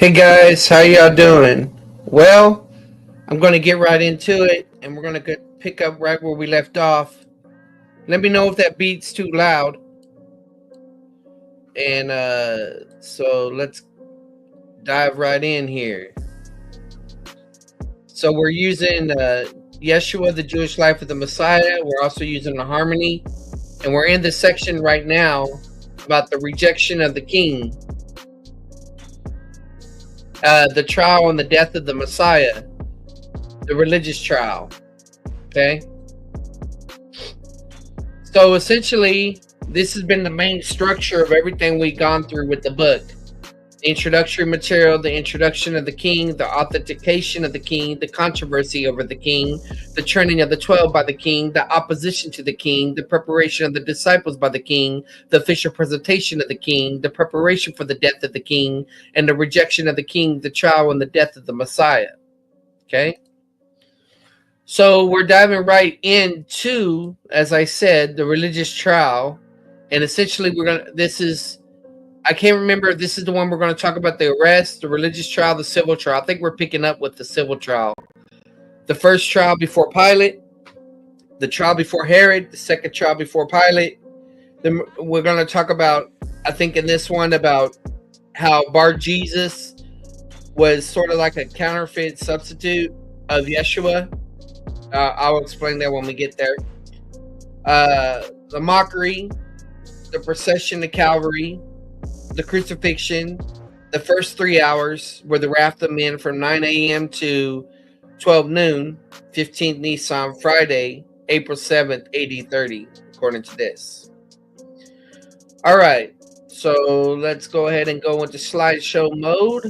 Hey guys, how y'all doing? Well, I'm going to get right into it and we're going to pick up right where we left off. Let me know if that beat's too loud. And so let's dive right in here. So we're using Yeshua, the Jewish life of the Messiah. We're also using the harmony. And we're in this section right now about the rejection of the king. The trial and the death of the Messiah. The religious trial. Okay. So essentially, this has been the main structure of everything we've gone through with the book. The introductory material, the introduction of the king, the authentication of the king, the controversy over the king, the turning of the 12 by the king, the opposition to the king, the preparation of the disciples by the king, the official presentation of the king, the preparation for the death of the king, and the rejection of the king, the trial and the death of the Messiah. Okay? So we're diving right into, as I said, the religious trial. And essentially I can't remember if this is the one we're going to talk about: the arrest, the religious trial, the civil trial. I think we're picking up with the civil trial. The first trial before Pilate, the trial before Herod, the second trial before Pilate. Then we're going to talk about, I think in this one, about how Bar Jesus was sort of like a counterfeit substitute of Yeshua. I'll explain that when we get there. The mockery, the procession to Calvary, the crucifixion, the first 3 hours were the wrath of men from 9 a.m. to 12 noon, 15th Nisan, Friday, April 7th, AD 30, according to this. All right, so let's go ahead and go into slideshow mode.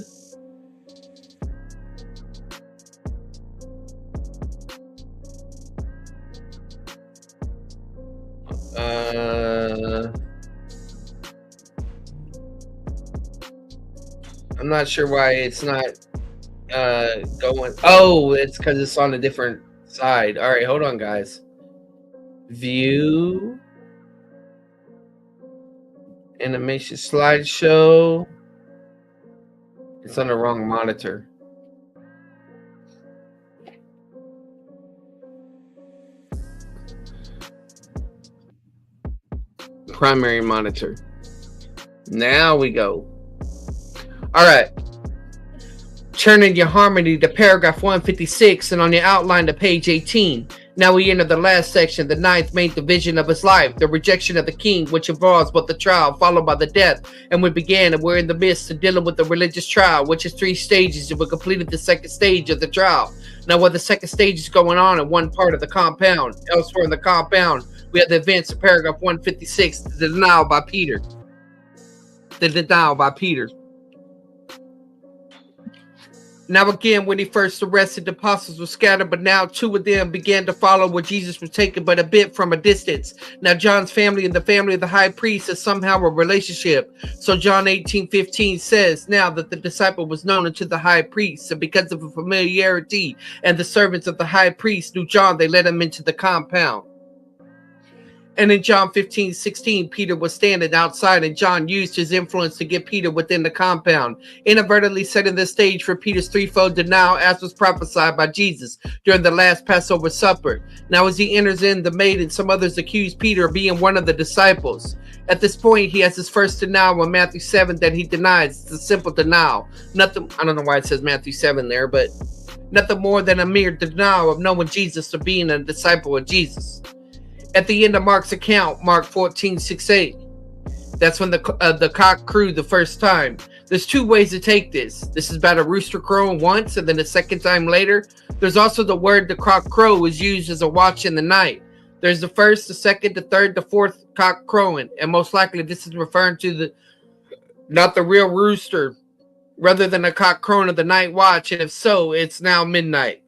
I'm not sure why it's not going. Oh, it's because it's on a different side. All right, hold on, guys. View animation slideshow. It's on the wrong monitor. Primary monitor. Now we go. All right. Turning your harmony to paragraph 156 and on your outline to page 18. Now we enter the last section, the ninth main division of his life, the rejection of the king, which involves both the trial followed by the death. And we began and we're in the midst of dealing with the religious trial, which is 3 stages, and we completed the second stage of the trial. Now while the second stage is going on in one part of the compound, elsewhere in the compound, we have the events of paragraph 156, the denial by Peter. The denial by Peter. Now again, when he first arrested, the apostles were scattered, but now 2 of them began to follow where Jesus was taken, but a bit from a distance. Now John's family and the family of the high priest is somehow a relationship. So John 18:15 says, now that the disciple was known unto the high priest, and because of a familiarity, and the servants of the high priest knew John, they let him into the compound. And in John 15:16, Peter was standing outside, and John used his influence to get Peter within the compound, inadvertently setting the stage for Peter's threefold denial, as was prophesied by Jesus during the last Passover supper. Now as he enters in, the maid and some others accuse Peter of being one of the disciples. At this point, he has his first denial in Matthew 7 that he denies. It's a simple denial. Nothing, I don't know why it says Matthew 7 there, but nothing more than a mere denial of knowing Jesus or being a disciple of Jesus. At the end of Mark's account, Mark 14:6-8, that's when the cock crowed the first time. There's 2 ways to take this. This is about a rooster crowing once, and then the second time later. There's also the word the cock crow is used as a watch in the night. There's the first, the second, the third, the fourth cock crowing, and most likely this is referring to not the real rooster, rather than a cock crowing of the night watch, and if so, it's now midnight.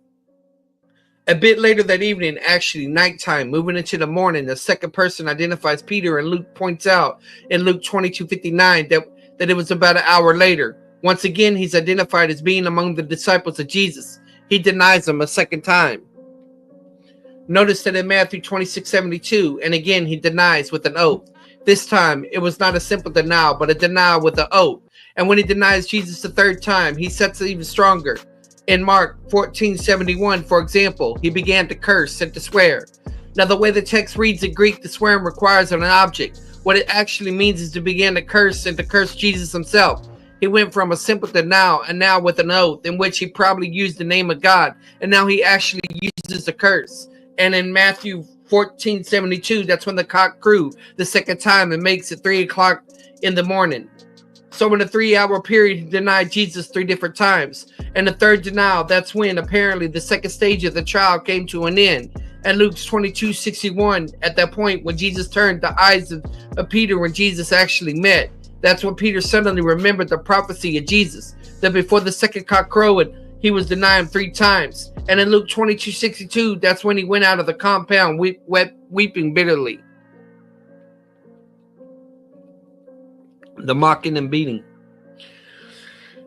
A bit later that evening, actually nighttime, moving into the morning, the second person identifies Peter, and Luke points out in Luke 22:59 that it was about an hour later. Once again, he's identified as being among the disciples of Jesus. He denies them a second time. Notice that in Matthew 26:72, and again he denies with an oath. This time, it was not a simple denial, but a denial with an oath. And when he denies Jesus the third time, he sets it even stronger. In Mark 14:71, for example, he began to curse and to swear. Now, the way the text reads in Greek, the swearing requires an object. What it actually means is to begin to curse and to curse Jesus himself. He went from a simple denial and now with an oath in which he probably used the name of God, and now he actually uses a curse. And in Matthew 14:72, that's when the cock crew the second time and makes it 3 o'clock in the morning. So in a 3-hour period, he denied Jesus 3 different times. And the third denial, that's when apparently the second stage of the trial came to an end. And Luke 22:61, at that point when Jesus turned the eyes of Peter and Jesus actually met, that's when Peter suddenly remembered the prophecy of Jesus, that before the second cock crowed, he was denying 3 times. And in Luke 22:62, that's when he went out of the compound weeping bitterly. The mocking and beating.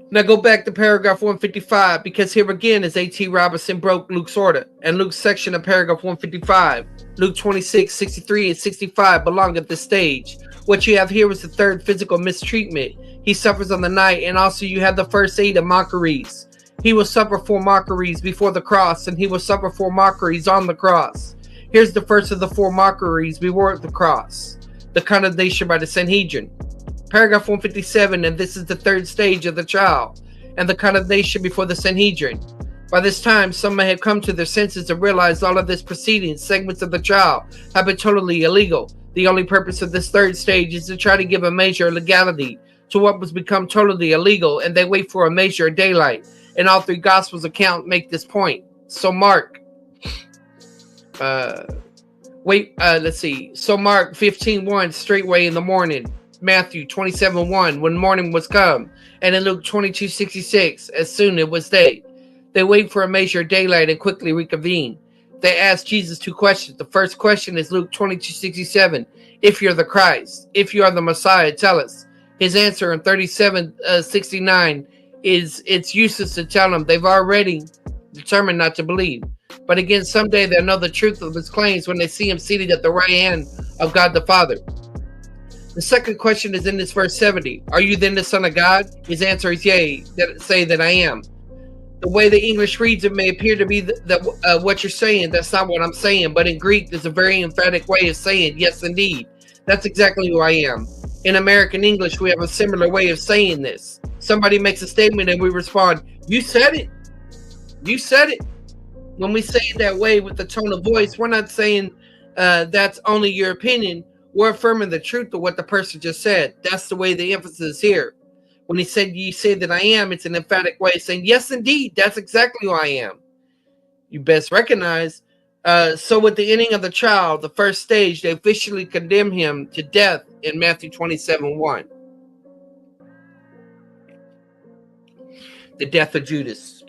Now go back to paragraph 155, because here again is A.T. Robinson broke Luke's order, and Luke's section of paragraph 155. Luke 26:63 and 65 belong at this stage. What you have here is the third physical mistreatment. He suffers on the night, and also you have the first 8 of mockeries. He will suffer 4 mockeries before the cross, and he will suffer 4 mockeries on the cross. Here's the first of the 4 mockeries before the cross: the condemnation by the Sanhedrin. Paragraph 157, and this is the third stage of the trial, and the condemnation before the Sanhedrin. By this time, some may have come to their senses and realized all of this proceedings, segments of the trial, have been totally illegal. The only purpose of this third stage is to try to give a measure of legality to what was become totally illegal, and they wait for a measure of daylight. And all 3 Gospels account make this point. So Mark, let's see. So Mark 15:1, straightway in the morning. Matthew 27:1, when morning was come. And in Luke 22:66, as soon it was day. They wait for a measure of daylight and quickly reconvene. They ask Jesus 2 questions. The first question is Luke 22:67. If you're the Christ, if you are the Messiah, tell us. His answer in 37:69 is it's useless to tell them. They've already determined not to believe. But again, someday they'll know the truth of his claims when they see him seated at the right hand of God the Father. The second question is in this verse 70. Are you then the Son of God? His answer is yea, say that I am. The way the English reads it may appear to be what you're saying. That's not what I'm saying. But in Greek, there's a very emphatic way of saying, yes, indeed. That's exactly who I am. In American English, we have a similar way of saying this. Somebody makes a statement and we respond, you said it. You said it. When we say it that way with the tone of voice, we're not saying that's only your opinion. We're affirming the truth of what the person just said. That's the way the emphasis is here. When he said, you say that I am, it's an emphatic way of saying, yes, indeed, that's exactly who I am. You best recognize. So with the ending of the trial, the first stage, they officially condemn him to death in Matthew 27:1. The death of Judas.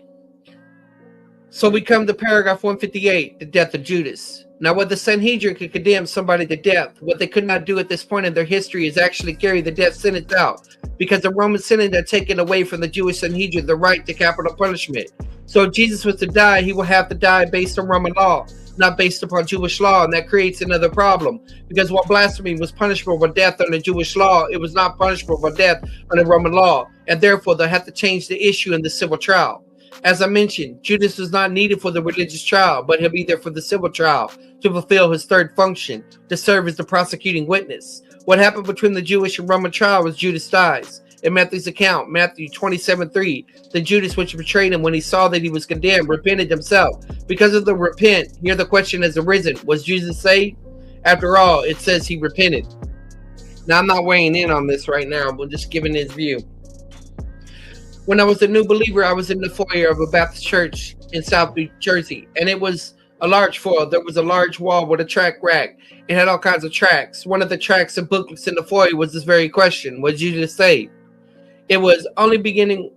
So we come to paragraph 158, the death of Judas. Now, what the Sanhedrin could condemn somebody to death, what they could not do at this point in their history is actually carry the death sentence out, because the Roman Senate had taken away from the Jewish Sanhedrin the right to capital punishment. So if Jesus was to die, he will have to die based on Roman law, not based upon Jewish law, and that creates another problem, because while blasphemy was punishable for death under Jewish law, it was not punishable for death under Roman law, and therefore they have to change the issue in the civil trial. As I mentioned, Judas is not needed for the religious trial, but he'll be there for the civil trial to fulfill his third function, to serve as the prosecuting witness. What happened between the Jewish and Roman trial was Judas dies. In Matthew's account, Matthew 27:3, the Judas which betrayed him when he saw that he was condemned, repented himself. Because of the repent, here the question has arisen, was Jesus saved? After all, it says he repented. Now, I'm not weighing in on this right now, but just giving his view. When I was a new believer, I was in the foyer of a Baptist church in South New Jersey, and it was a large foyer. There was a large wall with a track rack. It had all kinds of tracts. One of the tracts and booklets in the foyer was this very question: was Jesus saved? I was only beginning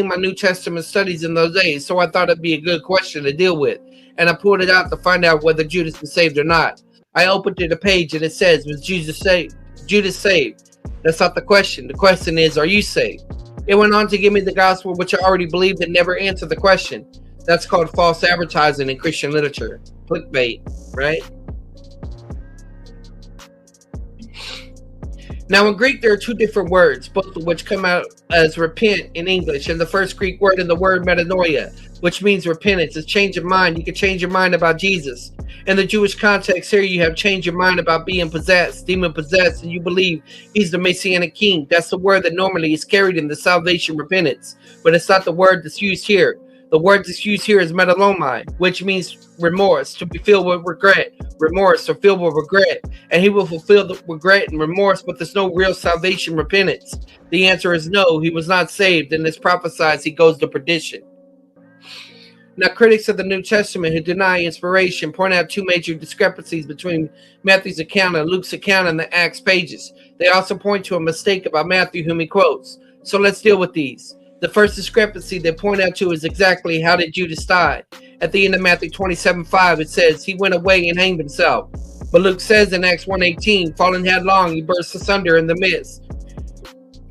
my New Testament studies in those days, so I thought it'd be a good question to deal with, and I pulled it out to find out whether Judas was saved or not. I opened to the page and it says, was Jesus saved? Judas saved? That's not the question. The question is, are you saved? It went on to give me the gospel, which I already believed and never answered the question. That's called false advertising in Christian literature. Clickbait, right? Now, in Greek, there are two different words, both of which come out as repent in English. And the first Greek word in the word metanoia, which means repentance, is change of mind. You can change your mind about Jesus. In the Jewish context here, you have changed your mind about being possessed, demon possessed, and you believe he's the Messianic king. That's the word that normally is carried in the salvation repentance, but it's not the word that's used here. The word that's used here is metalomai, which means remorse, to be filled with regret, remorse, or filled with regret. And he will fulfill the regret and remorse, but there's no real salvation repentance. The answer is no, he was not saved, and it's prophesied he goes to perdition. Now, critics of the New Testament who deny inspiration point out two major discrepancies between Matthew's account and Luke's account in the Acts pages. They also point to a mistake about Matthew, whom he quotes. So let's deal with these. The first discrepancy they point out to is exactly how did Judas die. At the end of Matthew 27:5, it says, he went away and hanged himself. But Luke says in Acts 1:18, falling headlong, he burst asunder in the midst,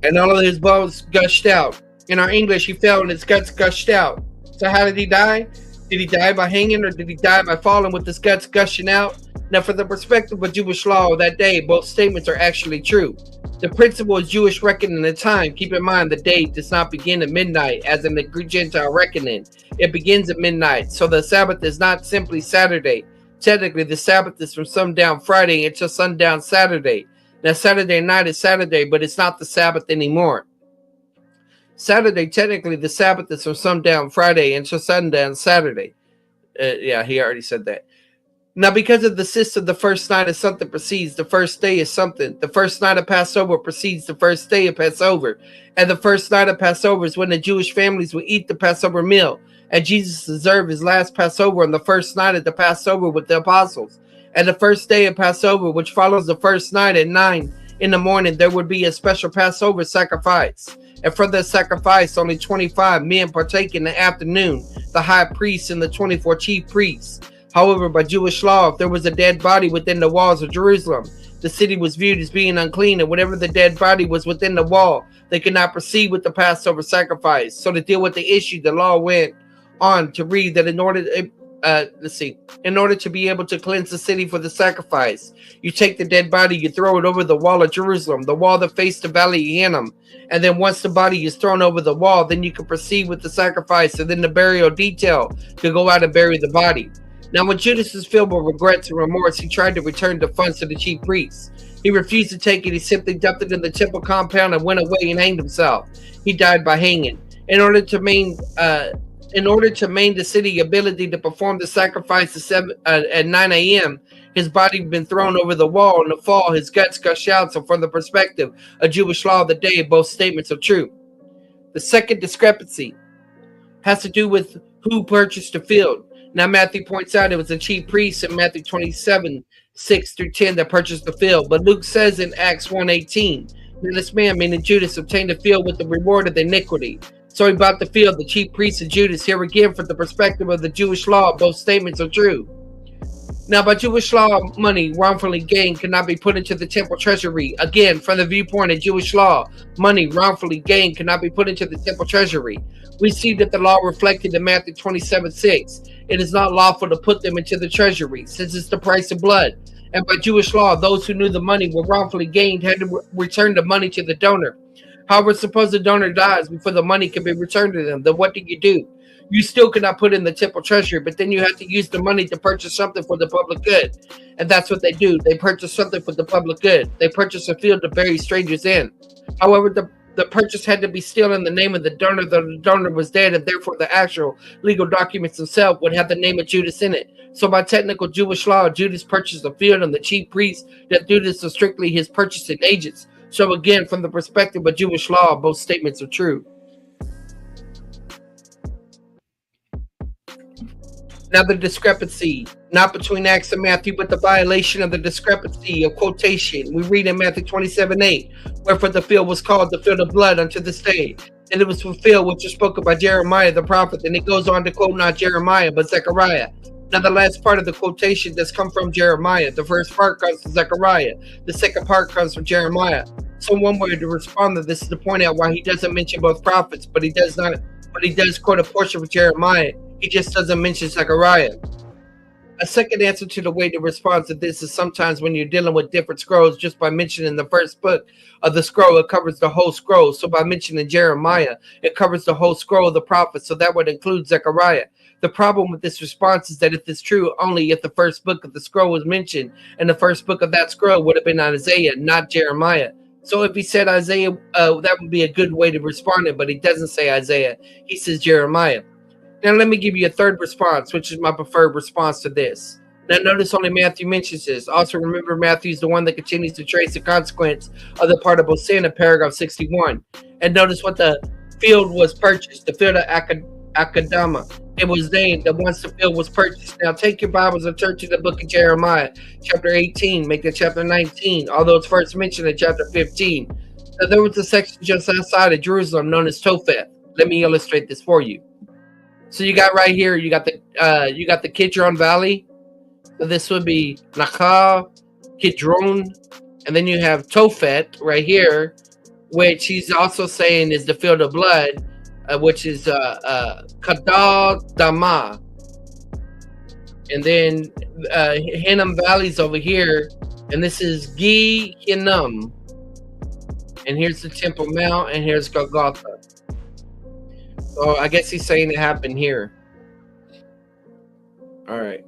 and all of his bones gushed out. In our English, he fell and his guts gushed out. So how did he die? Did he die by hanging, or did he die by falling with his guts gushing out? Now, from the perspective of Jewish law of that day, both statements are actually true. The principle is Jewish reckoning of time. Keep in mind the day does not begin at midnight, as in the Greek Gentile reckoning. It begins at midnight. So the Sabbath is not simply Saturday. Technically, the Sabbath is from sundown Friday until sundown Saturday. Now, Saturday night is Saturday, but it's not the Sabbath anymore. Saturday, technically, the Sabbath is from sundown Friday until sundown Saturday. Yeah, he already said that. Now, because of the system, the first night of something precedes the first day of something. The first night of Passover precedes the first day of Passover. And the first night of Passover is when the Jewish families would eat the Passover meal. And Jesus observed his last Passover on the first night of the Passover with the apostles. And the first day of Passover, which follows the first night at 9 in the morning, there would be a special Passover sacrifice. And for the sacrifice, only 25 men partake in the afternoon, the high priest and the 24 chief priests. However, by Jewish law, if there was a dead body within the walls of Jerusalem, the city was viewed as being unclean, and whenever the dead body was within the wall, they could not proceed with the Passover sacrifice. So to deal with the issue, the law went on to read that in order to be able to cleanse the city for the sacrifice, you take the dead body, you throw it over the wall of Jerusalem, the wall that faced the valley of Hinnom, and then once the body is thrown over the wall, then you can proceed with the sacrifice, and then the burial detail to go out and bury the body. Now, when Judas was filled with regrets and remorse, he tried to return the funds to the chief priests. He refused to take it. He simply dumped it in the temple compound and went away and hanged himself. He died by hanging. In order to maintain the city ability to perform the sacrifice at 9 a.m., his body had been thrown over the wall. In the fall, his guts gushed out. So from the perspective of Jewish law of the day, both statements are true. The second discrepancy has to do with who purchased the field. Now, Matthew points out it was the chief priests in Matthew 27:6-10 that purchased the field. But Luke says in Acts 1:18, now this man, meaning Judas, obtained the field with the reward of the iniquity. So he bought the field, the chief priests and Judas. Here again, from the perspective of the Jewish law, both statements are true. Now, by Jewish law, money wrongfully gained cannot be put into the temple treasury. Again, from the viewpoint of Jewish law, money wrongfully gained cannot be put into the temple treasury. We see that the law reflected in Matthew 27:6. It is not lawful to put them into the treasury, since it's the price of blood. And by Jewish law, those who knew the money were wrongfully gained had to return the money to the donor. However, suppose the donor dies before the money can be returned to them, then what do? You still cannot put in the temple treasury, but then you have to use the money to purchase something for the public good. And that's what they do. They purchase something for the public good. They purchase a field to bury strangers in. However, the purchase had to be still in the name of the donor, though the donor was dead, and therefore the actual legal documents themselves would have the name of Judas in it. So by technical Jewish law, Judas purchased the field, and the chief priests that do this are strictly his purchasing agents. So again, from the perspective of Jewish law, both statements are true. Now the discrepancy, not between Acts and Matthew, but the violation of the discrepancy of quotation. We read in Matthew 27:8, wherefore the field was called the field of blood unto this day. And it was fulfilled which was spoken by Jeremiah the prophet. And it goes on to quote not Jeremiah, but Zechariah. Now the last part of the quotation does come from Jeremiah. The first part comes from Zechariah. The second part comes from Jeremiah. So one way to respond to this is to point out why he doesn't mention both prophets, but he does quote a portion of Jeremiah. He just doesn't mention Zechariah. A second answer to the way to respond to this is sometimes when you're dealing with different scrolls, just by mentioning the first book of the scroll, it covers the whole scroll. So by mentioning Jeremiah, it covers the whole scroll of the prophet. So that would include Zechariah. The problem with this response is that if it's true, only if the first book of the scroll was mentioned, and the first book of that scroll would have been Isaiah, not Jeremiah. So if he said Isaiah, that would be a good way to respond it, but he doesn't say Isaiah. He says Jeremiah. Now let me give you a third response, which is my preferred response to this. Now notice only Matthew mentions this. Also remember Matthew's the one that continues to trace the consequence of the partible sin in paragraph 61. And notice what the field was purchased, the field of Akadama. It was named that once the field was purchased. Now take your Bibles and turn to the book of Jeremiah, chapter 18, make it chapter 19, although it's first mentioned in chapter 15. Now there was a section just outside of Jerusalem known as Topheth. Let me illustrate this for you. So you got right here, you got the Kidron Valley. So this would be Nakah, Kidron, and then you have Tophet right here, which he's also saying is the field of blood, which is Kadal Dama. And then Hinnom Valley's over here, and this is Gi Hinnom. And here's the Temple Mount, and here's Golgotha. So I guess he's saying it happened here. All right.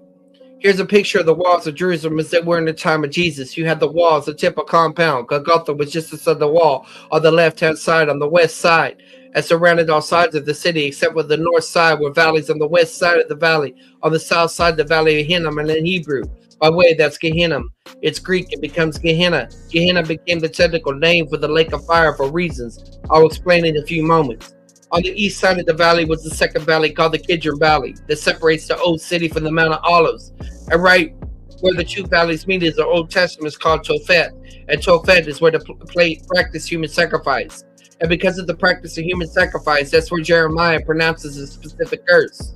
Here's a picture of the walls of Jerusalem as they were in the time of Jesus. You had the walls, the temple compound. Golgotha was just inside the wall on the left-hand side, on the west side, and surrounded all sides of the city, except with the north side were valleys on the west side of the valley, on the south side the valley of Hinnom, and in Hebrew, by way that's Gehinnom. It's Greek, it becomes Gehenna. Gehenna became the technical name for the lake of fire for reasons I'll explain in a few moments. On the east side of the valley was the second valley called the Kidron Valley that separates the old city from the Mount of Olives. And right where the two valleys meet is the Old Testament is called Tophet. And Tophet is where the practice human sacrifice. And because of the practice of human sacrifice, that's where Jeremiah pronounces a specific curse.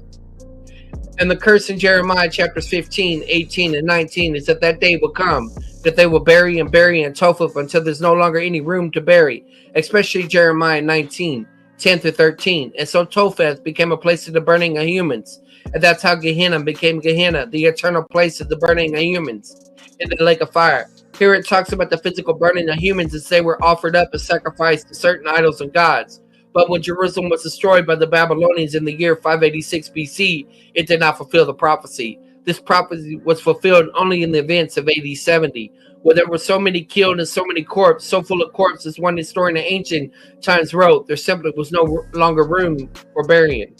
And the curse in Jeremiah chapters 15, 18, and 19 is that day will come, that they will bury in Topheth until there's no longer any room to bury, especially Jeremiah 19. 10 through 13. And so Topheth became a place of the burning of humans. And that's how Gehenna became Gehenna, the eternal place of the burning of humans in the lake of fire. Here it talks about the physical burning of humans as they were offered up as sacrifice to certain idols and gods. But when Jerusalem was destroyed by the Babylonians in the year 586 BC, it did not fulfill the prophecy. This prophecy was fulfilled only in the events of AD 70. Where there were so many killed and so many corpses, so full of corpses, one historian in ancient times wrote, there simply was no longer room for burying.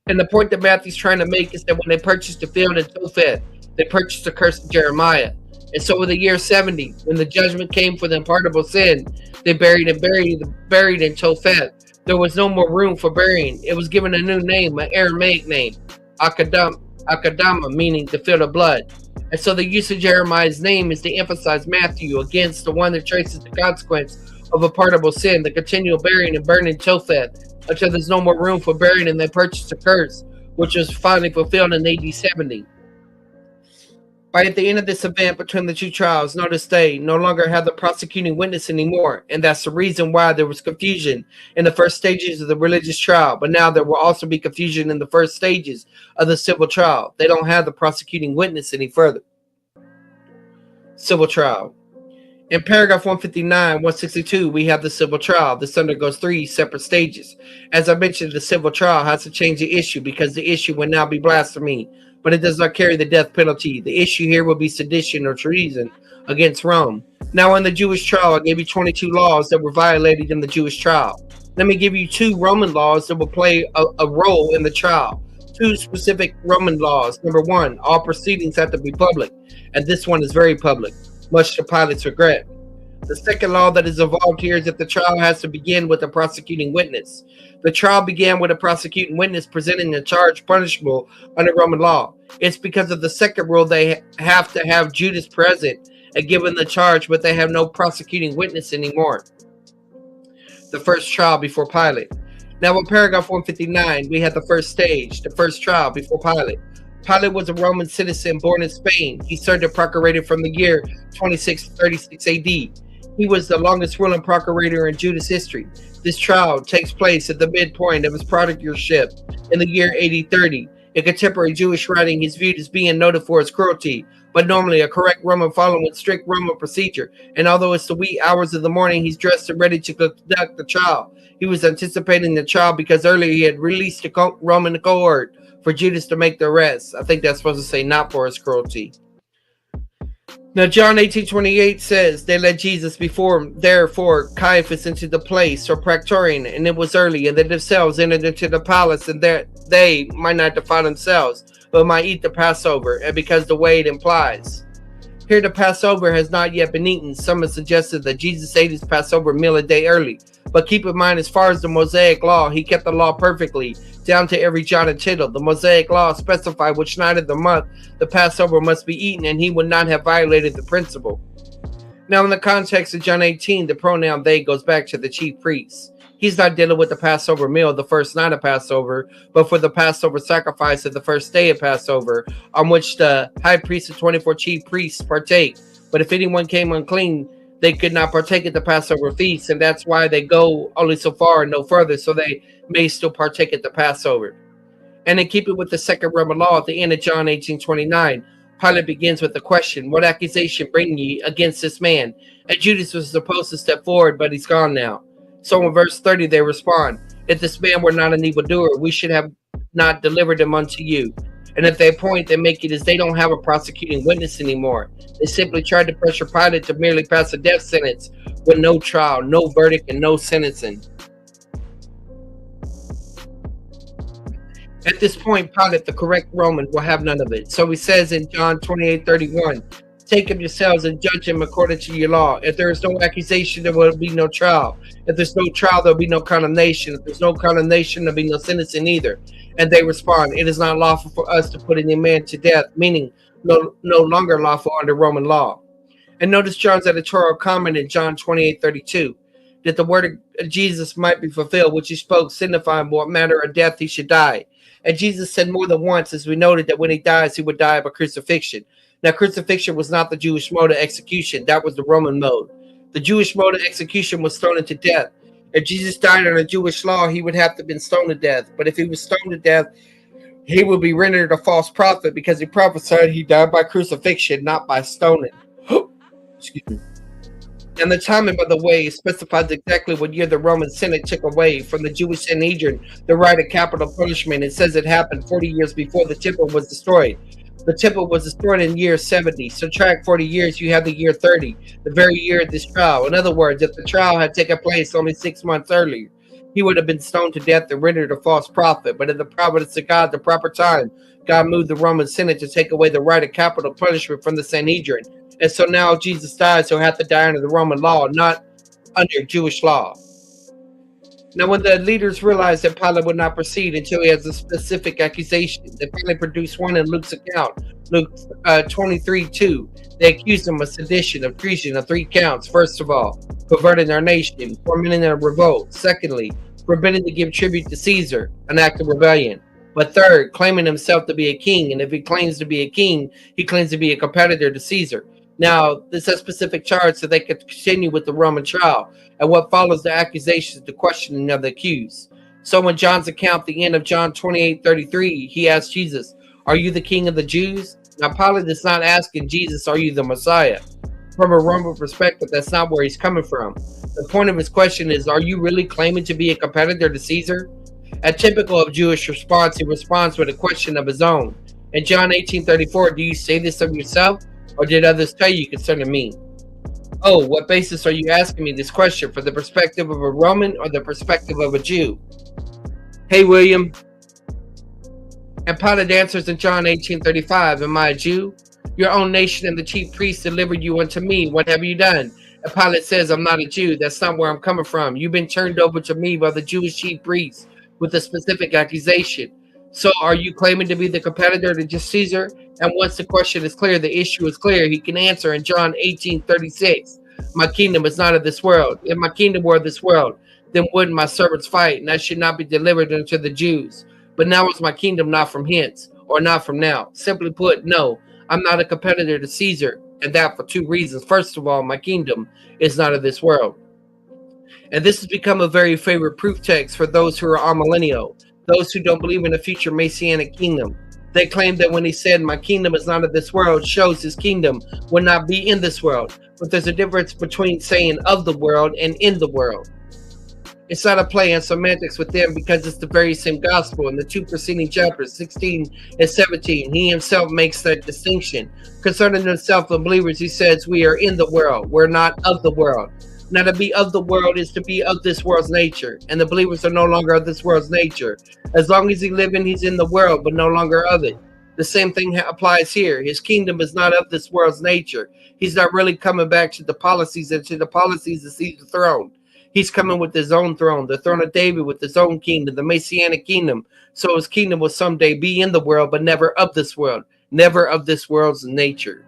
And the point that Matthew's trying to make is that when they purchased the field in Tophet, they purchased the curse of Jeremiah. And so in the year 70, when the judgment came for the unpardonable sin, they buried in Tophet. There was no more room for burying. It was given a new name, an Aramaic name, Akadama, meaning the field of blood. And so the use of Jeremiah's name is to emphasize Matthew against the one that traces the consequence of a pardonable sin, the continual burying and burning Topheth until there's no more room for burying, and they purchased a curse, which was finally fulfilled in AD 70. Right at the end of this event between the two trials, notice they no longer have the prosecuting witness anymore, and that's the reason why there was confusion in the first stages of the religious trial, but now there will also be confusion in the first stages of the civil trial. They don't have the prosecuting witness any further. Civil trial. In paragraph 159, 162, we have the civil trial. This undergoes 3 separate stages. As I mentioned, the civil trial has to change the issue because the issue will now be blasphemy, but it does not carry the death penalty. The issue here will be sedition or treason against Rome. Now, in the Jewish trial, I gave you 22 laws that were violated in the Jewish trial. Let me give you 2 Roman laws that will play a role in the trial. 2 specific Roman laws. Number 1, all proceedings have to be public, and this one is very public, much to Pilate's regret. The second law that is involved here is that the trial has to begin with a prosecuting witness. The trial began with a prosecuting witness presenting a charge punishable under Roman law. It's because of the second rule they have to have Judas present and given the charge, but they have no prosecuting witness anymore. The first trial before Pilate. Now in paragraph 159, we had the first stage, the first trial before Pilate. Pilate was a Roman citizen born in Spain. He served as procurator from the year 2636 AD. He was the longest ruling procurator in Judas history. This trial takes place at the midpoint of his procuratorship in the year AD 30. In contemporary Jewish writing, he's viewed as being noted for his cruelty, but normally a correct Roman following strict Roman procedure. And although it's the wee hours of the morning, he's dressed and ready to conduct the trial. He was anticipating the trial because earlier he had released a Roman cohort for Judas to make the arrest. I think that's supposed to say not for his cruelty. Now, John 18:28 says, they led Jesus before, therefore, Caiaphas into the place, or Praetorian, and it was early, and they themselves entered into the palace, and that they might not defile themselves, but might eat the Passover, and because the way it implies. Here the Passover has not yet been eaten. Some have suggested that Jesus ate his Passover meal a day early. But keep in mind, as far as the Mosaic law, he kept the law perfectly, down to every jot and tittle. The Mosaic law specified which night of the month the Passover must be eaten, and he would not have violated the principle. Now, in the context of John 18, the pronoun they goes back to the chief priests. He's not dealing with the Passover meal the first night of Passover, but for the Passover sacrifice of the first day of Passover, on which the high priest and 24 chief priests partake. But if anyone came unclean, they could not partake at the Passover feast, and that's why they go only so far and no further, so they may still partake at the Passover. And in keeping with the second Roman law, at the end of John 18:29, Pilate begins with the question, what accusation bring ye against this man? And Judas was supposed to step forward, but he's gone now. So in verse 30, they respond, if this man were not an evildoer, we should have not delivered him unto you. And at that point, they make it as they don't have a prosecuting witness anymore. They simply tried to pressure Pilate to merely pass a death sentence with no trial, no verdict, and no sentencing. At this point, Pilate, the correct Roman, will have none of it. So he says in John 28:31, take him yourselves and judge him according to your law. If there is no accusation, there will be no trial. If there's no trial, there will be no condemnation. If there's no condemnation, there will be no sentencing either. And they respond, it is not lawful for us to put any man to death, meaning no longer lawful under Roman law. And notice John's editorial comment in John 28:32, that the word of Jesus might be fulfilled, which he spoke, signifying what manner of death he should die. And Jesus said more than once, as we noted, that when he dies, he would die by crucifixion. Now, crucifixion was not the Jewish mode of execution. That was the Roman mode. The Jewish mode of execution was stoning to death. If Jesus died under Jewish law, he would have to have been stoned to death. But if he was stoned to death, he would be rendered a false prophet because he prophesied he died by crucifixion, not by stoning. Excuse me. And the timing, by the way, specifies exactly what year the Roman Senate took away from the Jewish Sanhedrin the right of capital punishment. It says it happened 40 years before the temple was destroyed. The temple was destroyed in year 70. Subtract 40 years, you have the year 30, the very year of this trial. In other words, if the trial had taken place only 6 months earlier, he would have been stoned to death and rendered a false prophet. But in the providence of God, the proper time, God moved the Roman Senate to take away the right of capital punishment from the Sanhedrin. And so now if Jesus dies, he'll have to die under the Roman law, not under Jewish law. Now, when the leaders realized that Pilate would not proceed until he has a specific accusation, they finally produced one in Luke's account, Luke 23:2. They accused him of sedition, of treason, of 3 counts. First of all, perverting our nation, fomenting a revolt. Secondly, forbidding to give tribute to Caesar, an act of rebellion. But third, claiming himself to be a king. And if he claims to be a king, he claims to be a competitor to Caesar. Now, this is a specific charge so they could continue with the Roman trial. And what follows the accusation is the questioning of the accused. So in John's account, the end of John 28:33, he asked Jesus, are you the king of the Jews? Now, Pilate is not asking Jesus, are you the Messiah? From a Roman perspective, that's not where he's coming from. The point of his question is, are you really claiming to be a competitor to Caesar? At typical of Jewish response, he responds with a question of his own. In John 18:34, do you say this of yourself? Or did others tell you concerning me? Oh, what basis are you asking me this question? For the perspective of a Roman or the perspective of a Jew? Hey, William. And Pilate answers in John 18:35, am I a Jew? Your own nation and the chief priests delivered you unto me. What have you done? And Pilate says, I'm not a Jew. That's not where I'm coming from. You've been turned over to me by the Jewish chief priests with a specific accusation. So are you claiming to be the competitor to just Caesar? And once the question is clear, the issue is clear, he can answer in John 18:36. My kingdom is not of this world. If my kingdom were of this world, then wouldn't my servants fight, and I should not be delivered unto the Jews. But now is my kingdom not from hence, or not from now. Simply put, no, I'm not a competitor to Caesar, and that for 2 reasons. First of all, my kingdom is not of this world. And this has become a very favorite proof text for those who are amillennial, those who don't believe in a future Messianic kingdom. They claim that when he said, "My kingdom is not of this world," shows his kingdom will not be in this world. But there's a difference between saying "of the world" and "in the world." It's not a play on semantics with them because it's the very same gospel. In the two preceding chapters, 16 and 17, he himself makes that distinction. Concerning himself and believers, he says, "We are in the world. We're not of the world." Now, to be of the world is to be of this world's nature, and the believers are no longer of this world's nature. As long as he's living, he's in the world, but no longer of it. The same thing applies here. His kingdom is not of this world's nature. He's not really coming back to the policies and to the policies to see the throne. He's coming with his own throne, the throne of David, with his own kingdom, the Messianic kingdom. So his kingdom will someday be in the world, but never of this world, never of this world's nature.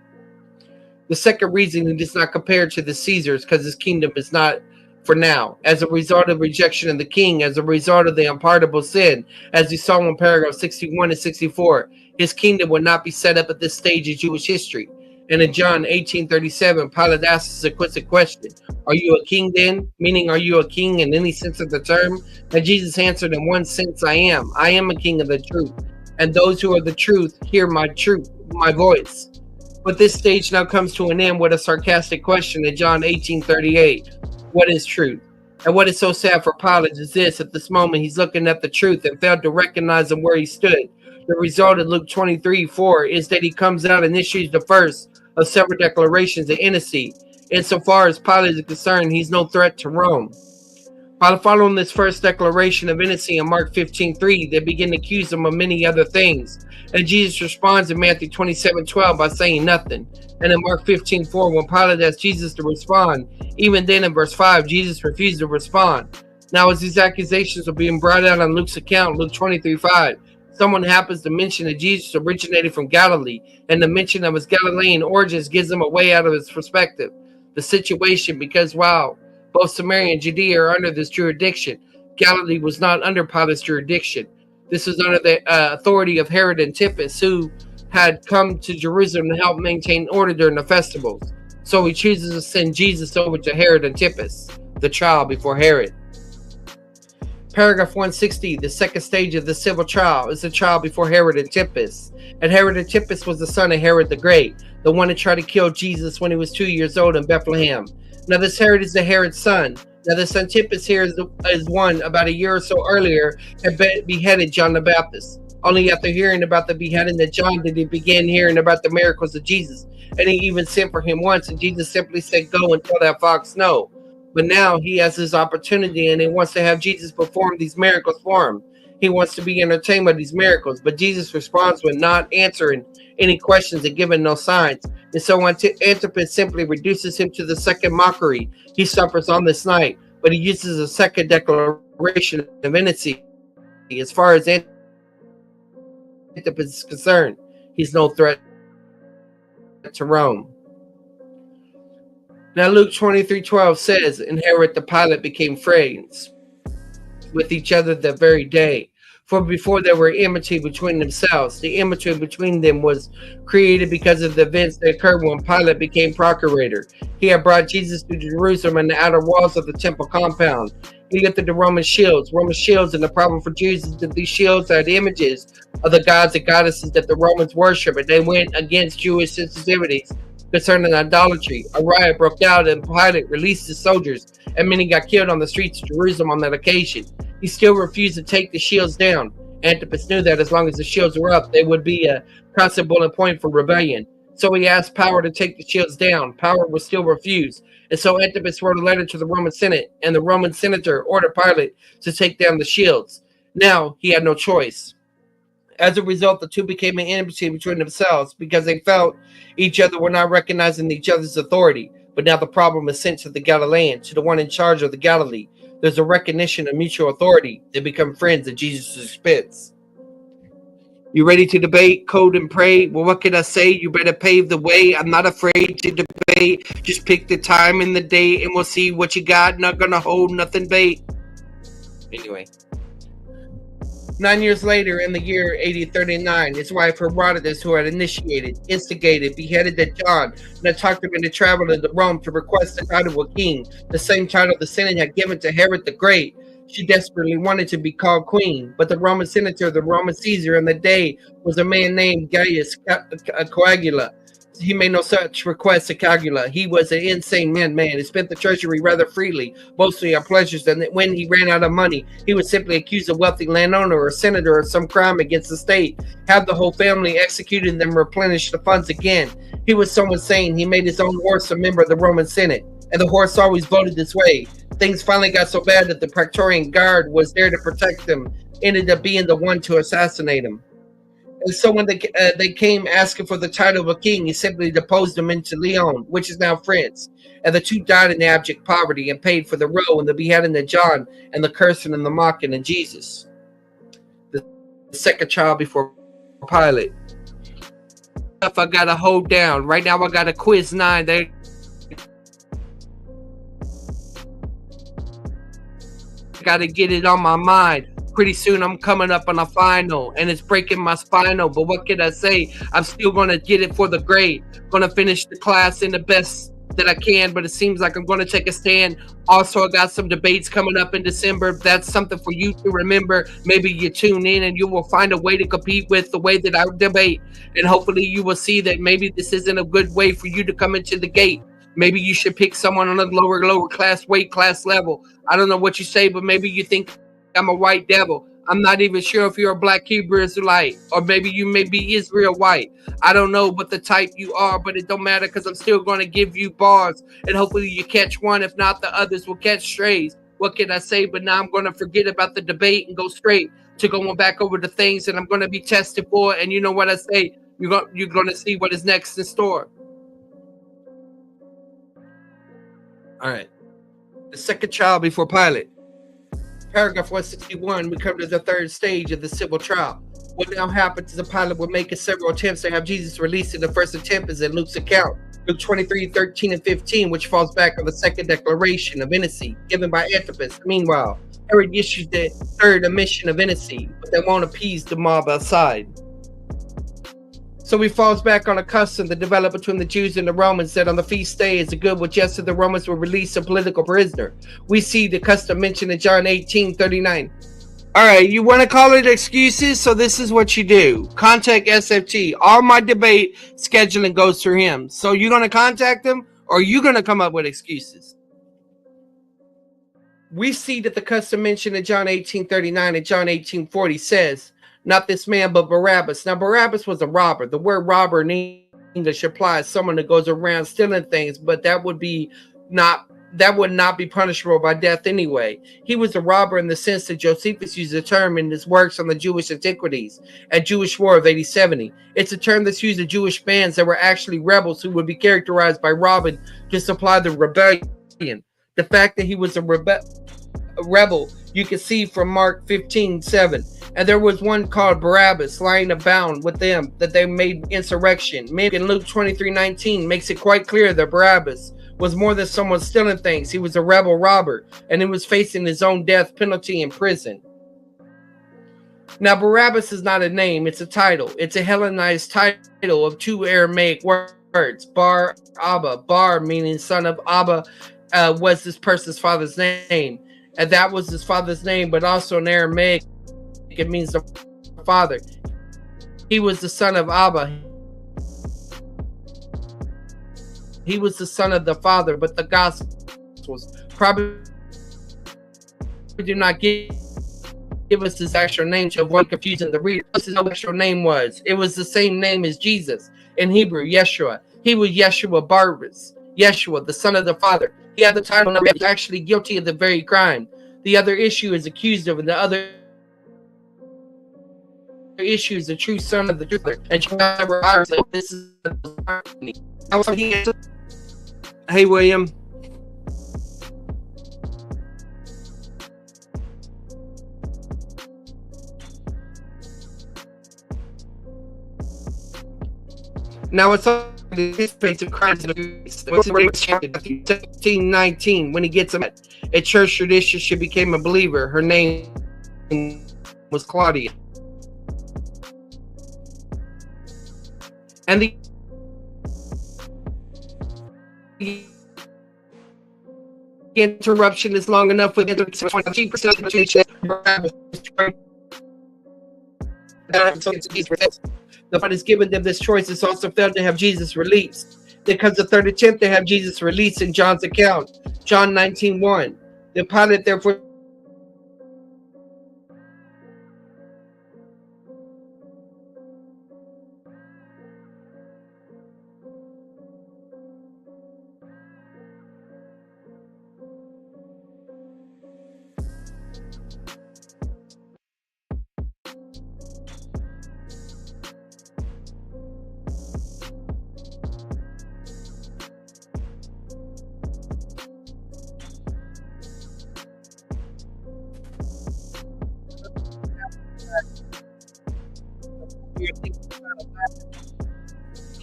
The second reason he does not compare to the Caesars because his kingdom is not for now. As a result of rejection of the king, as a result of the unpardonable sin, as we saw in paragraph 61 and 64, his kingdom will not be set up at this stage of Jewish history. And in John 18:37, Pilate asks a quick question: "Are you a king then?" Meaning, are you a king in any sense of the term? And Jesus answered, "In one sense, I am. I am a king of the truth. And those who are the truth hear my voice." But this stage now comes to an end with a sarcastic question in John 18:38. What is truth? And what is so sad for Pilate is this: at this moment, he's looking at the truth and failed to recognize him where he stood. The result in Luke 23:4 is that he comes out and issues the first of several declarations of innocency. Insofar as Pilate is concerned, he's no threat to Rome. While following this first declaration of innocency in Mark 15:3, they begin to accuse him of many other things. And Jesus responds in Matthew 27:12 by saying nothing. And in Mark 15:4, when Pilate asked Jesus to respond, even then in verse 5, Jesus refused to respond. Now, as these accusations are being brought out on Luke's account, Luke 23:5, someone happens to mention that Jesus originated from Galilee, and the mention of his Galilean origins gives him a way out of his perspective. The situation, because while both Samaria and Judea are under this jurisdiction, Galilee was not under Pilate's jurisdiction. This was under the authority of Herod Antipas, who had come to Jerusalem to help maintain order during the festivals. So he chooses to send Jesus over to Herod Antipas, the trial before Herod. Paragraph 160, the second stage of the civil trial, is the trial before Herod Antipas. And Herod Antipas was the son of Herod the Great, the one that tried to kill Jesus when he was 2 years old in Bethlehem. Now this Herod is the Herod's son. Now this Antipas here is one about a year or so earlier had beheaded John the Baptist. Only after hearing about the beheading of John did he begin hearing about the miracles of Jesus. And he even sent for him once, and Jesus simply said, "Go and tell that fox no." But now he has his opportunity, and he wants to have Jesus perform these miracles for him. He wants to be entertained by these miracles, but Jesus responds with not answering any questions and giving no signs. And so Antipas simply reduces him to the second mockery he suffers on this night, but he uses a second declaration of innocency. As far as Antipas is concerned, he's no threat to Rome. Now Luke 23:12 says, "And Herod the Pilate became friends with each other that very day. For before there were enmity between themselves. The enmity between them was created because of the events that occurred when Pilate became procurator. He had brought Jesus to Jerusalem and the outer walls of the temple compound. He looked at the Roman shields. And the problem for Jews is that these shields had images of the gods and goddesses that the Romans worship, and they went against Jewish sensitivities concerning idolatry. A riot broke out, and Pilate released his soldiers, and many got killed on the streets of Jerusalem on that occasion. He still refused to take the shields down. Antipas knew that as long as the shields were up, they would be a constant bullet point for rebellion. So he asked power to take the shields down. Power was still refused. And so Antipas wrote a letter to the Roman Senate, and the Roman senator ordered Pilate to take down the shields. Now he had no choice. As a result, the two became an enmity between themselves because they felt each other were not recognizing each other's authority. But now the problem is sent to the Galilean, to the one in charge of the Galilee. There's a recognition of mutual authority. They become friends at Jesus' expense. You ready to debate, code, and pray? Well, what can I say? You better pave the way. I'm not afraid to debate. Just pick the time and the date, and we'll see what you got. Not gonna hold nothing bait. Anyway. 9 years later, in the year 8039, his wife Herodotus, who had instigated, beheaded John, and had talked him into traveling to Rome to request the title of king, the same title the Senate had given to Herod the Great. She desperately wanted to be called queen, but the Roman senator, the Roman Caesar in the day, was a man named Gaius Coagula. He made no such request to Caligula. He was an insane man. He spent the treasury rather freely, mostly on pleasures, and when he ran out of money, he would simply accuse a wealthy landowner or senator of some crime against the state, have the whole family executed, and then replenish the funds again. He was so insane, he made his own horse a member of the Roman Senate, and the horse always voted this way. Things finally got so bad that the Praetorian Guard was there to protect them, ended up being the one to assassinate him. And so when they came asking for the title of a king, he simply deposed them into Lyon, which is now France. And the two died in abject poverty and paid for the row and the beheading of John and the cursing and the mocking of Jesus. The second child before Pilate. If I gotta hold down right now, I got a quiz 9. They gotta get it on my mind. Pretty soon I'm coming up on a final and it's breaking my spinal, but what can I say? I'm still gonna get it for the grade. Gonna finish the class in the best that I can, but it seems like I'm gonna take a stand. Also, I got some debates coming up in December. That's something for you to remember. Maybe you tune in and you will find a way to compete with the way that I debate, and hopefully you will see that maybe this isn't a good way for you to come into the gate. Maybe you should pick someone on a lower class weight class level. I don't know what you say, but maybe you think I'm a white devil. I'm not even sure if you're a black Hebrew Israelite, or maybe you may be Israel white. I don't know what the type you are, but it don't matter because I'm still going to give you bars, and hopefully you catch one. If not, the others will catch strays. What can I say? But now I'm going to forget about the debate and go straight to going back over the things that I'm going to be tested for. And you know what I say? You're going to see what is next in store. All right. The second child before Pilate. Paragraph 161, we come to the third stage of the civil trial. What now happens is the Pilate will make several attempts to have Jesus released, and the first attempt is in Luke's account, Luke 23, 13, and 15, which falls back on the second declaration of innocency given by Antipas. Meanwhile, Herod issues the third admission of innocency, but that won't appease the mob outside. So he falls back on a custom that developed between the Jews and the Romans that on the feast day as a good would just the Romans would release a political prisoner. We see the custom mentioned in John 18:39. All right, you want to call it excuses? So this is what you do. Contact SFT. All my debate scheduling goes through him. So you're going to contact him, or are you going to come up with excuses? We see that the custom mentioned in John 18:39 and John 18:40 says, not this man, but Barabbas. Now, Barabbas was a robber. The word robber in English implies someone that goes around stealing things, but that would not be punishable by death anyway. He was a robber in the sense that Josephus used the term in his works on the Jewish antiquities at Jewish War of 80-70. It's a term that's used of Jewish bands that were actually rebels who would be characterized by robbing to supply the rebellion. The fact that he was a rebel, you can see from Mark 15:7. And there was one called Barabbas lying abound with them that they made insurrection. Maybe in Luke 23:19 makes it quite clear that Barabbas was more than someone stealing things. He was a rebel robber, and he was facing his own death penalty in prison. Now, Barabbas is not a name, it's a title. It's a Hellenized title of two Aramaic words, Bar Abba. Bar meaning son of, Abba was this person's father's name. And that was his father's name, but also in Aramaic, it means the father. He was the son of Abba. He was the son of the father, but the Gospels probably do not give us his actual name to avoid confusing the reader. His actual name was. It was the same name as Jesus in Hebrew, Yeshua. He was Yeshua Barbas, Yeshua, the son of the father. He had the title of actually guilty of the very crime. The other issue is accused of, and the other issue is the true son of the truth. And this is hey, William. Now it's on the page of crimes and abuse. 17:19 when he gets him at church tradition, she became a believer. Her name was Claudia. And the interruption is long enough with the Father has given them this choice. It's also failed to have Jesus released. Because the third attempt to have Jesus released in John's account, John 19:1. The pilot therefore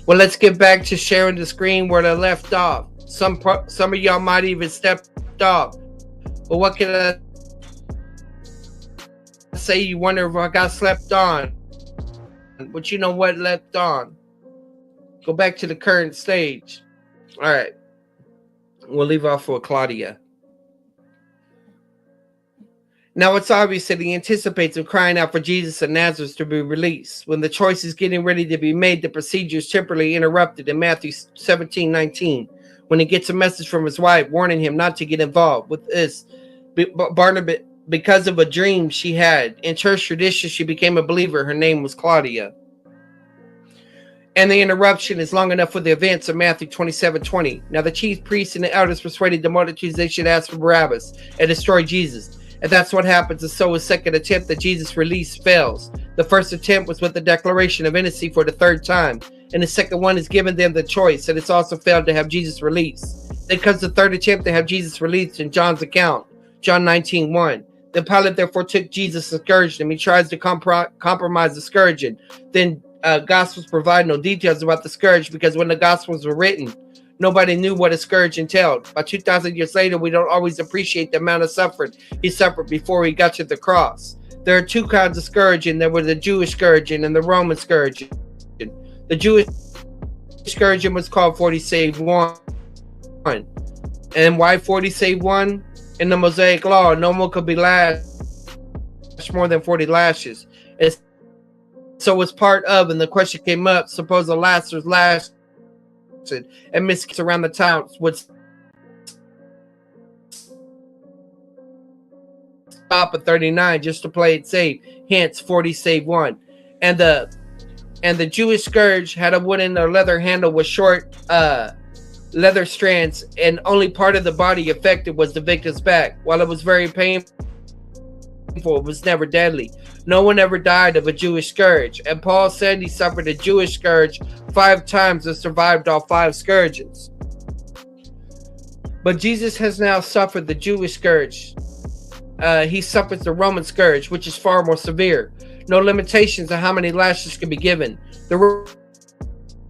Well, let's get back to sharing the screen where I left off. Some of y'all might even stepped off. But what can I say? You wonder if I got slept on. But you know what left on? Go back to the current stage. All right. We'll leave off for Claudia. Now it's obvious that he anticipates him crying out for Jesus of Nazareth to be released. When the choice is getting ready to be made, the procedure is temporarily interrupted in Matthew 17:19, when he gets a message from his wife warning him not to get involved with this. Barnabas, because of a dream she had. In church tradition, she became a believer. Her name was Claudia. And the interruption is long enough for the events of Matthew 27:20. Now the chief priests and the elders persuaded the multitudes they should ask for Barabbas and destroy Jesus. And that's what happens. And so his second attempt that Jesus released fails. The first attempt was with the declaration of innocency for the third time. And the second one is giving them the choice. And it's also failed to have Jesus released. Then comes the third attempt to have Jesus released in John's account. John 19:1. The pilot therefore took Jesus and scourged him. He tries to compromise the scourging. Then Gospels provide no details about the scourge, because when the Gospels were written, nobody knew what a scourge entailed. By 2,000 years later, we don't always appreciate the amount of suffering he suffered before he got to the cross. There are two kinds of scourging. There was the Jewish scourging and the Roman scourging. The Jewish scourging was called 40 save 1. And why 40 save 1? In the Mosaic law, no one could be lashed more than 40 lashes. And so it's part of, and the question came up, suppose the last was lashed and mistakes around the town would stop at 39 just to play it safe. Hence 40 save 1. And the Jewish scourge had a wooden or leather handle with short leather strands, and only part of the body affected was the victim's back. While it was very painful, it was never deadly. No one ever died of a Jewish scourge. And Paul said he suffered a Jewish scourge 5 times and survived all 5 scourges. But Jesus has now suffered the Jewish scourge. He suffers the Roman scourge, which is far more severe. No limitations on how many lashes can be given. The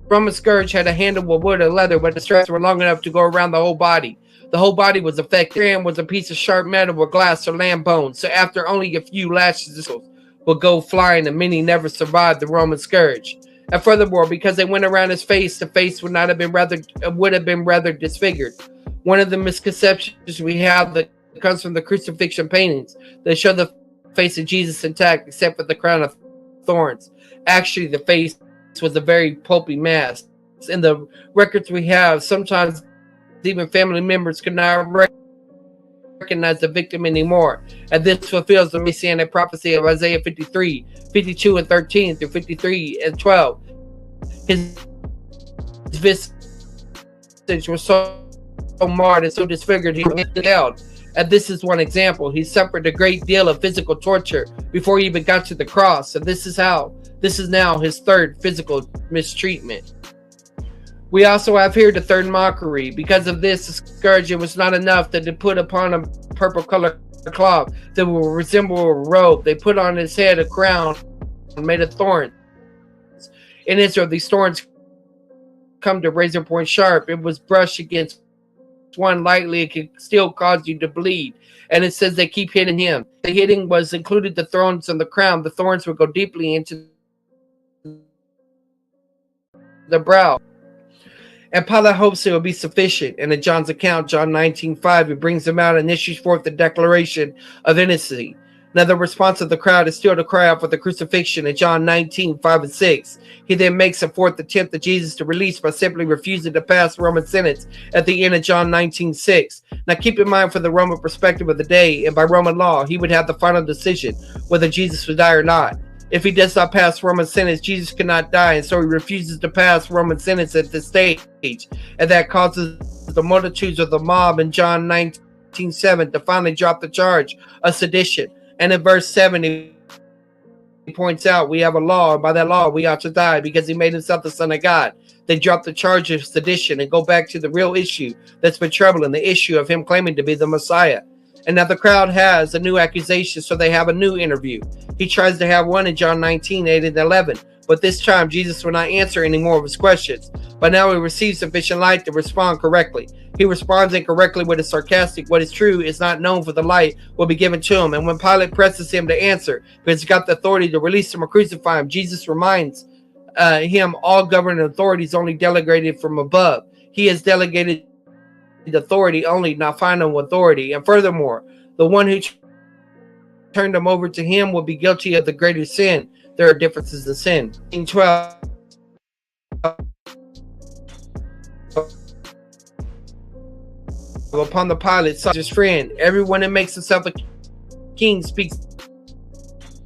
Roman scourge had a handle with wood or leather, but the straps were long enough to go around the whole body. The whole body was affected. The strand was a piece of sharp metal or glass or lamb bone. So after only a few lashes would go flying, and many never survived the Roman scourge. And furthermore, because they went around his face, the face would have been rather disfigured. One of the misconceptions we have that comes from the crucifixion paintings, they show the face of Jesus intact except for the crown of thorns. Actually, the face was a very pulpy mask. In the records we have, sometimes even family members could not recognize the victim anymore. And this fulfills the messianic prophecy of Isaiah 53, 52 and 13 through 53 and 12. His visage was so marred and so disfigured he was held. And this is one example. He suffered a great deal of physical torture before he even got to the cross. And this is now his third physical mistreatment. We also have here the third mockery. Because of this, the scourging was not enough that they put upon a purple colored cloth that will resemble a robe. They put on his head a crown made of thorns. In Israel, these thorns come to razor point sharp. It was brushed against one lightly, it could still cause you to bleed. And it says they keep hitting him. The hitting was included the thorns on the crown. The thorns would go deeply into the brow. And Pilate hopes it will be sufficient. And in John's account, John 19:5, it brings him out and issues forth the declaration of innocency. Now the response of the crowd is still to cry out for the crucifixion in John 19:5 and 6. He then makes a fourth attempt at Jesus to release by simply refusing to pass Roman sentence at the end of John 19:6. Now keep in mind, for the Roman perspective of the day, and by Roman law, he would have the final decision whether Jesus would die or not. If he does not pass Roman sentence, Jesus cannot die, and so he refuses to pass Roman sentence at this stage, and that causes the multitudes of the mob in John 19:7 to finally drop the charge of sedition. And in verse 7, he points out, we have a law, and by that law we ought to die because he made himself the Son of God. They drop the charge of sedition and go back to the real issue that's been troubling, the issue of him claiming to be the Messiah. And now the crowd has a new accusation, so they have a new interview. He tries to have one in John 19:8 and 11, but this time Jesus will not answer any more of his questions. But now he receives sufficient light to respond correctly. He responds incorrectly with a sarcastic, what is true is not known, for the light will be given to him. And when Pilate presses him to answer, because he's got the authority to release him or crucify him, Jesus reminds him all governing authorities only delegated from above. He has delegated authority only, not final authority. And furthermore, the one who turned him over to him will be guilty of the greater sin. There are differences in sin. In 12, upon the Pilate saw his friend, everyone that makes himself a king speaks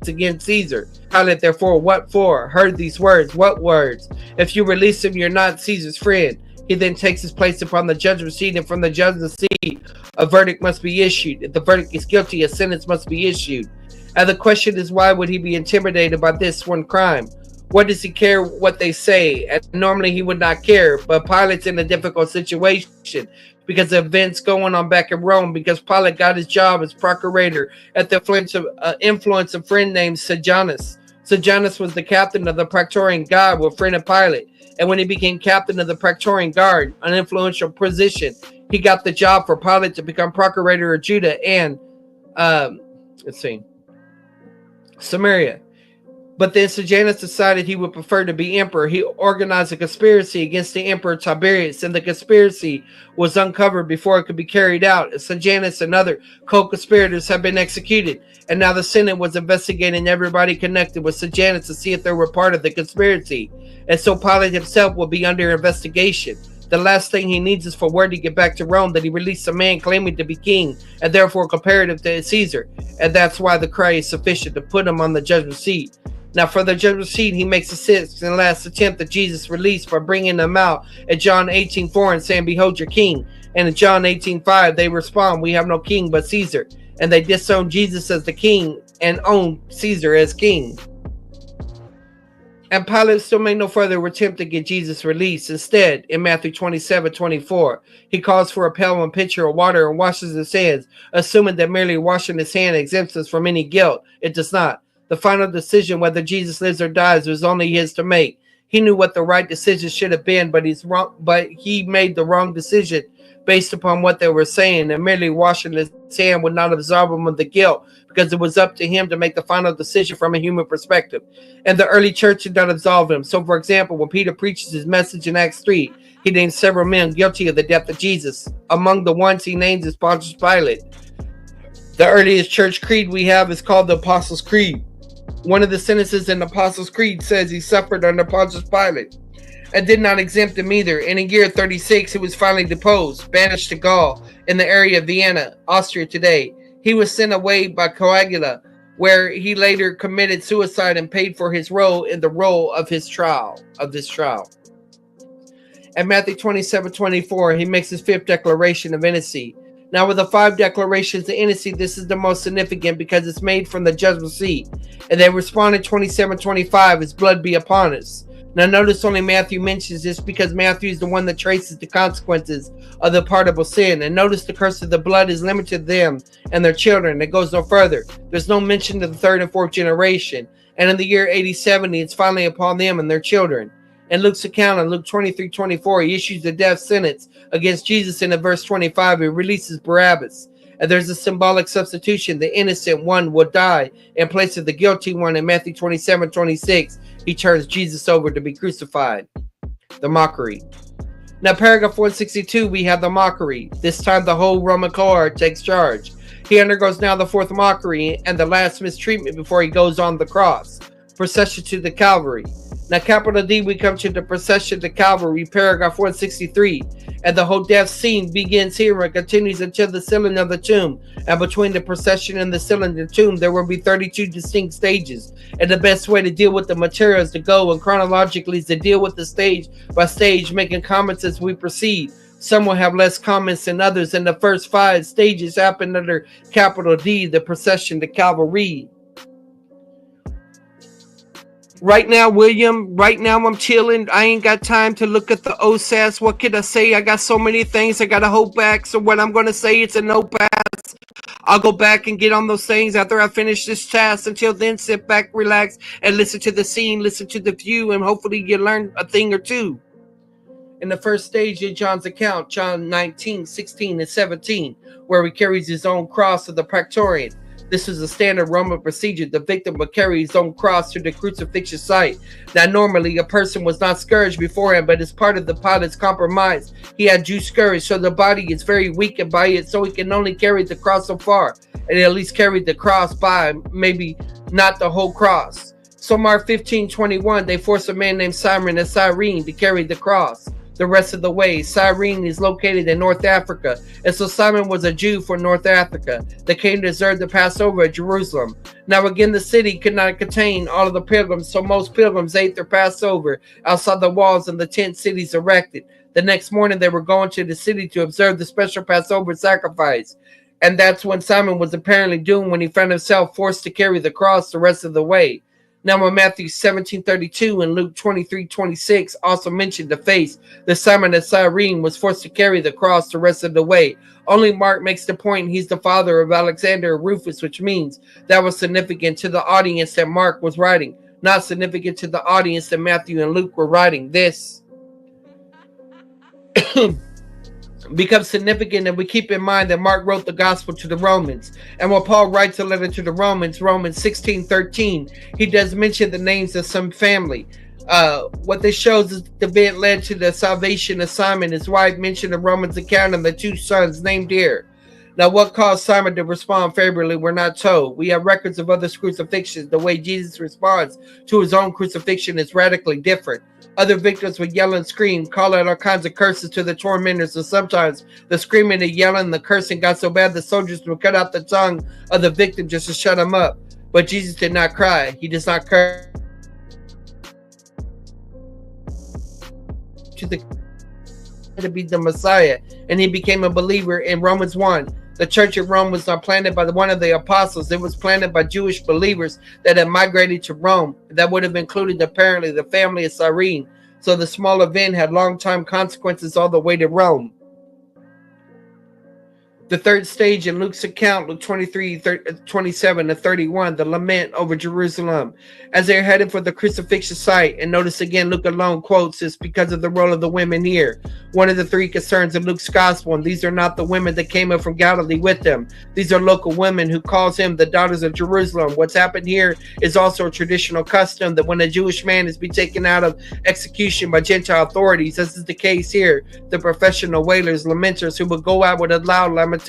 against Caesar. Pilate therefore, what for? Heard these words. What words? If you release him, you're not Caesar's friend. He then takes his place upon the judgment seat, and from the judgment seat, a verdict must be issued. If the verdict is guilty, a sentence must be issued. And the question is, why would he be intimidated by this one crime? What does he care what they say? And normally he would not care, but Pilate's in a difficult situation because of events going on back in Rome, because Pilate got his job as procurator at the influence of a friend named Sejanus. Sejanus was the captain of the Praetorian Guard, a friend of Pilate. And when he became captain of the Praetorian Guard, an influential position, he got the job for Pilate to become procurator of Judah and, Samaria. But then Sejanus decided he would prefer to be emperor. He organized a conspiracy against the emperor Tiberius, and the conspiracy was uncovered before it could be carried out. Sejanus and other co-conspirators have been executed, and now the Senate was investigating everybody connected with Sejanus to see if they were part of the conspiracy. And so Pilate himself will be under investigation. The last thing he needs is for word to get back to Rome that he released a man claiming to be king and therefore comparative to Caesar. And that's why the cry is sufficient to put him on the judgment seat. Now for the judgment seat, he makes a sixth and last attempt at Jesus' release by bringing them out at John 18:4 and saying, behold your king. And in John 18:5, they respond, we have no king but Caesar. And they disown Jesus as the king and own Caesar as king. And Pilate still made no further attempt to get Jesus released. Instead, in Matthew 27:24, he calls for a pail and pitcher of water and washes his hands, assuming that merely washing his hand exempts us from any guilt. It does not. The final decision whether Jesus lives or dies was only his to make. He knew what the right decision should have been, but he made the wrong decision based upon what they were saying, and merely washing his hand would not absolve him of the guilt, because it was up to him to make the final decision from a human perspective. And the early church did not absolve him. So, for example, when Peter preaches his message in Acts 3, he names several men guilty of the death of Jesus. Among the ones he names is Pontius Pilate. The earliest church creed we have is called the Apostles' Creed. One of the sentences in the Apostles' Creed says he suffered under Pontius Pilate and did not exempt him either. And in year 36, he was finally deposed, banished to Gaul in the area of Vienna, Austria today. He was sent away by Coagula, where he later committed suicide and paid for his role in the role of his trial. At Matthew 27:24, he makes his fifth declaration of innocency. Now, with the 5 declarations of innocency, this is the most significant because it's made from the judgment seat. And they respond in 27:25, his blood be upon us. Now, notice only Matthew mentions this because Matthew is the one that traces the consequences of the pardonable sin. And notice the curse of the blood is limited to them and their children. It goes no further. There's no mention of the 3rd and 4th generation. And in the year 80-70, it's finally upon them and their children. In Luke's account, in Luke 23:24, he issues the death sentence against Jesus, and in verse 25, he releases Barabbas. And there's a symbolic substitution. The innocent one will die in place of the guilty one. In Matthew 27:26, he turns Jesus over to be crucified. The mockery. Now, paragraph 162, we have the mockery. This time, the whole Roman cohort takes charge. He undergoes now the fourth mockery and the last mistreatment before he goes on the cross. Procession to the Calvary. Now, capital D, we come to the procession to Calvary, paragraph 163. And the whole death scene begins here and continues until the sealing of the tomb. And between the procession and the sealing of the tomb, there will be 32 distinct stages. And the best way to deal with the material is to go and chronologically is to deal with the stage by stage, making comments as we proceed. Some will have less comments than others, and the first 5 stages happen under capital D, the procession to Calvary. Right now, William, I'm chilling. I ain't got time to look at the OSAS. What can I say? I got so many things I got to hold back. So what I'm going to say, it's a no pass. I'll go back and get on those things after I finish this task. Until then, sit back, relax, and listen to the scene, listen to the view, and hopefully you learn a thing or two. In the first stage in John's account, John 19, 16, and 17, where he carries his own cross to the Praetorian. This is a standard Roman procedure. The victim would carry his own cross to the crucifixion site. Now, normally, a person was not scourged beforehand, but as part of the Pilate's compromise, he had Jews scourged, so the body is very weakened by it, so he can only carry the cross so far, and at least carry the cross by, maybe not the whole cross. So Mark 15:21, they forced a man named Simon of Cyrene to carry the cross the rest of the way. Cyrene is located in North Africa, and so Simon was a Jew from North Africa that came to observe the Passover at Jerusalem. Now again, the city could not contain all of the pilgrims, so most pilgrims ate their Passover outside the walls in the tent cities erected. The next morning, they were going to the city to observe the special Passover sacrifice, and that's when Simon was apparently doomed when he found himself forced to carry the cross the rest of the way. Now, in Matthew 17:32 and Luke 23:26 also mentioned the face that Simon of Cyrene was forced to carry the cross the rest of the way. Only Mark makes the point he's the father of Alexander and Rufus, which means that was significant to the audience that Mark was writing, not significant to the audience that Matthew and Luke were writing. This becomes significant, and we keep in mind that Mark wrote the gospel to the Romans, and when Paul writes a letter to the Romans, Romans 16:13, he does mention the names of some family. What this shows is the event led to the salvation of Simon, his wife mentioned in Romans account, and the 2 sons named here. Now, what caused Simon to respond favorably, we're not told. We have records of other crucifixions. The way Jesus responds to his own crucifixion is radically different. Other victims would yell and scream, call out all kinds of curses to the tormentors, and sometimes the screaming, the yelling, and the cursing got so bad the soldiers would cut out the tongue of the victim just to shut him up. But Jesus did not cry. He does not curse to be the Messiah, and he became a believer in Romans 1. The church of Rome was not planted by one of the apostles. It was planted by Jewish believers that had migrated to Rome. That would have included apparently the family of Cyrene. So the small event had long-time consequences all the way to Rome. The third stage in Luke's account, Luke 23:27 to 31, the lament over Jerusalem. As they're headed for the crucifixion site, and notice again, Luke alone quotes this because of the role of the women here. One of the 3 concerns in Luke's gospel, and these are not the women that came up from Galilee with them. These are local women who calls him the daughters of Jerusalem. What's happened here is also a traditional custom that when a Jewish man is be taken out of execution by Gentile authorities, as is the case here, the professional wailers, lamenters who would go out with a loud lamentation,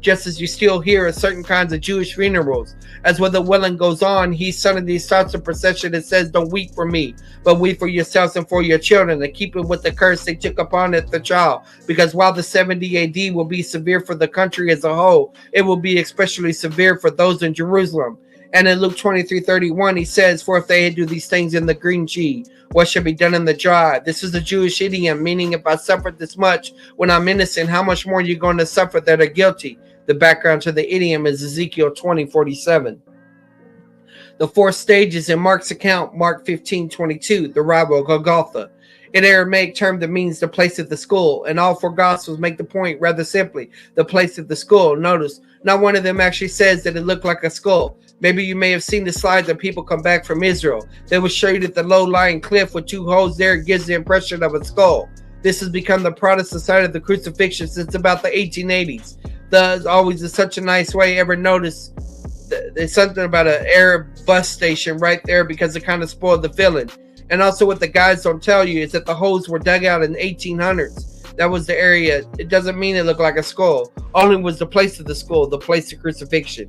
just as you still hear at certain kinds of Jewish funerals. As when the wailing goes on, he suddenly starts a procession that says, don't weep for me, but weep for yourselves and for your children, and keep it with the curse they took upon it, the child. Because while the 70 AD will be severe for the country as a whole, it will be especially severe for those in Jerusalem. And in Luke 23:31, he says, for if they do these things in the green tree, what should be done in the dry? This is a Jewish idiom, meaning if I suffered this much when I'm innocent, how much more are you going to suffer that are guilty? The background to the idiom is Ezekiel 20:47. The 4th stage is in Mark's account, Mark 15:22, the rival of Golgotha. In Aramaic term that means the place of the skull, and all 4 gospels make the point rather simply, the place of the skull. Notice, not one of them actually says that it looked like a skull. Maybe you may have seen the slides that people come back from Israel. They will show you that the low-lying cliff with 2 holes there gives the impression of a skull. This has become the Protestant side of the crucifixion since about the 1880s. Thus, always in such a nice way. Ever notice there's something about an Arab bus station right there because it kind of spoiled the feeling. And also what the guys don't tell you is that the holes were dug out in the 1800s. That was the area. It doesn't mean it looked like a skull. Only was the place of the skull, the place of crucifixion.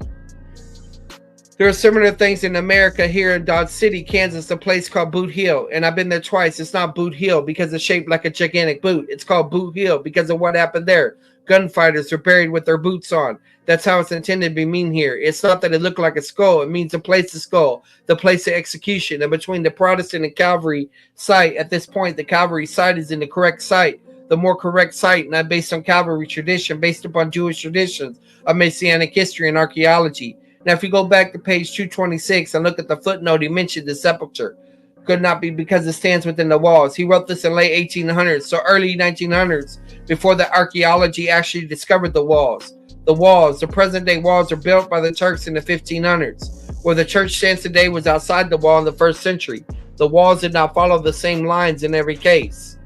There are similar things in America here in Dodge City, Kansas, a place called Boot Hill. And I've been there twice. It's not Boot Hill because it's shaped like a gigantic boot. It's called Boot Hill because of what happened there. Gunfighters are buried with their boots on. That's how it's intended to be mean here. It's not that it looked like a skull. It means the place of skull, the place of execution. And between the Protestant and Calvary site, at this point, the Calvary site is in the correct site. The more correct site, not based on Calvary tradition, based upon Jewish traditions of Messianic history and archaeology. Now, if you go back to page 226 and look at the footnote, he mentioned the sepulcher. Could not be because it stands within the walls. He wrote this in late 1800s, so early 1900s, before the archaeology actually discovered the walls. The walls, the present-day walls, are built by the Turks in the 1500s. Where the church stands today was outside the wall in the 1st century. The walls did not follow the same lines in every case.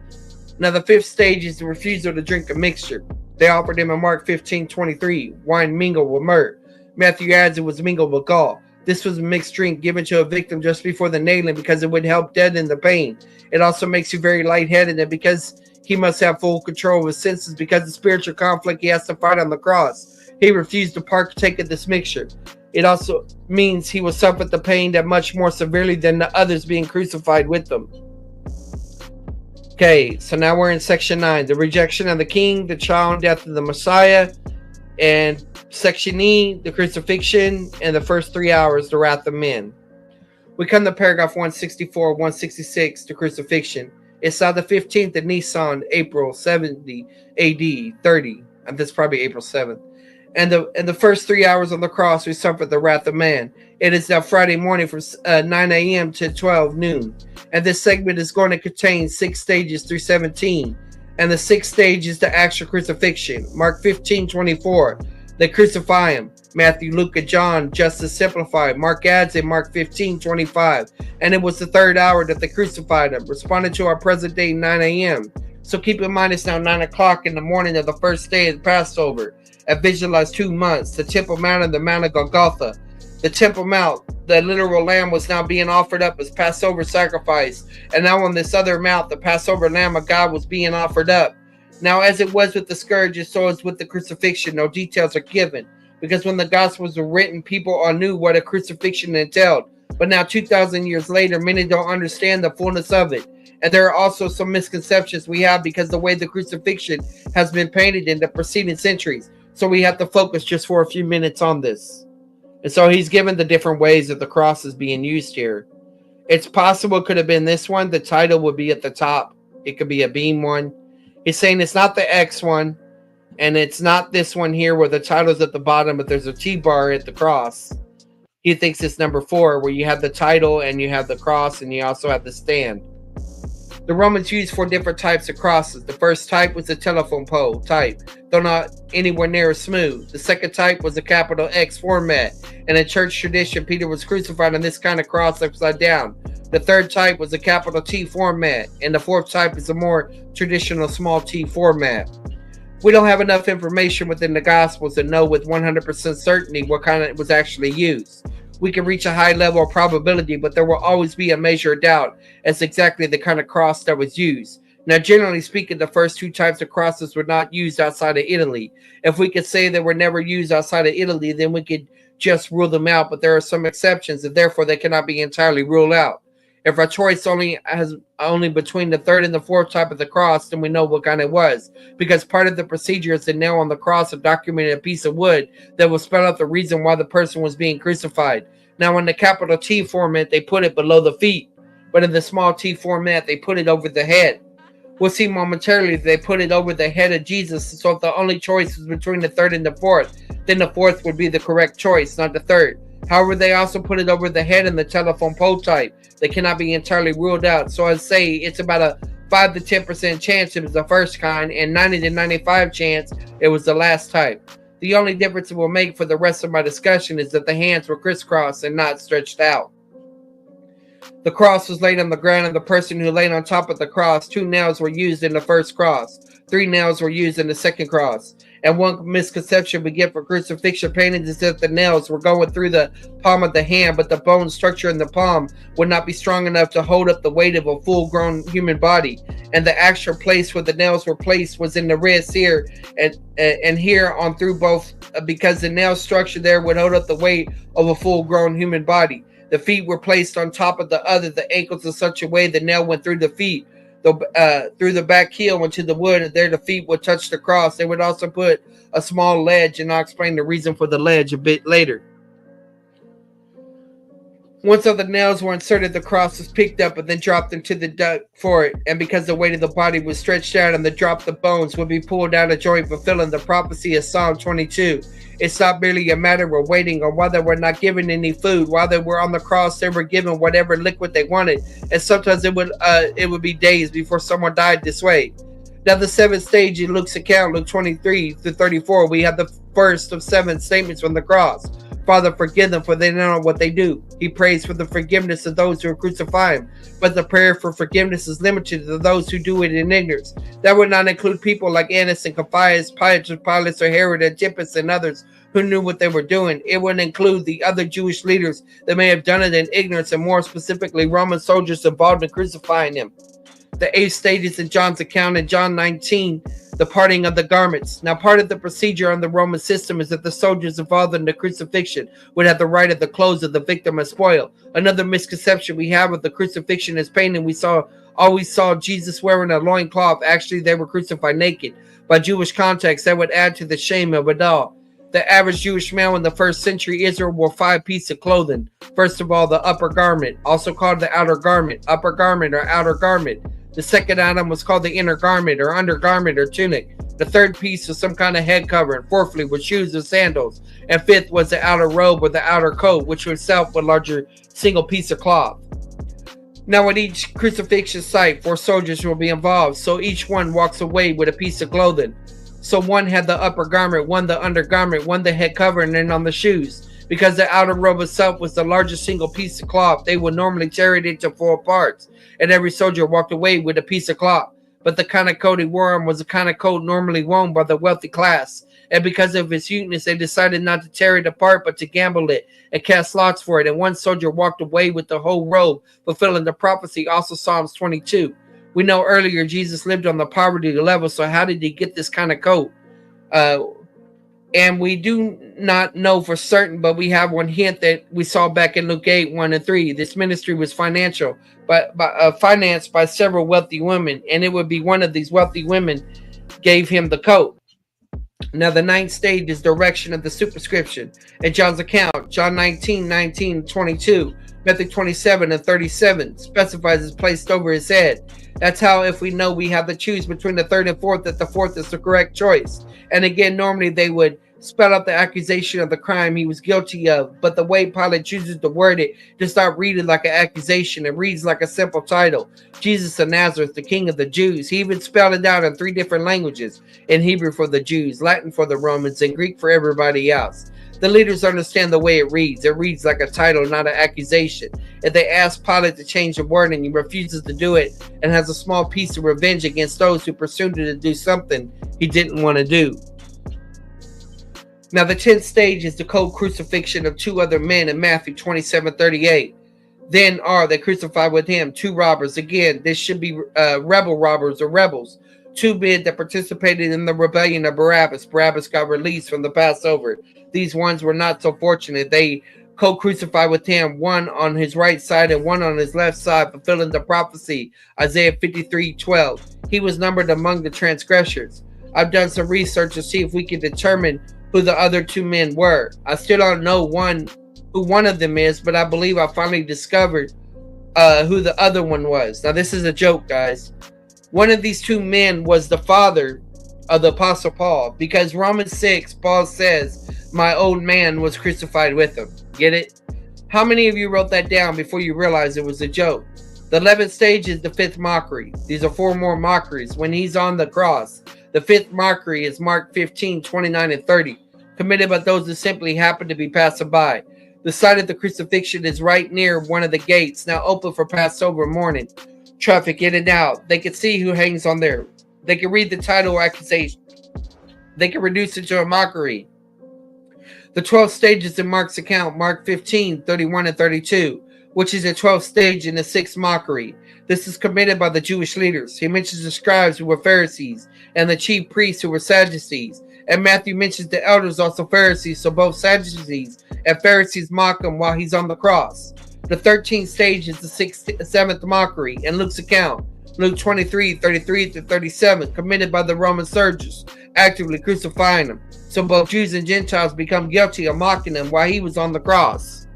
Now, the 5th stage is the refusal to drink a mixture. They offered him in Mark 15:23, wine mingled with myrrh. Matthew adds it was mingled with gall. This was a mixed drink given to a victim just before the nailing because it would help deaden the pain. It also makes you very lightheaded, and because he must have full control of his senses because of spiritual conflict he has to fight on the cross. He refused to partake of this mixture. It also means he will suffer the pain that much more severely than the others being crucified with them. Okay, so now we're in section 9, the rejection of the king, the trial and death of the Messiah, and section E, the crucifixion, and the first 3 hours, the wrath of men. We come to paragraph 164, 166, the crucifixion. It's on the 15th of Nisan, April 70 AD 30, and that's probably April 7th. And the first 3 hours on the cross, we suffered the wrath of man. It is now Friday morning from 9 a.m. to 12 noon. And this segment is going to contain 6 stages through 17. And the 6th stage is the actual crucifixion. Mark 15:24, they crucify him. Matthew, Luke, and John just as simplified. Mark adds in Mark 15:25, and it was the 3rd hour that they crucified him, responding to our present day 9 a.m. So keep in mind it's now 9 o'clock in the morning of the first day of the Passover. At visualized 2 months, the Temple Mount and the Mount of Golgotha. The Temple Mount, the literal lamb, was now being offered up as Passover sacrifice. And now on this other mount, the Passover Lamb of God was being offered up. Now, as it was with the scourges, so is with the crucifixion. No details are given. Because when the Gospels were written, people all knew what a crucifixion entailed. But now, 2,000 years later, many don't understand the fullness of it. And there are also some misconceptions we have because the way the crucifixion has been painted in the preceding centuries. So we have to focus just for a few minutes on this. And so he's given the different ways that the cross is being used here. It's possible it could have been this one. The title would be at the top. It could be a beam one. He's saying it's not the X one. And it's not this one here where the title's at the bottom, but there's a T-bar at the cross. He thinks it's number 4, where you have the title and you have the cross and you also have the stand. The Romans used 4 different types of crosses. The first type was the telephone pole type, though not anywhere near as smooth. The second type was a capital X format, and in church tradition, Peter was crucified on this kind of cross upside down. The third type was a capital T format, and the fourth type is a more traditional small t format. We don't have enough information within the Gospels to know with 100% certainty what kind of was actually used. We can reach a high level of probability, but there will always be a measure of doubt as exactly the kind of cross that was used. Now, generally speaking, the first 2 types of crosses were not used outside of Italy. If we could say they were never used outside of Italy, then we could just rule them out, but there are some exceptions, and therefore they cannot be entirely ruled out. If our choice only between the 3rd and the 4th type of the cross, then we know what kind it was. Because part of the procedure is to nail on the cross a documented piece of wood that will spell out the reason why the person was being crucified. Now, in the capital T format, they put it below the feet. But in the small t format, they put it over the head. We'll see momentarily that they put it over the head of Jesus. So if the only choice is between the 3rd and the 4th, then the 4th would be the correct choice, not the 3rd. However, they also put it over the head in the telephone pole type. They cannot be entirely ruled out. So I'd say it's about a 5 to 10% chance it was the first kind, and 90 to 95 chance it was the last type. The only difference it will make for the rest of my discussion is that the hands were crisscrossed and not stretched out. The cross was laid on the ground, and the person who laid on top of the cross, 2 nails were used in the first cross. 3 nails were used in the second cross. And one misconception we get for crucifixion paintings is that the nails were going through the palm of the hand, but the bone structure in the palm would not be strong enough to hold up the weight of a full-grown human body. And the actual place where the nails were placed was in the wrist here and here on through both, because the nail structure there would hold up the weight of a full-grown human body. The feet were placed on top of the ankles in such a way the nail went through the feet, through the back heel into the wood, and there the feet would touch the cross. They would also put a small ledge, and I'll explain the reason for the ledge a bit later. Once all the nails were inserted, the cross was picked up and then dropped into the dirt for it. And because the weight of the body was stretched out and the drop of bones would be pulled out of joint, fulfilling the prophecy of Psalm 22. It's not merely a matter of waiting or while they were not given any food. While they were on the cross, they were given whatever liquid they wanted. And sometimes it would be days before someone died this way. Now, the seventh stage in Luke's account, Luke 23 to 34, we have the first of 7 statements from the cross. Father, forgive them, for they don't know what they do. He prays for the forgiveness of those who crucify him, but the prayer for forgiveness is limited to those who do it in ignorance. That would not include people like Annas and Caiaphas, Pilate, or Herod, Antipas, and others who knew what they were doing. It would include the other Jewish leaders that may have done it in ignorance, and more specifically, Roman soldiers involved in crucifying him. The 8th stage is in John's account in John 19, the parting of the garments. Now, part of the procedure on the Roman system is that the soldiers involved in the crucifixion would have the right of the clothes of the victim as spoil. Another misconception we have of the crucifixion is painting. We always saw Jesus wearing a loincloth. Actually, they were crucified naked. By Jewish context, that would add to the shame of it all. The average Jewish male in the first century Israel wore 5 pieces of clothing. First of all, the upper garment, also called the outer garment, upper garment or outer garment. The second item was called the inner garment or undergarment or tunic. The third piece was some kind of head covering. Fourthly was shoes or sandals. And fifth was the outer robe or the outer coat, which itself was a larger single piece of cloth. Now, at each crucifixion site, 4 soldiers will be involved, so each one walks away with a piece of clothing. So one had the upper garment, one the undergarment, one the head covering, and on the shoes. Because the outer robe itself was the largest single piece of cloth, they would normally tear it into 4 parts, and every soldier walked away with a piece of cloth. But the kind of coat he wore was the kind of coat normally worn by the wealthy class, and because of its uniqueness, they decided not to tear it apart, but to gamble it and cast lots for it. And one soldier walked away with the whole robe, fulfilling the prophecy, also Psalms 22. We know earlier Jesus lived on the poverty level, so how did he get this kind of coat? And we do not know for certain, but we have one hint that we saw back in Luke 8, 1 and 3. This ministry was financed by several wealthy women, and it would be one of these wealthy women gave him the coat. Now, the 9th stage is direction of the superscription. In John's account, John 19, 19, 22, Matthew 27 and 37 specifies it's placed over his head. That's how, if we know we have to choose between the 3rd and 4th, that the 4th is the correct choice. And again, normally they would spell out the accusation of the crime he was guilty of, but the way Pilate chooses to word it does not read it like an accusation. It reads like a simple title: Jesus of Nazareth, the King of the Jews. He even spelled it out in 3 different languages: in Hebrew for the Jews, Latin for the Romans, and Greek for everybody else. The leaders understand the way it reads. It reads like a title, not an accusation. If they ask Pilate to change the wording, he refuses to do it and has a small piece of revenge against those who pursued him to do something he didn't want to do. Now, the 10th stage is the co-crucifixion of 2 other men in Matthew 27:38. Then are they crucified with him 2 robbers. Again, this should be rebel robbers or rebels. 2 men that participated in the rebellion of Barabbas. Barabbas got released from the Passover. These ones were not so fortunate. They co-crucified with him, one on his right side and one on his left side, fulfilling the prophecy, Isaiah 53:12. He was numbered among the transgressors. I've done some research to see if we can determine who the other 2 men were. I still don't know who one of them is, but I believe I finally discovered who the other one was. Now, this is a joke, guys. One of these 2 men was the father of the Apostle Paul, because Romans 6, Paul says, my old man was crucified with him. Get it? How many of you wrote that down before you realized it was a joke? The 11th stage is the 5th mockery. These are 4 more mockeries when he's on the cross. The 5th mockery is Mark 15, 29 and 30, committed by those who simply happen to be passing by. The site of the crucifixion is right near one of the gates, now open for Passover morning. Traffic in and out. They can see who hangs on there. They can read the title or accusation. They can reduce it to a mockery. The 12 stages in Mark's account, Mark 15, 31 and 32, which is the 12th stage in the 6th mockery. This is committed by the Jewish leaders. He mentions the scribes who were Pharisees and the chief priests who were Sadducees. And Matthew mentions the elders, also Pharisees, so both Sadducees and Pharisees mock him while he's on the cross. The 13th stage is the 7th mockery in Luke's account, Luke 23, 33 to 37, committed by the Roman soldiers, actively crucifying him. So both Jews and Gentiles become guilty of mocking him while he was on the cross.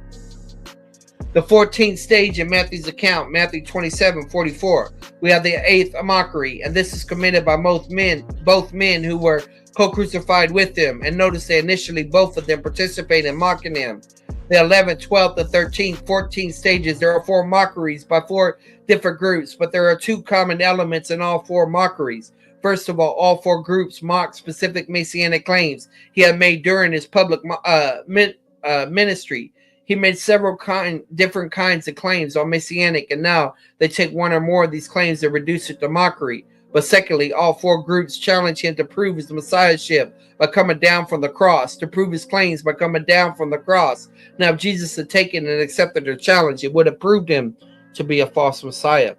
The 14th stage in Matthew's account, Matthew 27, 44, we have the 8th mockery, and this is committed by both men who were co-crucified with him. And notice that initially both of them participate in mocking him. The 11th, 12th, and 13th, 14th stages, there are 4 mockeries by 4 different groups, but there are 2 common elements in all 4 mockeries. First of all 4 groups mocked specific messianic claims he had made during his public ministry. He made several different kinds of claims on messianic, and now they take one or more of these claims and reduce it to mockery. But secondly, all 4 groups challenge him to prove his messiahship by coming down from the cross, to prove his claims by coming down from the cross. Now, if Jesus had taken and accepted their challenge, it would have proved him to be a false messiah.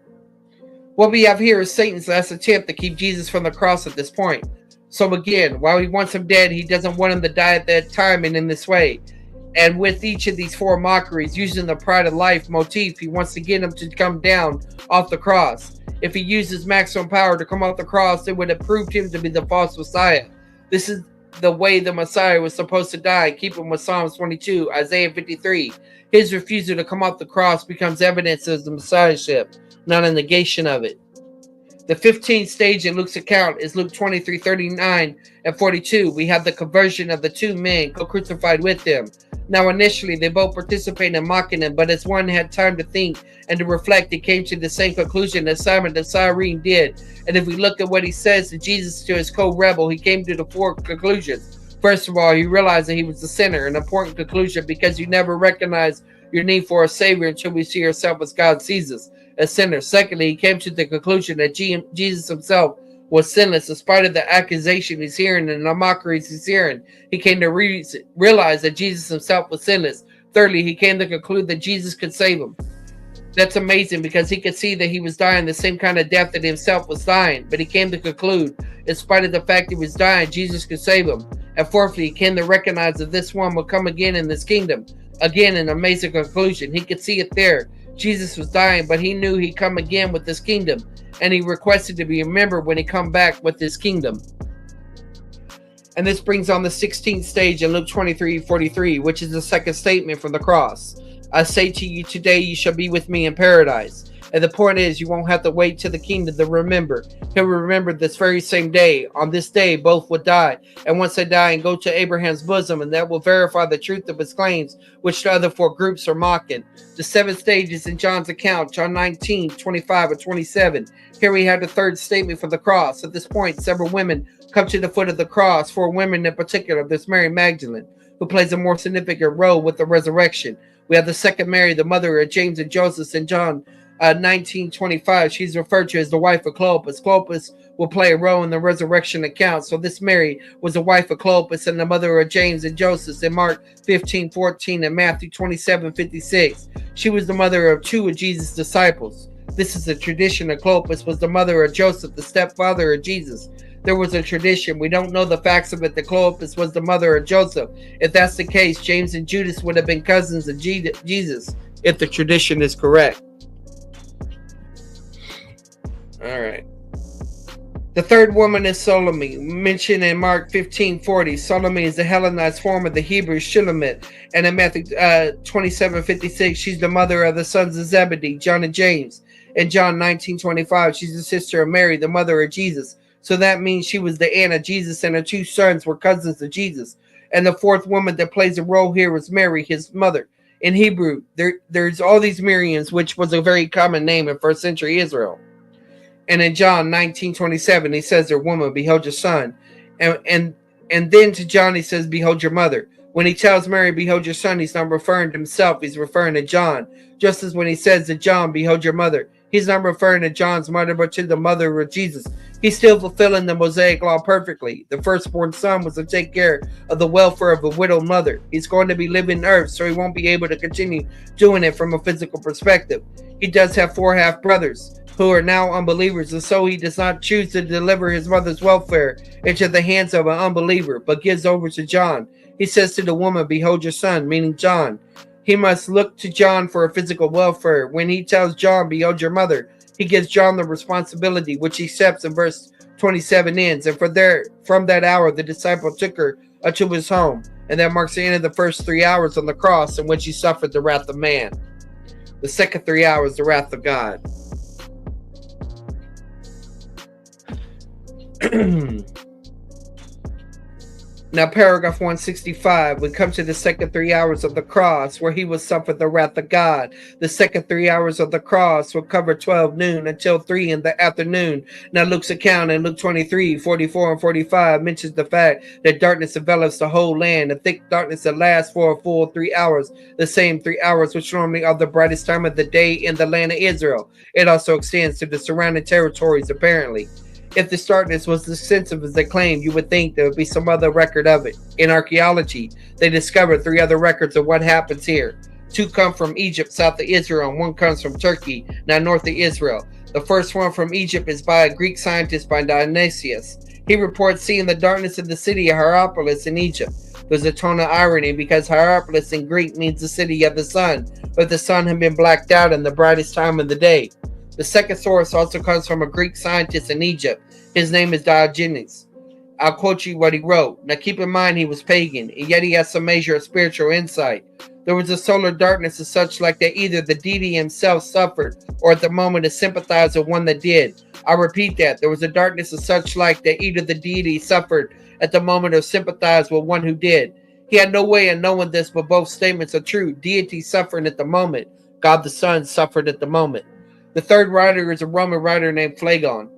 What we have here is Satan's last attempt to keep Jesus from the cross at this point. So again, while he wants him dead, he doesn't want him to die at that time and in this way. And with each of these 4 mockeries, using the pride of life motif, he wants to get him to come down off the cross. If he uses maximum power to come off the cross, it would have proved him to be the false Messiah. This is the way the Messiah was supposed to die, keeping with Psalms 22, Isaiah 53. His refusal to come off the cross becomes evidence of the Messiahship, not a negation of it. The 15th stage in Luke's account is Luke 23, 39 and 42. We have the conversion of the 2 men co-crucified with him. Now, initially, they both participated in mocking him, but as one had time to think and to reflect, he came to the same conclusion that Simon the Cyrene did. And if we look at what he says to Jesus, to his co-rebel, he came to the 4 conclusions. First of all, he realized that he was a sinner, an important conclusion, because you never recognize your need for a savior until we see ourselves as God sees us, as sinners. Secondly, he came to the conclusion that Jesus himself was sinless, in spite of the accusation he's hearing and the mockeries he's hearing. He came to realize that Jesus himself was sinless. Thirdly, he came to conclude that Jesus could save him. That's amazing, because he could see that he was dying the same kind of death that himself was dying. But he came to conclude, in spite of the fact he was dying, Jesus could save him. And fourthly, he came to recognize that this one would come again in this kingdom. Again, an amazing conclusion. He could see it there. Jesus was dying, but he knew he'd come again with this kingdom. And he requested to be remembered when he come back with this kingdom. And this brings on the 16th stage in Luke 23, 43, which is the second statement from the cross. I say to you, today you shall be with me in paradise. And the point is, you won't have to wait till the kingdom to remember. He'll remember this very same day. On this day, both will die. And once they die and go to Abraham's bosom, and that will verify the truth of his claims, which the other 4 groups are mocking. The 7th stage is in John's account, John 19, 25 and 27. Here we have the 3rd statement from the cross. At this point, several women come to the foot of the cross. 4 women in particular. There's Mary Magdalene, who plays a more significant role with the resurrection. We have the second Mary, the mother of James and Joseph, in John 19:25. She's referred to as the wife of Clopas. Clopas will play a role in the resurrection account. So this Mary was the wife of Clopas and the mother of James and Joseph in Mark 15:14 and Matthew 27:56. She was the mother of 2 of Jesus' disciples. This is a tradition that Clopas was the mother of Joseph, the stepfather of Jesus. There was a tradition. We don't know the facts of it, that Clopas was the mother of Joseph. If that's the case, James and Judas would have been cousins of Jesus, if the tradition is correct. All right. The 3rd woman is Salome, mentioned in Mark 15:40. Salome is the Hellenized form of the Hebrew Shulamit, and in Matthew 27:56, she's the mother of the sons of Zebedee, John and James. In John 19:25, she's the sister of Mary, the mother of Jesus. So that means she was the aunt of Jesus, and her 2 sons were cousins of Jesus. And the 4th woman that plays a role here is Mary, his mother. In Hebrew, there's all these Miriams, which was a very common name in 1st century Israel. And in John 19:27, he says, "Their woman, behold your son." And then to John, he says, "Behold your mother." When he tells Mary, "Behold your son," he's not referring to himself, he's referring to John. Just as when he says to John, "Behold your mother," He's not referring to John's mother, but to the mother of Jesus. He's still fulfilling the Mosaic law perfectly. The firstborn son was to take care of the welfare of a widowed mother. He's going to be living earth, so he won't be able to continue doing it from a physical perspective. He does have 4 half-brothers who are now unbelievers, and so he does not choose to deliver his mother's welfare into the hands of an unbeliever, but gives over to John. He says to the woman, "Behold your son," meaning John. He must look to John for a physical welfare. When he tells John, "Behold your mother," he gives John the responsibility, which he accepts, in verse 27 ends. And from that hour, the disciple took her to his home. And that marks the end of the first 3 hours on the cross in which he suffered the wrath of man. The second 3 hours, the wrath of God. Now, paragraph 165, we come to the second 3 hours of the cross, where he will suffer the wrath of God. The second 3 hours of the cross will cover 12 noon until 3 in the afternoon. Now, Luke's account in Luke 23, 44, and 45 mentions the fact that darkness envelops the whole land, a thick darkness that lasts for a full 3 hours, the same 3 hours which normally are the brightest time of the day in the land of Israel. It also extends to the surrounding territories, apparently. If this darkness was as extensive as they claimed, you would think there would be some other record of it. In archaeology, they discovered 3 other records of what happens here. 2 come from Egypt, south of Israel, and 1 comes from Turkey, now north of Israel. The first one from Egypt is by a Greek scientist by Dionysius. He reports seeing the darkness of the city of Hierapolis in Egypt. There's a tone of irony because Hierapolis in Greek means the city of the sun, but the sun had been blacked out in the brightest time of the day. The second source also comes from a Greek scientist in Egypt. His name is Diogenes. I'll quote you what he wrote. Now keep in mind he was pagan, and yet he has some measure of spiritual insight. There was a solar darkness as such like that either the deity himself suffered, or at the moment to sympathize with one that did. I repeat that. There was a darkness as such like that either the deity suffered at the moment or sympathized with one who did. He had no way of knowing this, but both statements are true. Deity suffering at the moment. God the Son suffered at the moment. The third writer is a Roman writer named Phlegon.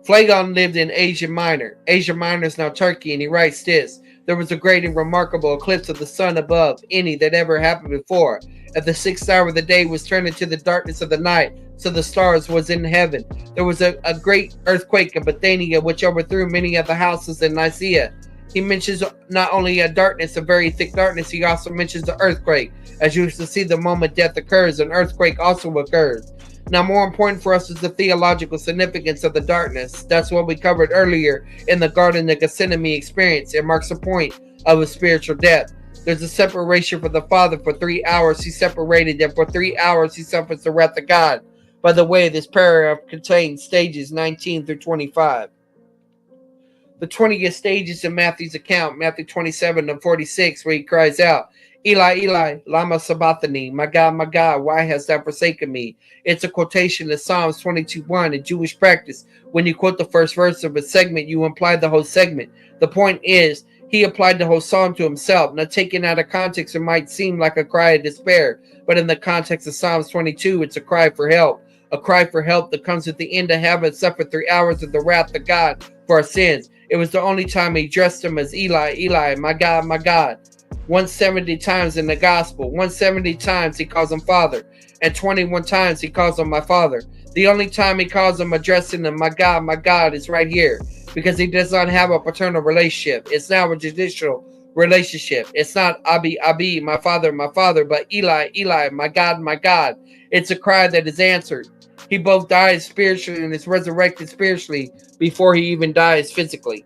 Phlegon lived in Asia Minor. Asia Minor is now Turkey, and he writes this: there was a great and remarkable eclipse of the sun above any that ever happened before. At the 6th hour of the day was turned into the darkness of the night, so the stars was in heaven. There was a great earthquake in Bithynia, which overthrew many of the houses in Nicaea. He mentions not only a darkness, a very thick darkness, he also mentions the earthquake. As you can see, the moment death occurs, an earthquake also occurs. Now, more important for us is the theological significance of the darkness. That's what we covered earlier in the Garden of Gethsemane experience. It marks a point of a spiritual death. There's a separation for the Father. For 3 hours he separated, and for 3 hours he suffers the wrath of God. By the way, this paragraph contains stages 19 through 25. The 20th stage is in Matthew's account, Matthew 27 and 46, where he cries out, "Eli, Eli, lama sabachthani, my God, why hast thou forsaken me?" It's a quotation of Psalms 22:1, a Jewish practice. When you quote the first verse of a segment, you imply the whole segment. The point is, he applied the whole psalm to himself. Now, taken out of context, it might seem like a cry of despair, but in the context of Psalms 22, it's a cry for help. A cry for help that comes at the end of having suffered 3 hours of the wrath of God for our sins. It was the only time he addressed him as Eli, Eli, my God, my God. 170 times in the gospel. 170 times he calls him Father. And 21 times he calls him my Father. The only time he calls him addressing him, my God, is right here. Because he does not have a paternal relationship. It's now a judicial relationship. It's not Abi, my father, but Eli, Eli, my God, my God. It's a cry that is answered. He both dies spiritually and is resurrected spiritually before he even dies physically.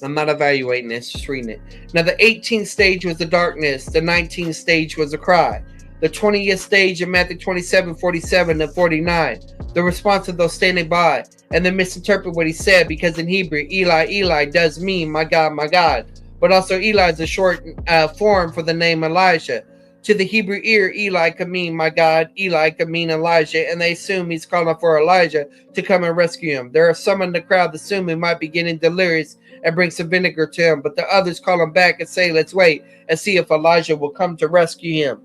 I'm not evaluating this, just reading it. Now, the 18th stage was the darkness. The 19th stage was a cry. The 20th stage in Matthew 27, 47, and 49. The response of those standing by. And they misinterpret what he said because in Hebrew, Eli, Eli does mean my God, my God. But also Eli is a short form for the name Elijah. To the Hebrew ear, Eli could mean my God, Eli could mean Elijah, and they assume he's calling for Elijah to come and rescue him. There are some in the crowd that assume he might be getting delirious and bring some vinegar to him, but the others call him back and say, let's wait and see if Elijah will come to rescue him.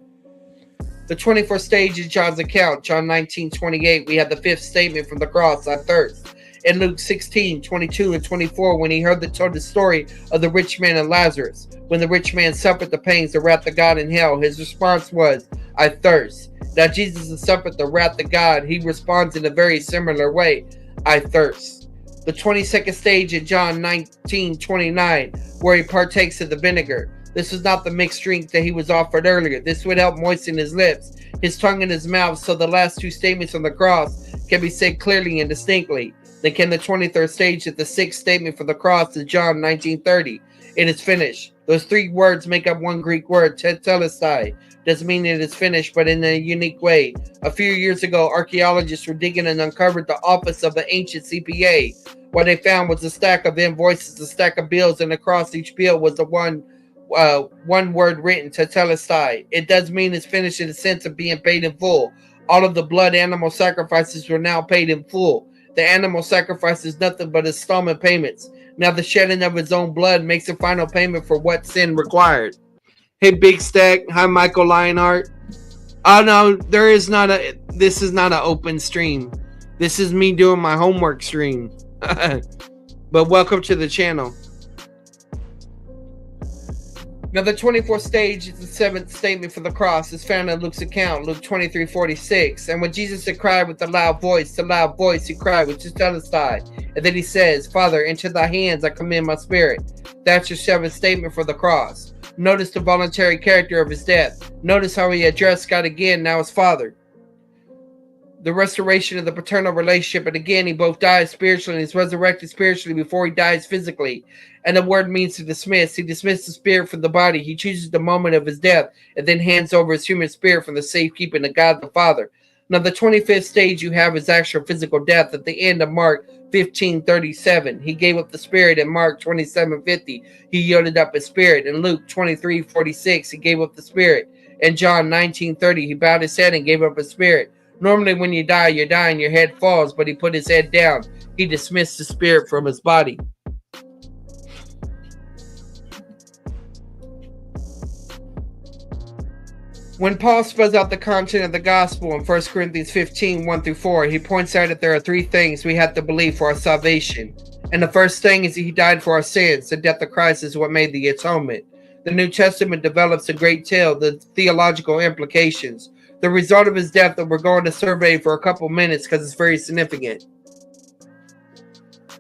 The 24th stage is John's account. John 19:28, we have the 5th statement from the cross, I thirst. In Luke 16:22 and 24, when he told the story of the rich man and Lazarus, when the rich man suffered the pains, the wrath of God in hell, his response was, I thirst. Now Jesus has suffered the wrath of God. He responds in a very similar way. I thirst. The 22nd stage in John 19:29, where he partakes of the vinegar. This was not the mixed drink that he was offered earlier. This would help moisten his lips, his tongue, and his mouth, so the last two statements on the cross can be said clearly and distinctly. Then came the 23rd stage at the sixth statement for the cross in John 19:30. It is finished. Those three words make up one Greek word, tetelestai. Doesn't mean it is finished, but in a unique way. A few years ago, archaeologists were digging and uncovered the office of the ancient CPA. What they found was a stack of invoices, a stack of bills, and across each bill was the one word written, tetelestai. It does mean it's finished in the sense of being paid in full. All of the blood animal sacrifices were now paid in full. The animal sacrifice is nothing but installment payments. Now the shedding of his own blood makes a final payment for what sin required. Hey, Big Stack. Hi, Michael Lionheart. Oh, no, this is not an open stream. This is me doing my homework stream. But welcome to the channel. Now, the 24th stage is the seventh statement for the cross. Is found in Luke's account, Luke 23:46. And when Jesus had cried with a loud voice, he cried, which is tetelestai. And then he says, Father, into thy hands I commend my spirit. That's your seventh statement for the cross. Notice the voluntary character of his death. Notice how he addressed God again, now as Father. The restoration of the paternal relationship, and again, he both dies spiritually and is resurrected spiritually before he dies physically. And the word means to dismiss. He dismissed the spirit from the body. He chooses the moment of his death and then hands over his human spirit from the safekeeping of God the Father. Now, the 25th stage you have is actual physical death at the end of Mark 15:37. He gave up the spirit. In Mark 27:50, he yielded up his spirit. In Luke 23:46, he gave up the spirit. In John 19:30, he bowed his head and gave up his spirit. Normally, when you die and your head falls, but he put his head down. He dismissed the spirit from his body. When Paul spells out the content of the gospel in 1 Corinthians 15:1-4, he points out that there are three things we have to believe for our salvation. And the first thing is that he died for our sins. The death of Christ is what made the atonement. The New Testament develops a great tale, the theological implications. The result of his death that we're going to survey for a couple minutes because it's very significant.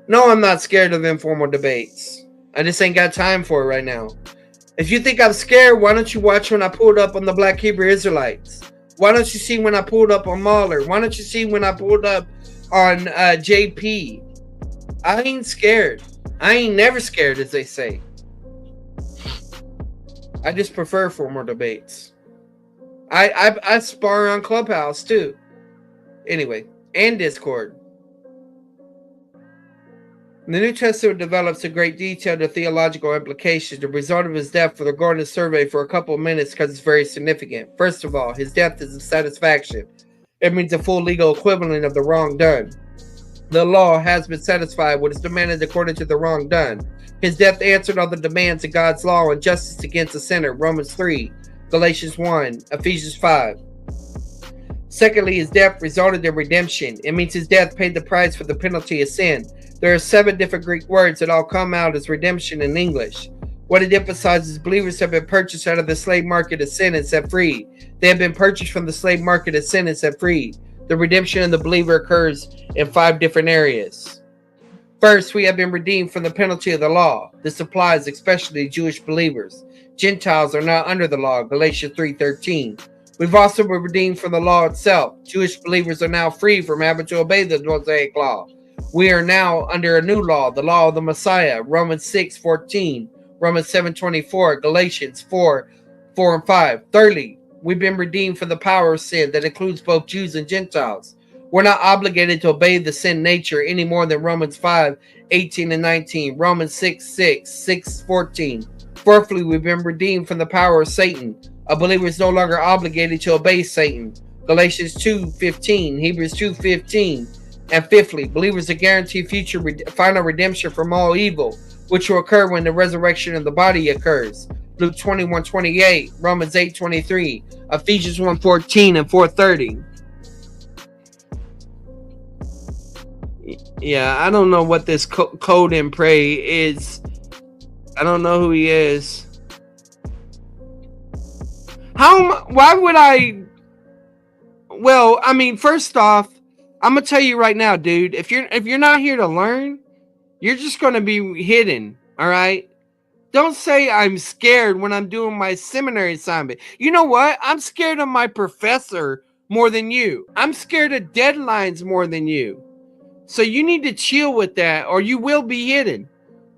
No, I'm not scared of informal debates. I just ain't got time for it right now. If you think I'm scared, why don't you watch when I pulled up on the Black Hebrew Israelites? Why don't you see when I pulled up on Mahler? Why don't you see when I pulled up on JP? I ain't scared. I ain't never scared, as they say. I just prefer formal debates. I spar on Clubhouse too. Anyway, and Discord. The New Testament develops in great detail the theological implications. The result of his death, for the going to survey for a couple of minutes because it's very significant. First of all, his death is a satisfaction. It means a full legal equivalent of the wrong done. The law has been satisfied what is demanded according to the wrong done. His death answered all the demands of God's law and justice against the sinner. Romans 3. Galatians 1, Ephesians 5. Secondly, his death resulted in redemption. It means his death paid the price for the penalty of sin. There are 7 different Greek words that all come out as redemption in English. What it emphasizes, believers have been purchased out of the slave market of sin and set free. They have been purchased from the slave market of sin and set free. The redemption of the believer occurs in 5 different areas. First, we have been redeemed from the penalty of the law. This applies especially to Jewish believers. Gentiles are now under the law, Galatians 3:13. We've also been redeemed from the law itself. Jewish believers are now free from having to obey the Mosaic law. We are now under a new law, the law of the Messiah, Romans 6:14, Romans 7:24, Galatians 4:4 and 5. Thirdly, we've been redeemed from the power of sin that includes both Jews and Gentiles. We're not obligated to obey the sin nature any more than Romans 5:18 and 19, Romans 6:6, 6:14. Fourthly, we've been redeemed from the power of Satan. A believer is no longer obligated to obey Satan. Galatians 2:15, Hebrews 2:15. And fifthly, believers are guaranteed future final redemption from all evil, which will occur when the resurrection of the body occurs. Luke 21:28, Romans 8:23, Ephesians 1:14 and 4:30. Yeah, I don't know what this code and pray is. I don't know who he is. Why would I? Well, I mean, first off, I'm gonna tell you right now, dude. If you're not here to learn, you're just gonna be hidden. All right. Don't say I'm scared when I'm doing my seminary assignment. You know what? I'm scared of my professor more than you. I'm scared of deadlines more than you. So you need to chill with that, or you will be hidden.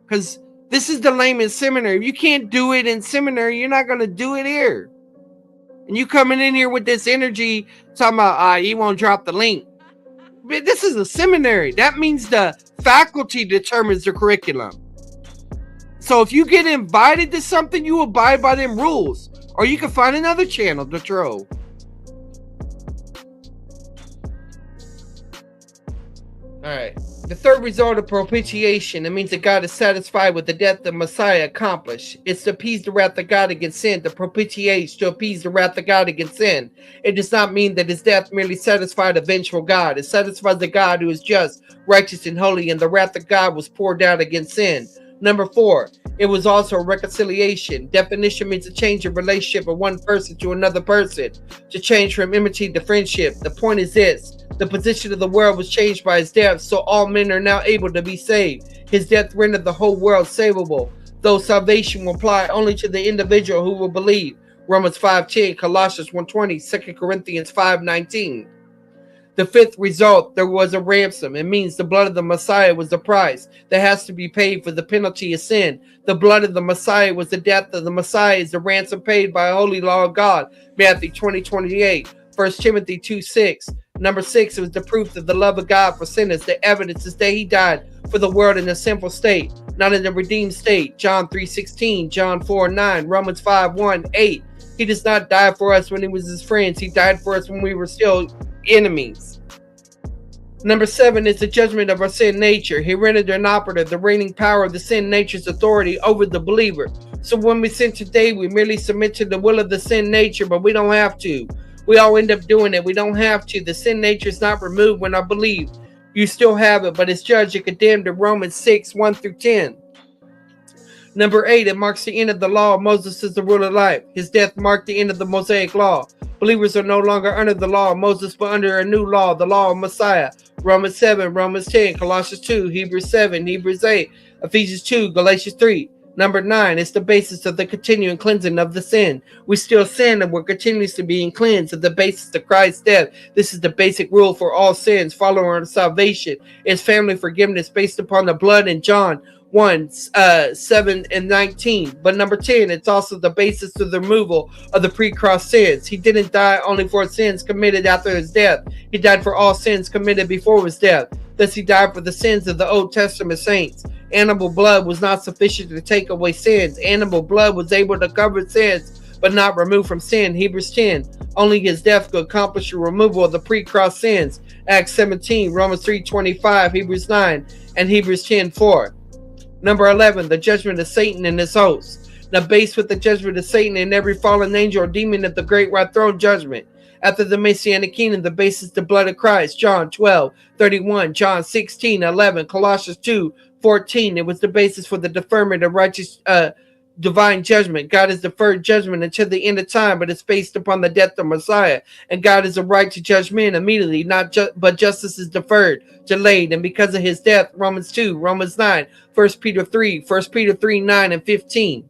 Because this is the layman's seminary. If you can't do it in seminary, you're not gonna do it here. And you coming in here with this energy talking about you won't drop the link. But this is a seminary. That means the faculty determines the curriculum. So if you get invited to something, you abide by them rules. Or you can find another channel to troll. Alright. The third result of propitiation, it means that God is satisfied with the death the Messiah accomplished. It's to appease the wrath of God against sin, to propitiate, to appease the wrath of God against sin. It does not mean that his death merely satisfied a vengeful God. It satisfies the God who is just, righteous, and holy, and the wrath of God was poured out against sin. Number 4, it was also a reconciliation. Definition means a change of relationship of one person to another person, to change from enmity to friendship. The point is this: the position of the world was changed by his death, so all men are now able to be saved. His death rendered the whole world savable, though salvation will apply only to the individual who will believe. Romans 5:10, Colossians 1:20, 2 Corinthians 5:19. The fifth result, there was a ransom. It means the blood of the Messiah was the price that has to be paid for the penalty of sin. The blood of the Messiah was the death of the Messiah is the ransom paid by a holy law of God. Matthew 20:28, 1 Timothy 2:6. Number 6, it was the proof of the love of God for sinners. The evidence is that he died for the world in a sinful state, not in a redeemed state. John 3:16, John 4:9, Romans 5:1-8. He does not die for us when he was his friends. He died for us when we were still enemies. Number 7 is the judgment of our sin nature. He rendered inoperative the reigning power of the sin nature's authority over the believer. So when we sin today, we merely submit to the will of the sin nature, but we don't have to. We all end up doing it. We don't have to. The sin nature is not removed when I believe. You still have it, but it's judged and condemned in Romans 6:1-10. Number 8, it marks the end of the law of Moses as the rule of life. His death marked the end of the Mosaic law. Believers are no longer under the law of Moses, but under a new law, the law of Messiah. Romans 7, Romans 10, Colossians 2, Hebrews 7, Hebrews 8, Ephesians 2, Galatians 3. Number 9, it's the basis of the continuing cleansing of the sin. We still sin and we're continuously being cleansed at the basis of Christ's death. This is the basic rule for all sins, following salvation. It's family forgiveness based upon the blood in John 1:7-19. But number 10, it's also the basis to the removal of the pre-cross sins. He didn't die only for sins committed after his death. He died for all sins committed before his death. Thus he died for the sins of the Old Testament saints. Animal blood was not sufficient to take away sins. Animal blood was able to cover sins, but not remove from sin. Hebrews 10, only his death could accomplish the removal of the pre-cross sins. Acts 17, Romans 3:25, Hebrews 9, and Hebrews 10:4. Number 11, the judgment of Satan and his hosts. Now, based with the judgment of Satan and every fallen angel or demon at the great white throne judgment. After the Messianic kingdom, the basis the blood of Christ. John 12:31, John 16:11, Colossians 2:14. It was the basis for the deferment of righteous divine judgment. God has deferred judgment until the end of time, but it's based upon the death of Messiah. And God is a right to judge men immediately, but justice is deferred, delayed, and because of his death, Romans 2, Romans 9, 1 Peter 3, 1 Peter 3, 9, and 15.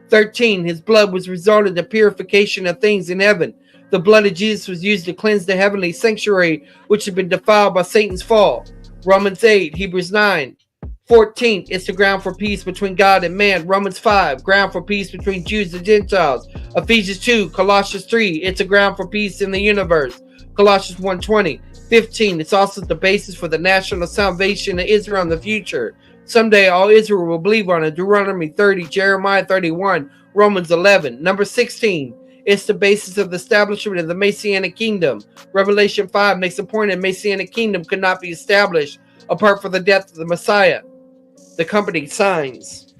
13, his blood was resulted in purification of things in heaven. The blood of Jesus was used to cleanse the heavenly sanctuary, which had been defiled by Satan's fall. Romans 8, Hebrews 9. 14, it's the ground for peace between God and man. Romans 5, ground for peace between Jews and Gentiles. Ephesians 2, Colossians 3, it's a ground for peace in the universe. Colossians 1:20. 15, it's also the basis for the national salvation of Israel in the future. Someday all Israel will believe on it. Deuteronomy 30, Jeremiah 31, Romans 11. Number 16, it's the basis of the establishment of the Messianic kingdom. Revelation 5 makes a point that Messianic kingdom could not be established apart from the death of the Messiah. The accompanying signs.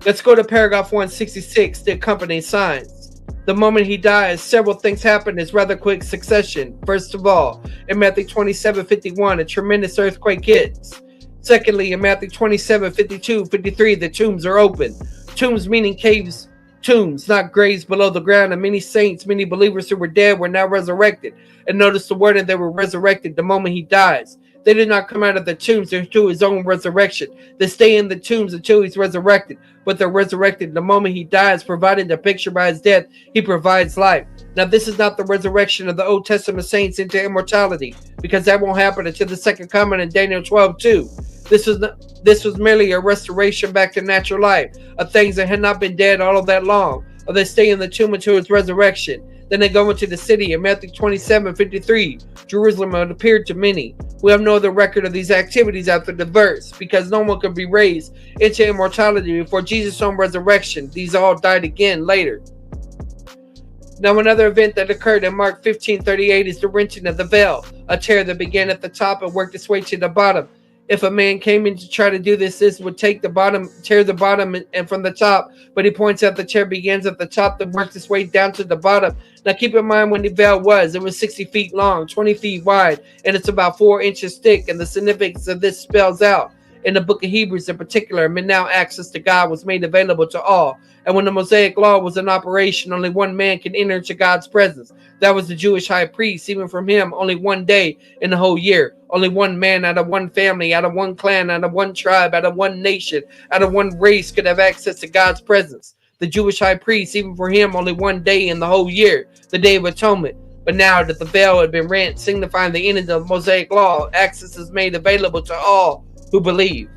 Let's go to paragraph 166, the accompanying signs. The moment he dies, several things happen in rather quick succession. First of all, in Matthew 27:51, a tremendous earthquake hits. Secondly, in Matthew 27:52-53, the tombs are open. Tombs meaning caves. tombs, not graves below the ground, and many saints, many believers who were dead were now resurrected. And notice the word, and they were resurrected the moment he dies. They did not come out of the tombs until his own resurrection. They stay in the tombs until he's resurrected. But they're resurrected the moment he dies, providing the picture by his death, he provides life. Now, this is not the resurrection of the Old Testament saints into immortality, because that won't happen until the second coming in Daniel 12:2. This was merely a restoration back to natural life of things that had not been dead all of that long, or they stay in the tomb until its resurrection. Then they go into the city. In Matthew 27:53, Jerusalem had appeared to many. We have no other record of these activities after the verse, because no one could be raised into immortality before Jesus' own resurrection. These all died again later. Now, another event that occurred in Mark 15:38 is the wrenching of the veil, a tear that began at the top and worked its way to the bottom. If a man came in to try to do this, this would take the bottom, tear the bottom and from the top. But he points out the tear begins at the top and works its way down to the bottom. Now keep in mind when the veil was. It was 60 feet long, 20 feet wide, and it's about 4 inches thick. And the significance of this spells out in the book of Hebrews in particular, and now access to God was made available to all. And when the Mosaic law was in operation, only one man can enter into God's presence. That was the Jewish high priest. Even from him, only one day in the whole year. Only one man out of one family, out of one clan, out of one tribe, out of one nation, out of one race could have access to God's presence. The Jewish high priest, even for him, only one day in the whole year, the Day of Atonement. But now that the veil had been rent, signifying the end of the Mosaic law, access is made available to all who believe.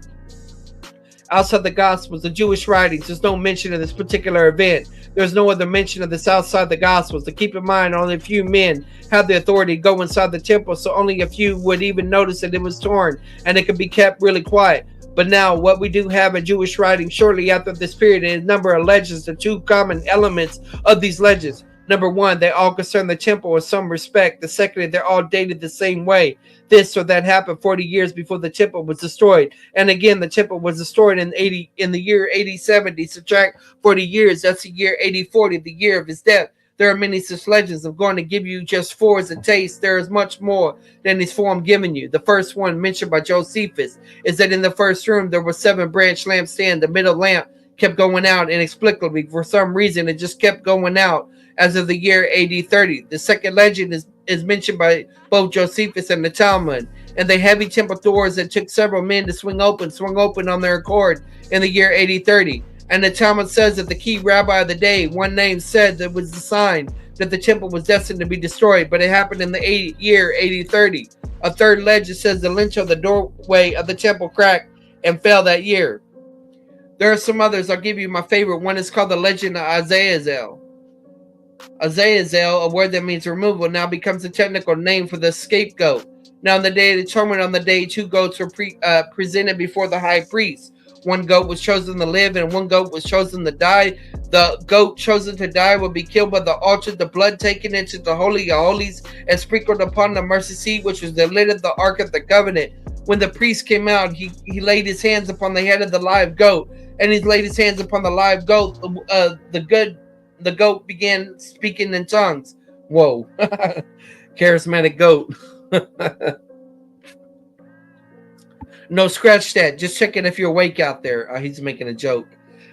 Outside the Gospels, the Jewish writings, there's no mention of this particular event. There's no other mention of this outside the Gospels. To keep in mind, only a few men have the authority to go inside the temple, so only a few would even notice that it was torn, and it could be kept really quiet. But now, what we do have in Jewish writing shortly after this period is a number of legends. The two common elements of these legends. Number one, they all concern the temple in some respect. The second, they're all dated the same way. This or that happened 40 years before the temple was destroyed. And again, the temple was destroyed in the year 8070. Subtract 40 years, that's the year 8040, the year of his death. There are many such legends. I'm going to give you just 4 as a taste. There is much more than these 4 I'm giving you. The first one, mentioned by Josephus, is that in the first room there were 7 branch lampstands. The middle lamp kept going out inexplicably. For some reason, it just kept going out as of the year AD 30. The second legend is mentioned by both Josephus and the Talmud. And the heavy temple doors that took several men to swung open on their accord in the year AD 30. And the Talmud says that the key rabbi of the day, one name, said that was the sign that the temple was destined to be destroyed, but it happened in the year AD 30. A third legend says the lintel of the doorway of the temple cracked and fell that year. There are some others. I'll give you my favorite. One is called the legend of Azazel. Azazel, a word that means removal, now becomes a technical name for the scapegoat. Now, on the Day of Atonement, on the day, 2 goats were presented before the high priest. 1 goat was chosen to live and 1 goat was chosen to die. The goat chosen to die would be killed by the altar, the blood taken into the Holy of Holies and sprinkled upon the mercy seat, which was the lid of the Ark of the Covenant. When the priest came out, he laid his hands upon the head of the live goat, and he laid his hands upon the live goat. The goat began speaking in tongues. Whoa. Charismatic goat. No, scratch that. Just checking if you're awake out there. He's making a joke.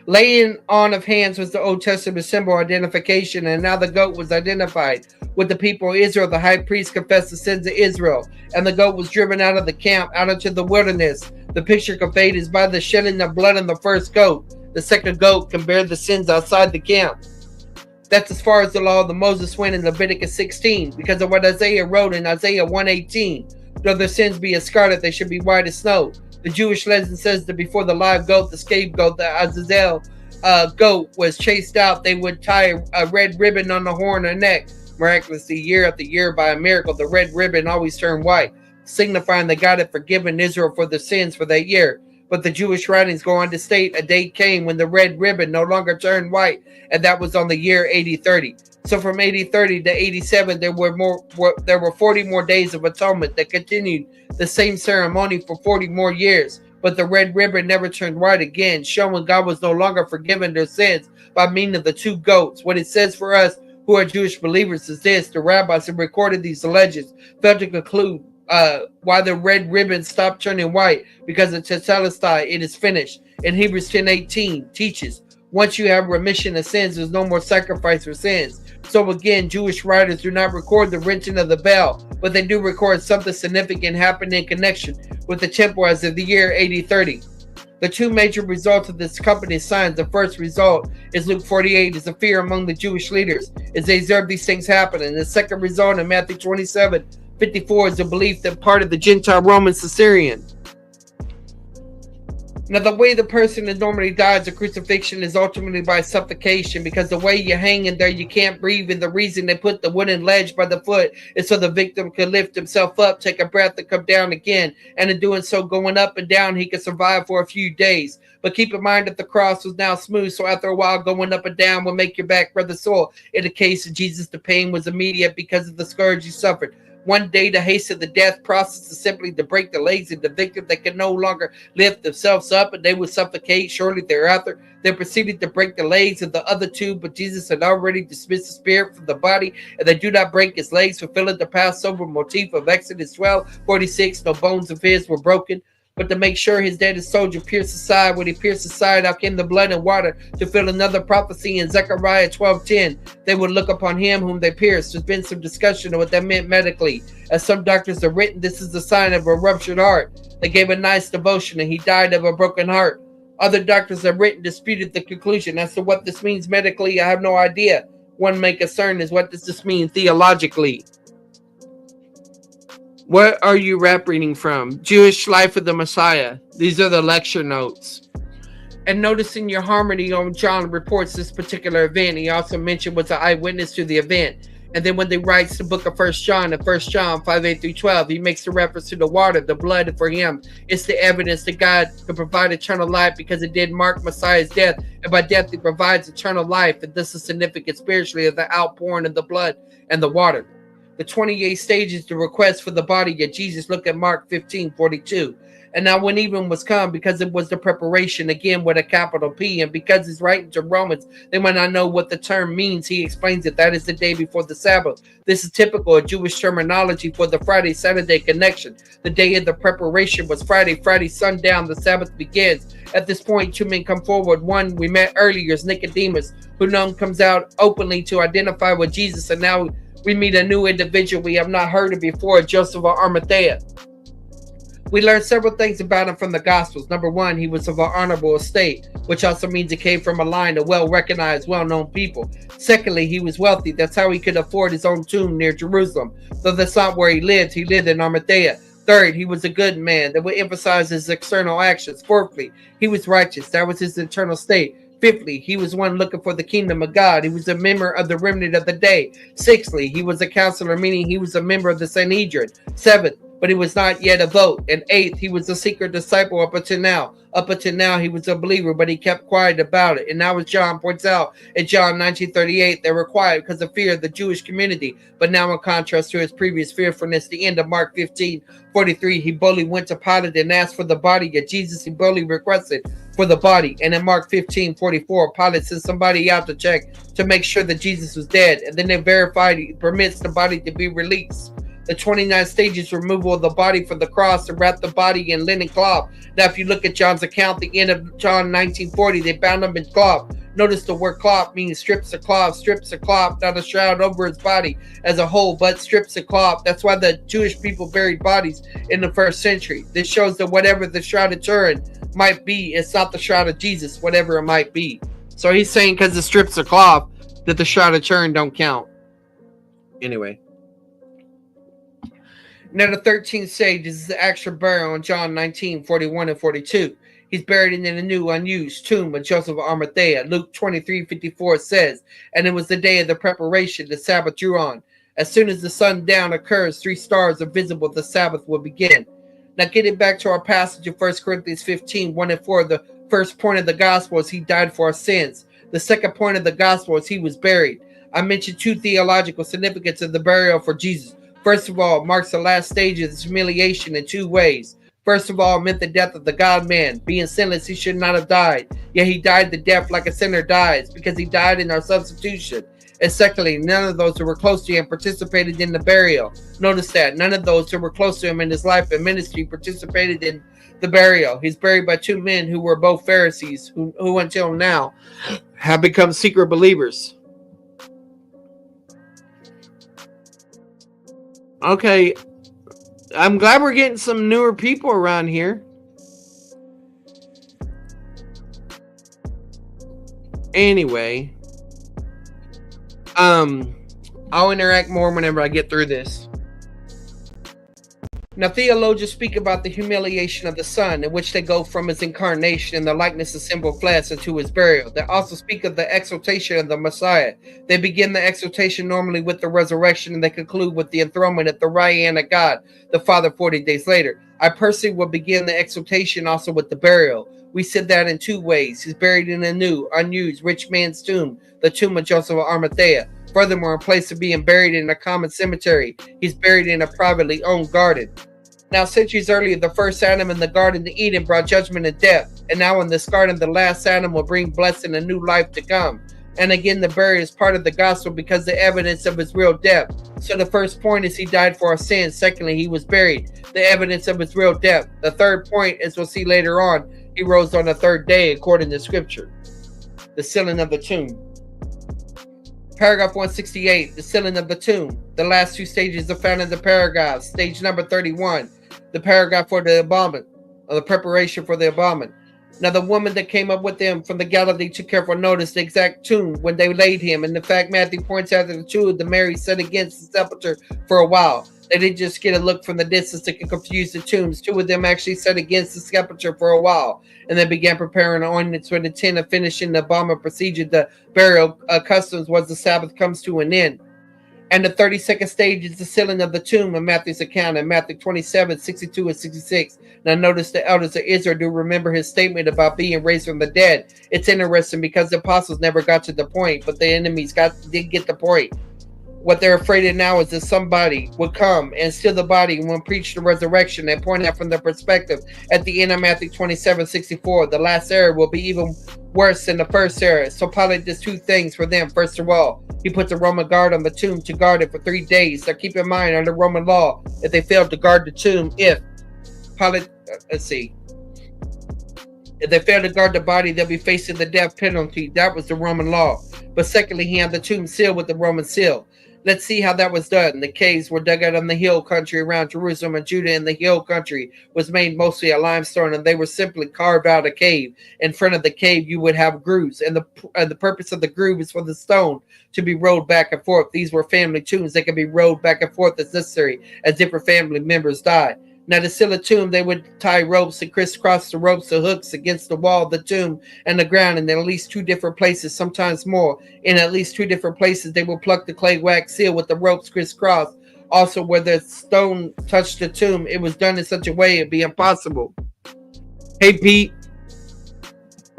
Laying on of hands was the Old Testament symbol identification, and now the goat was identified with the people of Israel. The high priest confessed the sins of Israel, and the goat was driven out of the camp, out into the wilderness. The picture conveyed is by the shedding of blood in the first goat. The second goat can bear the sins outside the camp. That's as far as the law of the Moses went in Leviticus 16, because of what Isaiah wrote in Isaiah 118. Though their sins be as scarlet, they should be white as snow. The Jewish legend says that before the live goat, the scapegoat, the Azazel goat was chased out, they would tie a red ribbon on the horn or neck. Miraculously, year after year, by a miracle, the red ribbon always turned white, signifying that God had forgiven Israel for their sins for that year. But the Jewish writings go on to state a date came when the red ribbon no longer turned white, and that was on the year AD 30. So from AD 30 to 87, there were 40 more days of atonement that continued the same ceremony for 40 more years. But the red ribbon never turned white again, showing God was no longer forgiving their sins by means of the 2 goats. What it says for us who are Jewish believers is this: the rabbis who recorded these legends failed to conclude why the red ribbon stopped turning white, because of Tetelestai, it is finished. In Hebrews 10:18 teaches, Once you have remission of sins, there's no more sacrifice for sins. So again, Jewish writers do not record the wrenching of the veil, but they do record something significant happened in connection with the temple as of the year AD 30. The two major results of this company signs. The first result is Luke 48, is a fear among the Jewish leaders as they observe these things happen. And the second result in Matthew 27:54 is the belief that part of the Gentile Roman Caesarean. Now, the way the person that normally dies of crucifixion is ultimately by suffocation, because the way you hang in there, you can't breathe, and the reason they put the wooden ledge by the foot is so the victim can lift himself up, take a breath, and come down again. And in doing so, going up and down, he can survive for a few days. But keep in mind that the cross was now smooth, so after a while, going up and down will make your back rather sore. In the case of Jesus, the pain was immediate because of the scourge he suffered. One day to hasten the death process is simply to break the legs of the victim that can no longer lift themselves up, and they would suffocate. Shortly thereafter, they proceeded to break the legs of the other two, but Jesus had already dismissed the spirit from the body, and they do not break his legs, fulfilling the Passover motif of Exodus 12:46. No bones of his were broken. But to make sure his dead soldier pierced aside, when he pierced aside, out came the blood and water to fill another prophecy in Zechariah 12:10. They would look upon him whom they pierced. There's been some discussion of what that meant medically. As some doctors have written, this is a sign of a ruptured heart. They gave a nice devotion and he died of a broken heart. Other doctors have written disputed the conclusion. As to what this means medically, I have no idea. One main concern is, what does this mean theologically? What are you rap reading from? Jewish Life of the Messiah. These are the lecture notes. And noticing your harmony on John reports this particular event, he also mentioned was an eyewitness to the event. And then when they writes the book of 1 John, in 1 John 5:8-12, he makes a reference to the water, the blood. For him, it's the evidence that God could provide eternal life, because it did mark Messiah's death. And by death, he provides eternal life. And this is significant spiritually of the outpouring of the blood and the water. The 28 stages, the request for the body of Jesus. Look at Mark 15:42. And now when even was come, because it was the preparation, again with a capital P, and because he's writing to Romans, they might not know what the term means. He explains that that is the day before the Sabbath. This is typical of Jewish terminology for the Friday-Saturday connection. The day of the preparation was Friday. Friday sundown, the Sabbath begins. At this point, two men come forward. One we met earlier is Nicodemus, who now comes out openly to identify with Jesus, and now we meet a new individual we have not heard of before, Joseph of Arimathea. We learned several things about him from the Gospels. Number one, he was of an honorable estate, which also means he came from a line of well-recognized, well-known people. Secondly, he was wealthy. That's how he could afford his own tomb near Jerusalem. Though that's not where he lived in Arimathea. Third, he was a good man that would emphasize his external actions. Fourthly, he was righteous. That was his internal state. Fifthly, he was one looking for the kingdom of God. He was a member of the remnant of the day. Sixthly, he was a counselor, meaning he was a member of the Sanhedrin. Seventh, but he was not yet a vote. And eighth, he was a secret disciple up until now. Up until now, he was a believer, but he kept quiet about it. And now, as John points out in John 19:38, they were quiet because of fear of the Jewish community. But now, in contrast to his previous fearfulness, the end of Mark 15:43, he boldly went to Pilate and asked for the body of Jesus. He boldly requested for the body. And in Mark 15:44, Pilate sent somebody out to check to make sure that Jesus was dead. And then they verified he permits the body to be released. The 29 stages removal of the body from the cross to wrap the body in linen cloth. Now, if you look at John's account, the end of John 19:40, they bound him in cloth. Notice the word cloth means strips of cloth, not a shroud over his body as a whole, but strips of cloth. That's why the Jewish people buried bodies in the first century. This shows that whatever the shroud of Turin might be, it's not the shroud of Jesus, whatever it might be. So he's saying because the strips of cloth that the shroud of Turin don't count. Anyway. Now the 13th stage is the actual burial in John 19:41-42. He's buried in a new unused tomb of Joseph of Arimathea. Luke 23:54 says, and it was the day of the preparation, the Sabbath drew on. As soon as the sundown occurs, 3 stars are visible, the Sabbath will begin. Now getting back to our passage of 1 Corinthians 15:1-4, the first point of the gospel is he died for our sins. The second point of the gospel is he was buried. I mentioned 2 theological significance of the burial for Jesus. First of all, it marks the last stage of his humiliation in 2 ways. First of all, it meant the death of the God-man. Being sinless, he should not have died. Yet he died the death like a sinner dies, because he died in our substitution. And secondly, none of those who were close to him participated in the burial. Notice that. None of those who were close to him in his life and ministry participated in the burial. He's buried by two men who were both Pharisees, who until now have become secret believers. Okay, I'm glad we're getting some newer people around here. Anyway, I'll interact more whenever I get through this. Now, theologians speak about the humiliation of the Son, in which they go from his incarnation and the likeness of sinful flesh into his burial. They also speak of the exaltation of the Messiah. They begin the exaltation normally with the resurrection, and they conclude with the enthronement at the right hand of God, the Father, 40 days later. I personally will begin the exaltation also with the burial. We said that in two ways. He's buried in a new, unused, rich man's tomb, the tomb of Joseph of Arimathea. Furthermore, in place of being buried in a common cemetery, he's buried in a privately owned garden. Now, centuries earlier, the first Adam in the Garden of Eden brought judgment and death. And now in this garden, the last Adam will bring blessing and new life to come. And again, the burial is part of the gospel because the evidence of his real death. So the first point is he died for our sins. Secondly, he was buried. The evidence of his real death. The third point, as we'll see later on, he rose on the third day according to scripture. The sealing of the tomb. Paragraph 168, the sealing of the tomb. The last two stages are found in the paragraph. Stage number 31, the paragraph for the embalmment, or the preparation for the embalmment. Now, the woman that came up with them from the Galilee took careful notice the exact tomb when they laid him. And in fact, Matthew points out that the two of the Mary sat against the sepulchre for a while. They didn't just get a look from the distance that could confuse the tombs. Two of them actually sat against the sepulchre for a while, and they began preparing ointments with the intent of finishing the embalming procedure. The burial customs was the Sabbath comes to an end. And the 32nd stage is the sealing of the tomb in Matthew's account in Matthew 27, 62 and 66. Now notice the elders of Israel do remember his statement about being raised from the dead. It's interesting because the apostles never got to the point, but the enemies did get the point. What they're afraid of now is that somebody would come and steal the body and would preach the resurrection and point out from their perspective at the end of Matthew 27, 64. The last era will be even worse than the first era. So Pilate does two things for them. First of all, he puts a Roman guard on the tomb to guard it for 3 days. Now keep in mind, under Roman law, if they failed to guard the tomb, if they fail to guard the body, they'll be facing the death penalty. That was the Roman law. But secondly, he had the tomb sealed with the Roman seal. Let's see how that was done. The caves were dug out in the hill country around Jerusalem, and Judah in the hill country was made mostly of limestone, and they were simply carved out a cave. In front of the cave, you would have grooves, and the purpose of the groove is for the stone to be rolled back and forth. These were family tombs. They could be rolled back and forth as necessary as different family members died. Now, to seal a tomb, they would tie ropes and crisscross the ropes or hooks against the wall of the tomb and the ground in at least 2 different places, sometimes more. In at least 2 different places, they would pluck the clay wax seal with the ropes crisscrossed. Also, where the stone touched the tomb, it was done in such a way it'd be impossible. Hey, Pete.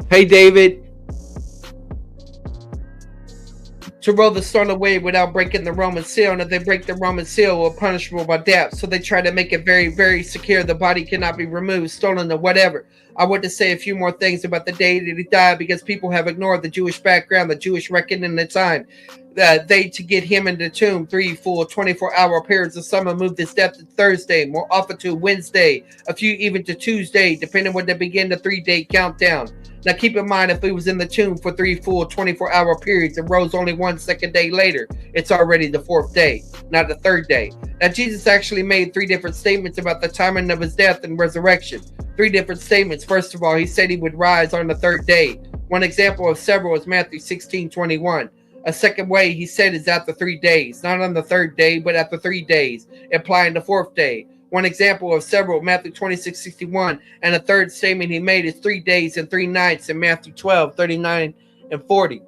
Hey, David. To roll the stone away without breaking the Roman seal, and if they break the Roman seal, are punishable by death. So they try to make it very, very secure. The body cannot be removed, stolen, or whatever. I want to say a few more things about the day that he died because people have ignored the Jewish background, the Jewish reckoning, the time. To get him in the tomb 3 full 24-hour periods of summer moved his death to Thursday, more often to Wednesday, a few even to Tuesday, depending when they begin the 3-day countdown. Now keep in mind, if he was in the tomb for 3 full 24-hour periods and rose only 1 second day later, it's already the 4th day, not the 3rd day. Now Jesus actually made 3 different statements about the timing of his death and resurrection. 3 different statements. First of all, he said he would rise on the 3rd day. One example of several is Matthew 16:21. A second way he said is after 3 days, not on the 3rd day, but after 3 days, implying the 4th day. One example of several, Matthew 26:61, and a third statement he made is 3 days and 3 nights in Matthew 12:39 and 40.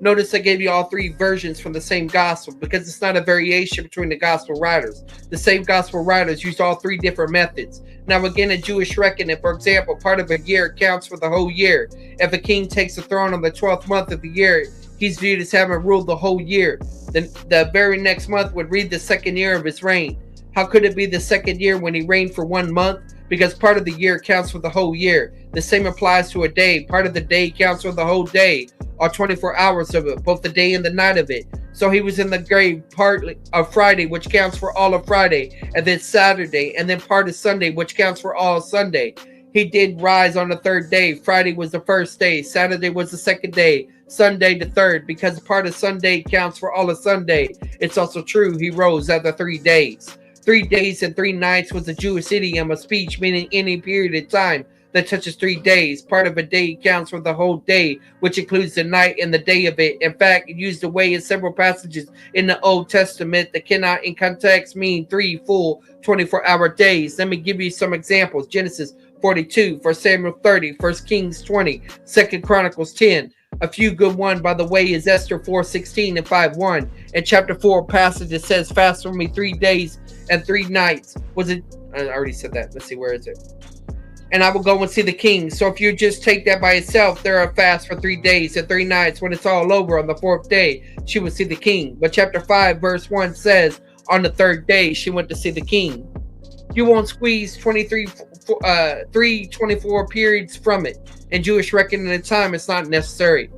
Notice I gave you all 3 versions from the same gospel because it's not a variation between the gospel writers. The same gospel writers used all 3 different methods. Now again, in Jewish reckoning, for example, part of a year counts for the whole year. If a king takes the throne on the 12th month of the year, he's viewed as having ruled the whole year. Then the very next month would read the 2nd year of his reign. How could it be the 2nd year when he reigned for 1 month? Because part of the year counts for the whole year. The same applies to a day. Part of the day counts for the whole day, or 24 hours of it, both the day and the night of it. So he was in the grave partly of Friday, which counts for all of Friday, and then Saturday, and then part of Sunday, which counts for all of Sunday. He did rise on the third day. Friday was the first day. Saturday was the second day. Sunday the third, because part of Sunday counts for all of Sunday. It's also true he rose after 3 days. 3 days and 3 nights was a Jewish idiom of speech, meaning any period of time that touches 3 days. Part of a day counts for the whole day, which includes the night and the day of it. In fact, it used away in several passages in the Old Testament that cannot in context mean 3 full 24-hour days. Let me give you some examples. Genesis 42, 1 Samuel 30, 1 Kings 20, 2 Chronicles 10. A few good one, by the way, is Esther 4:16 and 5:1. In chapter 4 passage, it says, fast for me 3 days and 3 nights. Was it? I already said that. Let's see, where is it? And I will go and see the king. So if you just take that by itself, there are fasts for 3 days and 3 nights. When it's all over on the 4th day, she will see the king. But chapter 5 verse 1 says, on the 3rd day, she went to see the king. You won't squeeze 324 periods from it. In Jewish reckoning of time, it's not necessary.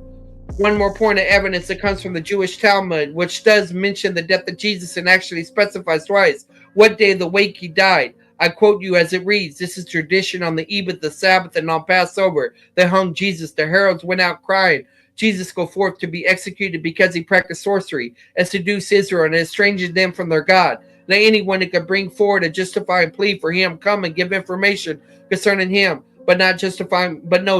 One more point of evidence that comes from the Jewish Talmud, which does mention the death of Jesus and actually specifies twice what day of the week he died. I quote you as it reads, this is tradition on the eve of the Sabbath and on Passover. They hung Jesus. The heralds went out crying, Jesus go forth to be executed because he practiced sorcery and seduced Israel and estranged them from their God. Let anyone that could bring forward a justifying plea for him come and give information concerning him, but no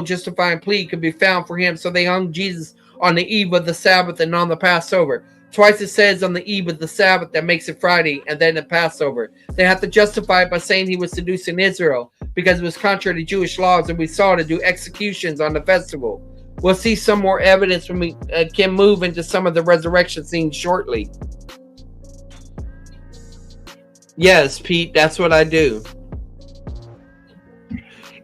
justifying plea could be found for him. So they hung Jesus on the eve of the Sabbath and on the Passover. Twice it says on the eve of the Sabbath, that makes it Friday, and then the Passover. They have to justify it by saying he was seducing Israel because it was contrary to Jewish laws, and we saw to do executions on the festival. We'll see some more evidence when we can move into some of the resurrection scenes shortly. Yes, Pete, that's what I do.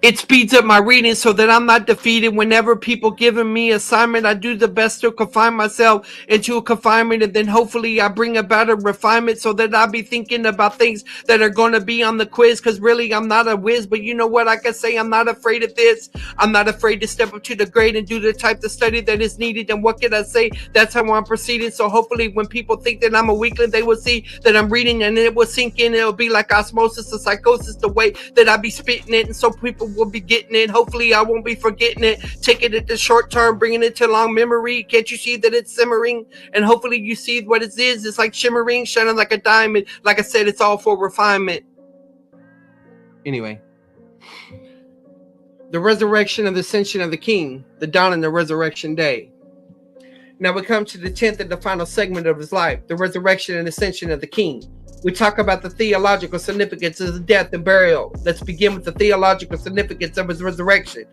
It speeds up my reading so that I'm not defeated. Whenever people giving me assignment, I do the best to confine myself into a confinement, and then hopefully I bring about a refinement so that I'll be thinking about things that are going to be on the quiz, because really I'm not a whiz, but you know what I can say? I'm not afraid of this. I'm not afraid to step up to the grade and do the type of study that is needed. And what can I say? That's how I'm proceeding. So hopefully when people think that I'm a weakling, they will see that I'm reading and it will sink in. It'll be like osmosis or psychosis, the way that I be spitting it, and so people will be getting it. Hopefully I won't be forgetting it, taking it to short term, bringing it to long memory. Can't you see that it's simmering? And hopefully you see what it is. It's like shimmering, shining like a diamond. Like I said, it's all for refinement. Anyway, the resurrection and the ascension of the king, the dawn and the resurrection day. Now we come to the 10th and the final segment of his life, the resurrection and ascension of the king. We talk about the theological significance of his death and burial. Let's begin with the theological significance of his resurrection.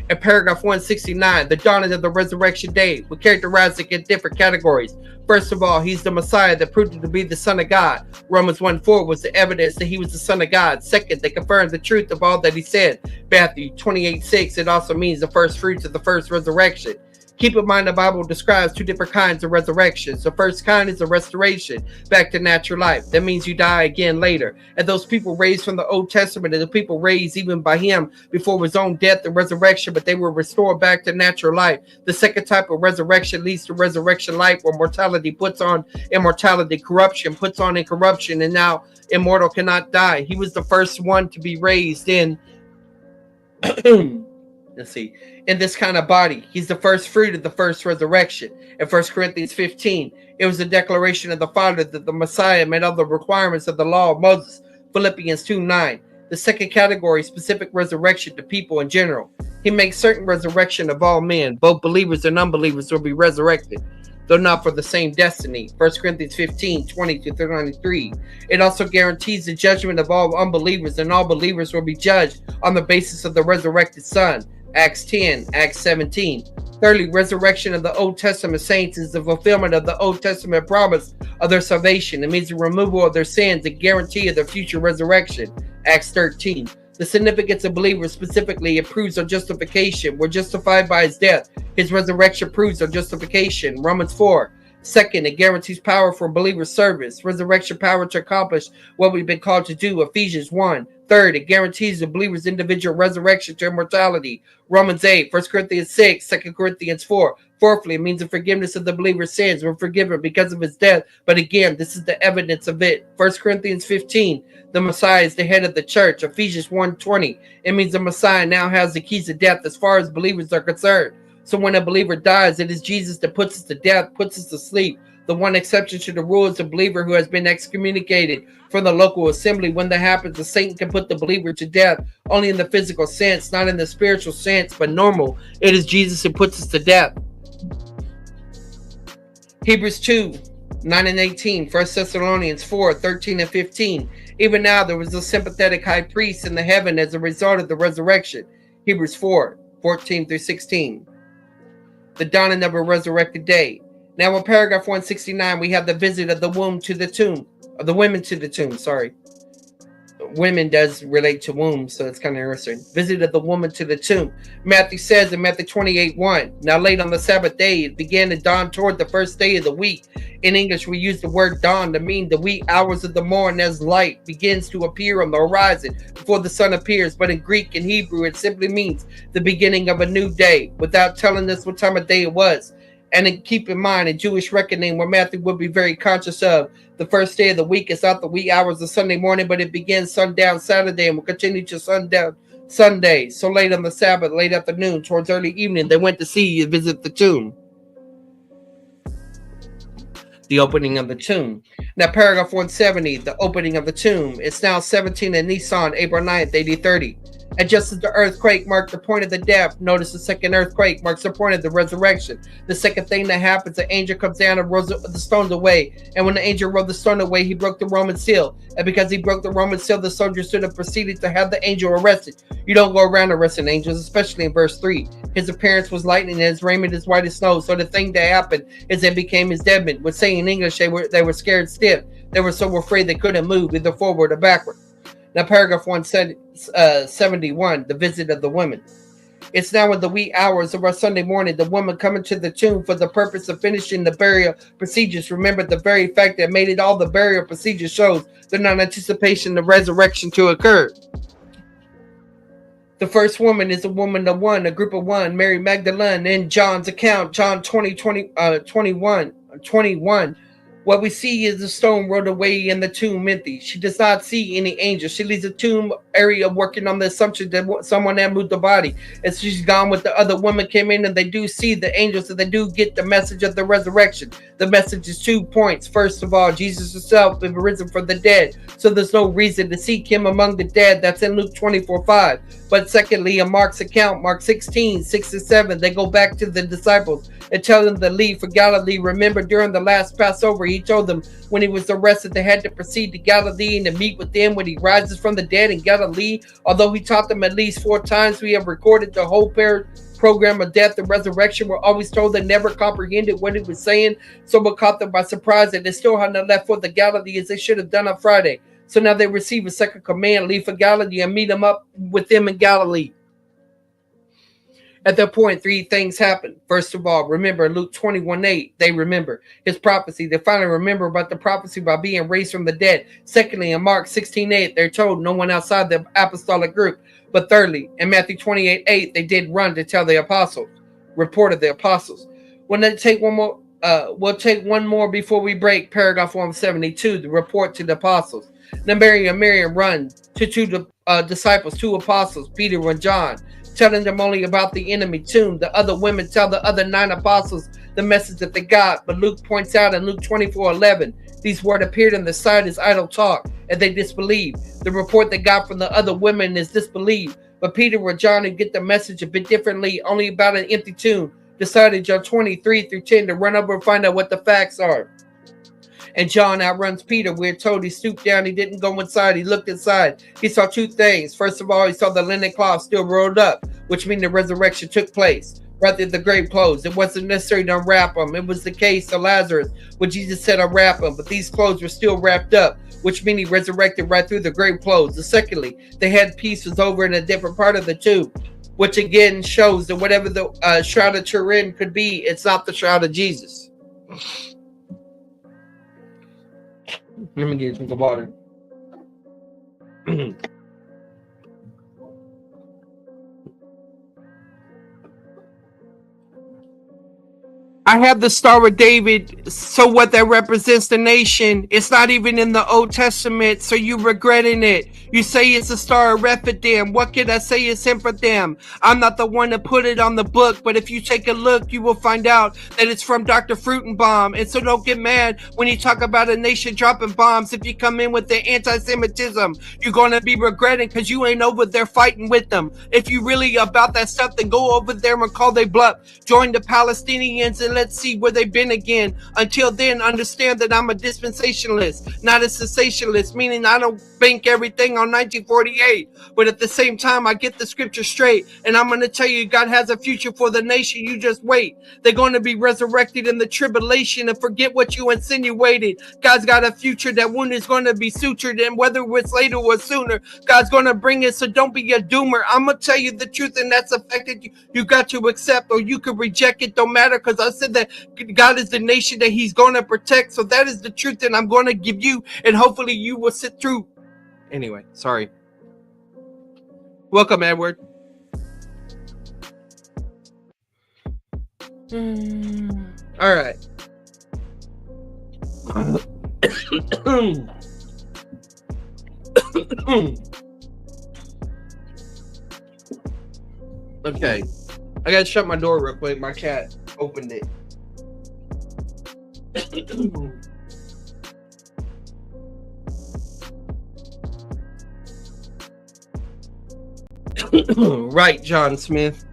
In paragraph 169, the dawning of the resurrection day, we characterize it in different categories. First of all, he's the Messiah that proved to be the Son of God. Romans 1:4 was the evidence that he was the Son of God. Second, they confirmed the truth of all that he said. Matthew 28:6, it also means the first fruits of the first resurrection. Keep in mind the Bible describes 2 different kinds of resurrections. The first kind is a restoration back to natural life. That means you die again later. And those people raised from the Old Testament are the people raised even by him before his own death and resurrection, but they were restored back to natural life. The second type of resurrection leads to resurrection life, where mortality puts on immortality, corruption puts on incorruption, and now immortal cannot die. He was the first one to be raised in in this kind of body. He's the first fruit of the first resurrection. In 1 Corinthians 15, it was a declaration of the Father that the Messiah met all the requirements of the law of Moses. Philippians 2:9. The second category, specific resurrection to people in general. He makes certain resurrection of all men. Both believers and unbelievers will be resurrected, though not for the same destiny. 1 Corinthians 15:20-33. It also guarantees the judgment of all unbelievers, and all believers will be judged on the basis of the resurrected Son. Acts 10, Acts 17. Thirdly, resurrection of the Old Testament saints is the fulfillment of the Old Testament promise of their salvation. It means the removal of their sins and guarantee of their future resurrection. Acts 13. The significance of believers, specifically, it proves our justification. We're justified by his death. His resurrection proves our justification. Romans 4. Second, it guarantees power for believers' service, resurrection power to accomplish what we've been called to do, Ephesians 1. Third, it guarantees the believer's individual resurrection to immortality, Romans 8, 1 Corinthians 6, 2 Corinthians 4. Fourthly, it means the forgiveness of the believer's sins. We're forgiven because of his death. But again, this is the evidence of it. 1 Corinthians 15, the Messiah is the head of the church. Ephesians 1:20, it means the Messiah now has the keys of death as far as believers are concerned. So when a believer dies, it is Jesus that puts us to death, puts us to sleep. The one exception to the rule is a believer who has been excommunicated from the local assembly. When that happens, the Satan can put the believer to death only in the physical sense, not in the spiritual sense, but normal. It is Jesus who puts us to death. Hebrews 2, 9 and 18, 1 Thessalonians 4, 13 and 15. Even now there was a sympathetic high priest in the heaven as a result of the resurrection. Hebrews 4, 14 through 16. The dawning of a resurrected day. Now in paragraph 169, we have the visit of the womb to the tomb, of the women to the tomb, sorry. Women does relate to womb, so it's kind of interesting. Visit of the woman to the tomb. Matthew says in Matthew 28:1, now late on the Sabbath day, it began to dawn toward the first day of the week. In English, we use the word dawn to mean the wee hours of the morning as light begins to appear on the horizon before the sun appears. But in Greek and Hebrew, it simply means the beginning of a new day, without telling us what time of day it was. And keep in mind, in Jewish reckoning, where Matthew would be very conscious of, the first day of the week is not the wee hours of Sunday morning, but it begins sundown Saturday and will continue to sundown Sunday. So late on the Sabbath, late afternoon, towards early evening, they went to see and visit the tomb. The opening of the tomb. Now, paragraph 170, the opening of the tomb. It's now 17 in Nisan, April 9th, AD 30. And just as the earthquake marked the point of the death, notice the second earthquake marks the point of the resurrection. The second thing that happens, the angel comes down and rolls the stones away. And when the angel rolled the stone away, he broke the Roman seal. And because he broke the Roman seal, the soldiers stood up proceeded to have the angel arrested. You don't go around arresting angels, especially in verse 3. His appearance was lightning and his raiment is white as snow. So the thing that happened is they became his dead men. Would say in English, they were scared stiff. They were so afraid they couldn't move either forward or backward. Now, paragraph 171, the visit of the women. It's now in the wee hours of our Sunday morning, the woman coming to the tomb for the purpose of finishing the burial procedures. Remember, the very fact that made it all the burial procedure shows they're not anticipation of resurrection to occur. The first woman is a woman of one, a group of one, Mary Magdalene. In John's account, John 21. What we see is the stone rolled away in the tomb empty. She does not see any angels. She leaves the tomb area working on the assumption that someone had moved the body. And she's gone with the other woman came in and they do see the angels and they do get the message of the resurrection. The message is 2 points. First of all, Jesus himself is risen from the dead. So there's no reason to seek him among the dead. That's in Luke 24:5. But secondly, in Mark's account, Mark 16:6-7, they go back to the disciples and tell them to leave for Galilee. Remember, during the last Passover, he told them when he was arrested, they had to proceed to Galilee and to meet with them when he rises from the dead in Galilee. Although he taught them at least 4 times, we have recorded the whole program of death and resurrection. We're always told they never comprehended what he was saying. So what caught them by surprise that they still hadn't left for the Galilee as they should have done on Friday. So now they receive a second command, leave for Galilee and meet them up with them in Galilee. At that point, 3 things happen. First of all, remember Luke 21:8, they remember his prophecy. They finally remember about the prophecy about being raised from the dead. Secondly, in Mark 16:8, they're told no one outside the apostolic group. But thirdly, in Matthew 28:8, they did run to tell the apostles, report of the apostles. When they take one more, we'll take one more before we break. Paragraph 172, the report to the apostles. Now Miriam run to 2 disciples, 2 apostles, Peter and John, telling them only about the enemy tomb. The other women tell the other 9 apostles the message that they got. But Luke points out in Luke 24:11, these words appeared in the sight as idle talk, and they disbelieved. The report they got from the other women is disbelieved. But Peter or John, who get the message a bit differently, only about an empty tomb, decided John 23-10 to run over and find out what the facts are. And John outruns Peter. We're told he stooped down. He didn't go inside. He looked inside. He saw 2 things. First of all, he saw the linen cloth still rolled up, which means the resurrection took place. Rather than the grave clothes. It wasn't necessary to unwrap them. It was the case of Lazarus, where Jesus said unwrap them. But these clothes were still wrapped up, which means he resurrected right through the grave clothes. And secondly, the head piece was over in a different part of the tomb, which again shows that whatever the shroud of Turin could be, it's not the shroud of Jesus. Let me get some water. I have the Star of David. So what that represents the nation. It's not even in the Old Testament. So you regretting it. You say it's the Star of Rephidim. What can I say is him for them? I'm not the one to put it on the book, but if you take a look, you will find out that it's from Dr. Fruitenbaum. And so don't get mad when you talk about a nation dropping bombs. If you come in with the anti-Semitism, you're going to be regretting because you ain't over there fighting with them. If you really about that stuff, then go over there and call their bluff. Join the Palestinians and let's see where they've been again. Until then, understand that I'm a dispensationalist, not a cessationalist, meaning I don't bank everything on 1948. But at the same time, I get the scripture straight. And I'm going to tell you, God has a future for the nation. You just wait. They're going to be resurrected in the tribulation, and forget what you insinuated. God's got a future. That wound is going to be sutured, and whether it's later or sooner, God's going to bring it. So don't be a doomer. I'm going to tell you the truth, and that's a fact that you got to accept, or you could reject it. Don't matter, because I said that God is the nation that he's going to protect. So that is the truth that I'm going to give you, and hopefully you will sit through. Anyway, sorry. Welcome, Edward. All right. Okay. I gotta shut my door real quick. My cat opened it. Right, John Smith.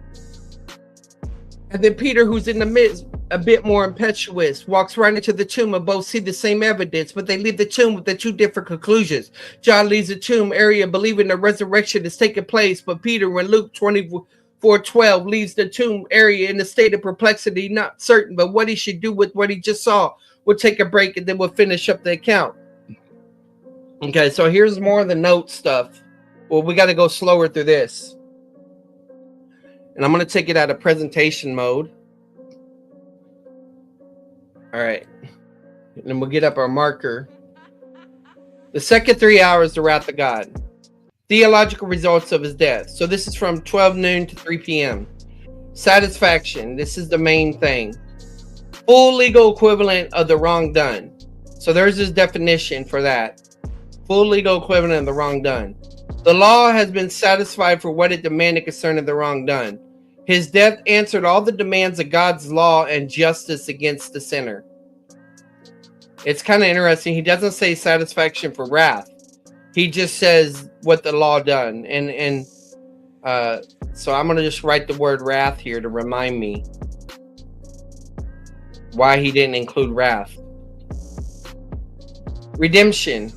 And then Peter, who's in the midst, a bit more impetuous, walks right into the tomb, and both see the same evidence, but they leave the tomb with the two different conclusions. John leaves the tomb area believing the resurrection is taking place, but Peter, when Luke 24:12, leaves the tomb area in a state of perplexity, not certain, but what he should do with what he just saw. We'll take a break, and then we'll finish up the account. Okay, so here's more of the note stuff. Well, we got to go slower through this. And I'm going to take it out of presentation mode. All right. And then we'll get up our marker. The second 3 hours, the wrath of God. Theological results of his death. So this is from 12 noon to 3 p.m. Satisfaction. This is the main thing. Full legal equivalent of the wrong done. So there's his definition for that. Full legal equivalent of the wrong done. The law has been satisfied for what it demanded concerning the wrong done. His death answered all the demands of God's law and justice against the sinner. It's kind of interesting. He doesn't say satisfaction for wrath. He just says what the law done. And so I'm going to just write the word wrath here to remind me why he didn't include wrath. Redemption.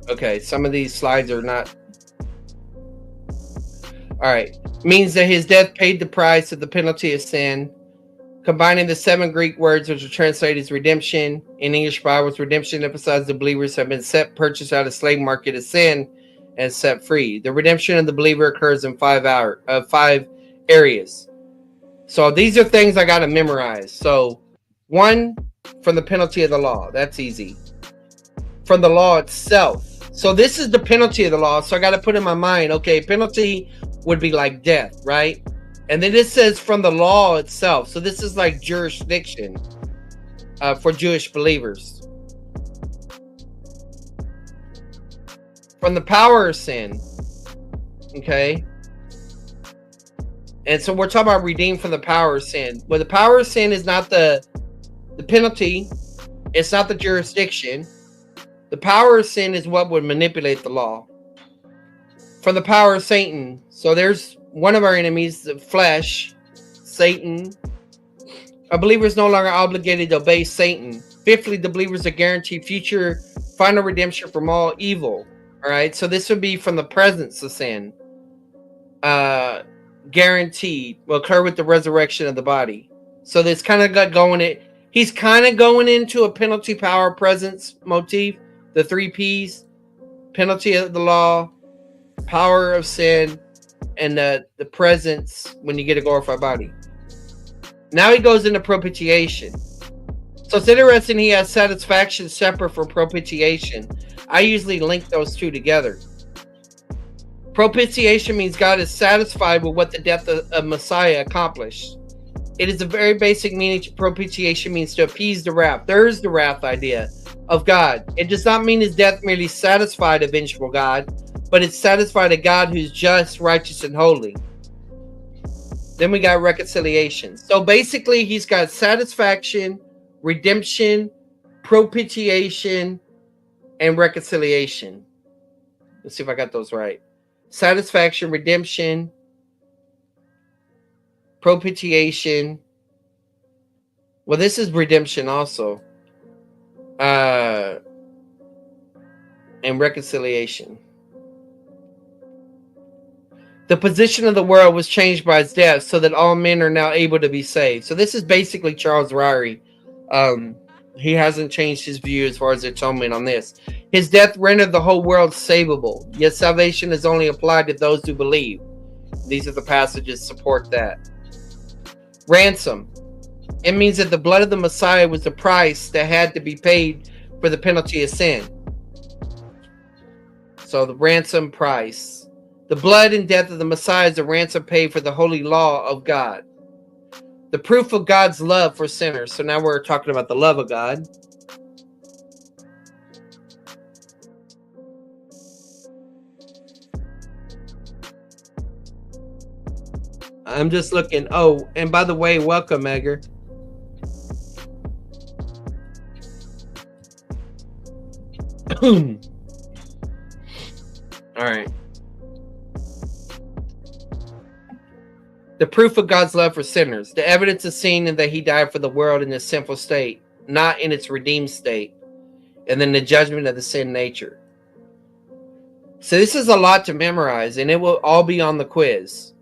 Okay, some of these slides are not. All right. Means that his death paid the price of the penalty of sin. Combining the 7 Greek words which are translated as redemption. In English Bibles, redemption emphasizes the believers have been set, purchased out of slave market of sin, and set free. The redemption of the believer occurs in 5 areas. So these are things I got to memorize. So 1, from the penalty of the law. That's easy. From the law itself. So this is the penalty of the law. So I got to put in my mind, okay, penalty would be like death, right? And then it says from the law itself. So this is like jurisdiction for Jewish believers. From the power of sin. Okay. And so we're talking about redeemed from the power of sin. Well, the power of sin is not the penalty. It's not the jurisdiction. The power of sin is what would manipulate the law. From the power of Satan. So there's one of our enemies, the flesh, Satan. A believer is no longer obligated to obey Satan. Fifthly, the believers are guaranteed future final redemption from all evil. All right, so this would be from the presence of sin. Guaranteed will occur with the resurrection of the body. So this kind of got going it. He's kind of going into a penalty, power, presence motif. The 3 P's: penalty of the law, power of sin, and the presence when you get a glorified body. Now he goes into propitiation. So it's interesting he has satisfaction separate from propitiation. I usually link those two together. Propitiation means God is satisfied with what the death of Messiah accomplished. It is a very basic meaning. Propitiation means to appease the wrath. There's the wrath idea of God. It does not mean his death merely satisfied a vengeful God, but it satisfied a God who's just, righteous, and holy. Then we got reconciliation. So basically, he's got satisfaction, redemption, propitiation, and reconciliation. Let's see if I got those right. Satisfaction, redemption, propitiation. Well, this is redemption also. And reconciliation. The position of the world was changed by his death so that all men are now able to be saved. So this is basically Charles Ryrie. He hasn't changed his view as far as atonement on this. His death rendered the whole world savable, yet salvation is only applied to those who believe. These are the passages support that. Ransom. It means that the blood of the Messiah was the price that had to be paid for the penalty of sin. So the ransom price. The blood and death of the Messiah is a ransom paid for the holy law of God. The proof of God's love for sinners. So now we're talking about the love of God. I'm just looking. Oh, and by the way, welcome, Edgar. All right. The proof of God's love for sinners. The evidence is seen in that he died for the world in its sinful state, not in its redeemed state, and then the judgment of the sin nature. So this is a lot to memorize, and it will all be on the quiz.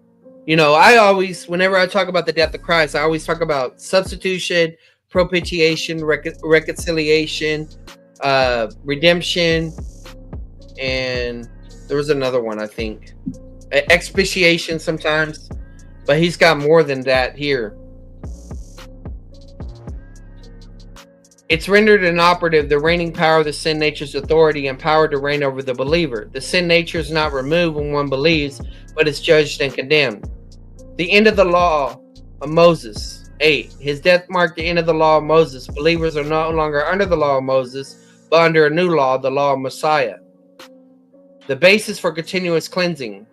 You know, I always, whenever I talk about the death of Christ, I always talk about substitution, propitiation, reconciliation, redemption, and there was another one, I think. Expiation sometimes, but he's got more than that here. It's rendered inoperative the reigning power of the sin nature's authority and power to reign over the believer. The sin nature is not removed when one believes, but is judged and condemned. The end of the law of Moses. 8. His death marked the end of the law of Moses. Believers are no longer under the law of Moses, but under a new law, the law of Messiah. The basis for continuous cleansing.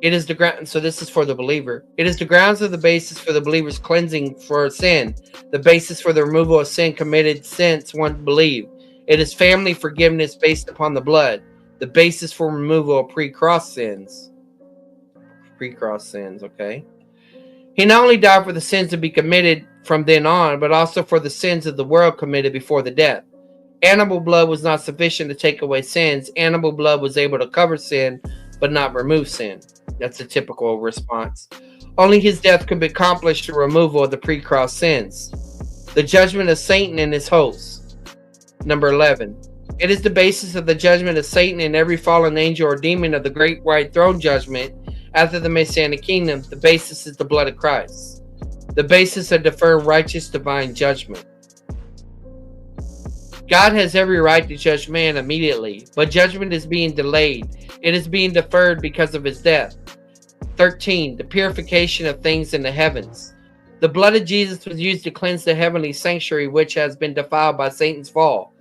It is the ground. So this is for the believer. It is the grounds of the basis for the believer's cleansing for sin. The basis for the removal of sin committed since one believed. It is family forgiveness based upon the blood. The basis for removal of pre-cross sins. Pre-cross sins, okay. He not only died for the sins to be committed from then on, but also for the sins of the world committed before the death. Animal blood was not sufficient to take away sins. Animal blood was able to cover sin, but not remove sin. That's a typical response. Only his death could accomplish the removal of the pre-cross sins. The judgment of Satan and his hosts. Number 11. It is the basis of the judgment of Satan and every fallen angel or demon of the great white throne judgment after the Messianic kingdom. The basis is the blood of Christ. The basis of deferred righteous divine judgment. God has every right to judge man immediately, but judgment is being delayed. It is being deferred because of his death. 13. The purification of things in the heavens. The blood of Jesus was used to cleanse the heavenly sanctuary, which has been defiled by Satan's fall.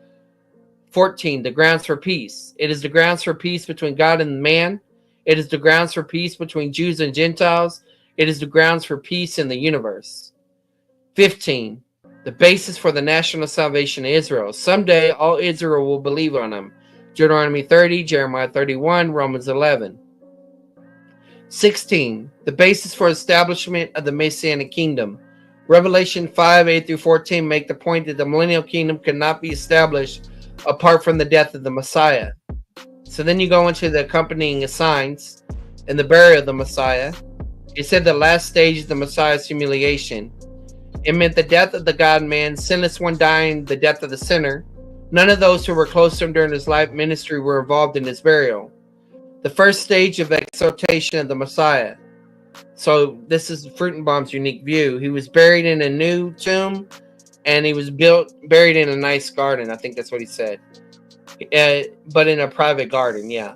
14. The grounds for peace. It is the grounds for peace between God and man. It is the grounds for peace between Jews and Gentiles. It is the grounds for peace in the universe. 15. The basis for the national salvation of Israel. Someday all Israel will believe on him. Deuteronomy 30, Jeremiah 31, Romans 11. 16. The basis for establishment of the Messianic kingdom. Revelation 5, 8 through 14 make the point that the millennial kingdom cannot be established apart from the death of the Messiah. So then you go into the accompanying signs and the burial of the Messiah. It said the last stage of the Messiah's humiliation. It meant the death of the God-man, sinless one dying, the death of the sinner. None of those who were close to him during his life ministry were involved in his burial. The first stage of exaltation of the Messiah. So this is Fruitenbaum's unique view. He was buried in a new tomb and he was buried in a nice garden. I think that's what he said. But in a private garden, yeah.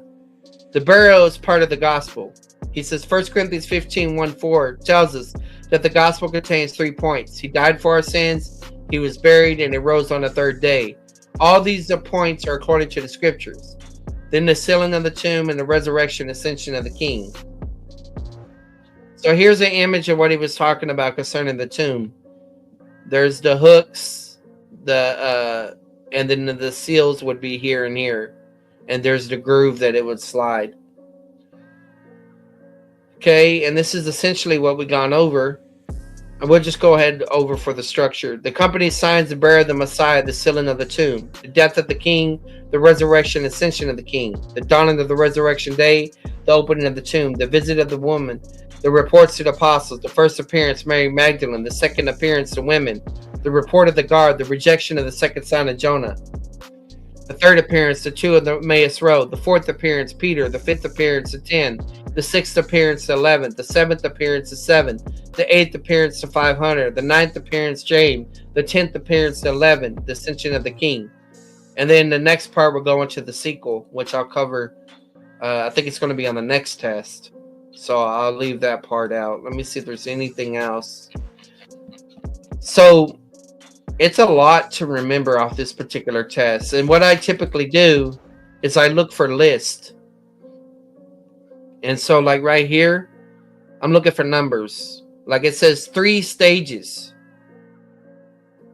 The burial is part of the gospel. He says 1 Corinthians 15:1-4 tells us that the gospel contains 3 points. He died for our sins, he was buried, and he rose on the third day. All these points are according to the scriptures. Then the sealing of the tomb and the resurrection, ascension of the king. So here's an image of what he was talking about concerning the tomb. There's the hooks, and then the seals would be here and here. And there's the groove that it would slide. Okay, and this is essentially what we've gone over. And we'll just go ahead over for the structure. The company signs the burial of the Messiah, the sealing of the tomb, the death of the king, the resurrection, ascension of the king, the dawning of the resurrection day, the opening of the tomb, the visit of the woman, the reports to the apostles, the first appearance, Mary Magdalene, the second appearance to women, the report of the guard, the rejection of the second son of Jonah, the third appearance to 2 of the Emmaus Road, the fourth appearance Peter, the fifth appearance to 10, the sixth appearance to 11, the seventh appearance to 7, the eighth appearance to 500, the ninth appearance James, the 10th appearance to 11, the ascension of the king. And then the next part we'll go into the sequel, which I'll cover. I think it's going to be on the next test, so I'll leave that part out. Let me see if there's anything else. So it's a lot to remember off this particular test. And what I typically do is I look for lists. And so like right here, I'm looking for numbers. Like it says 3 stages.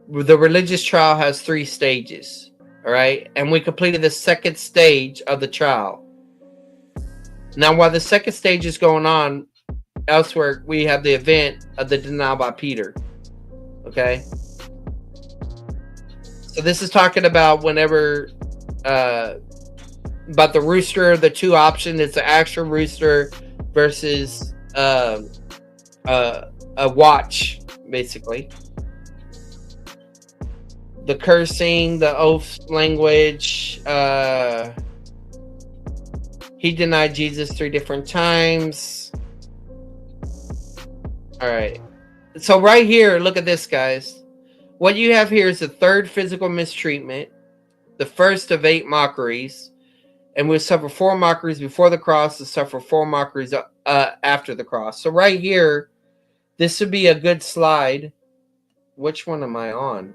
The religious trial has 3 stages. All right. And we completed the second stage of the trial. Now, while the second stage is going on, elsewhere, we have the event of the denial by Peter. Okay. So this is talking about whenever, about the rooster, the 2 options. It's the actual rooster versus a watch, basically. The cursing, the oath language. He denied Jesus 3 different times. All right. So right here, look at this, guys. What you have here is the 3rd physical mistreatment, the first of 8 mockeries, and we'll suffer 4 mockeries before the cross and suffer 4 mockeries after the cross. So right here, this would be a good slide. Which one am I on?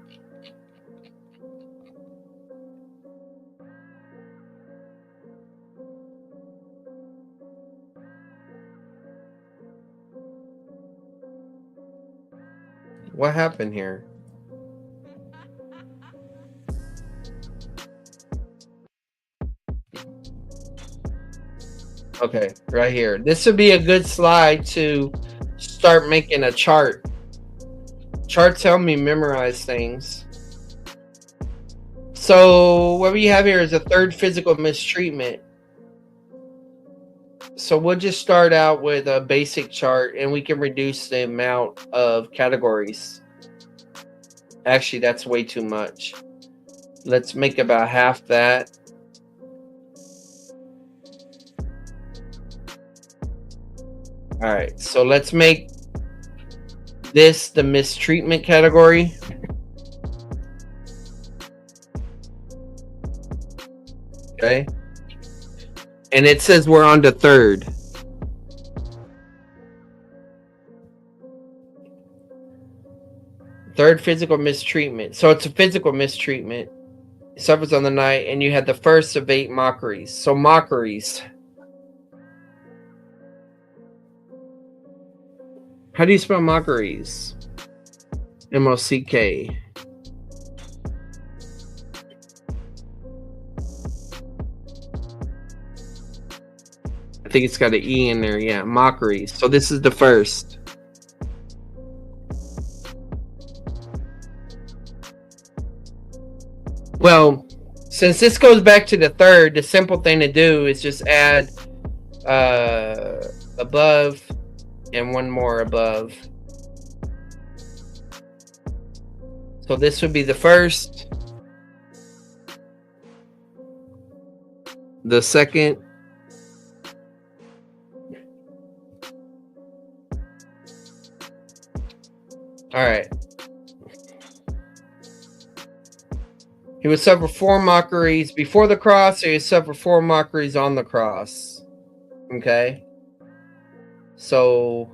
What happened here? Okay, right here. This would be a good slide to start making a chart. Charts help me memorize things. So what we have here is a 3rd physical mistreatment. So we'll just start out with a basic chart and we can reduce the amount of categories. Actually, that's way too much. Let's make about half that. All right, so let's make this the mistreatment category. Okay. And it says we're on the 3rd. Third physical mistreatment. So it's a physical mistreatment. It suffers on the night, and you had the first of 8 mockeries. So mockeries. How do you spell mockeries? M-O-C-K. I think it's got an E in there. Yeah, mockeries. So this is the first. Well, since this goes back to the 3rd, the simple thing to do is just add above and one more above. So this would be the first, the second, all right. He would suffer 4 mockeries before the cross, or he would suffer 4 mockeries on the cross. Okay? So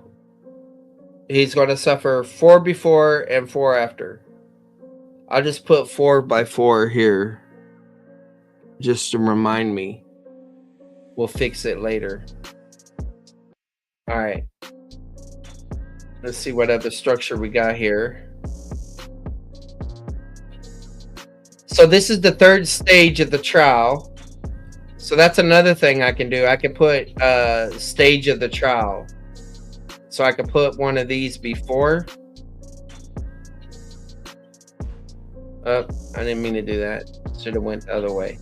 he's going to suffer 4 before and 4 after. I'll just put 4 by 4 here, just to remind me. We'll fix it later. All right. Let's see what other structure we got here. So this is the 3rd stage of the trial. So that's another thing I can do. I can put stage of the trial. So I can put one of these before. Oh, I didn't mean to do that. Should have went the other way.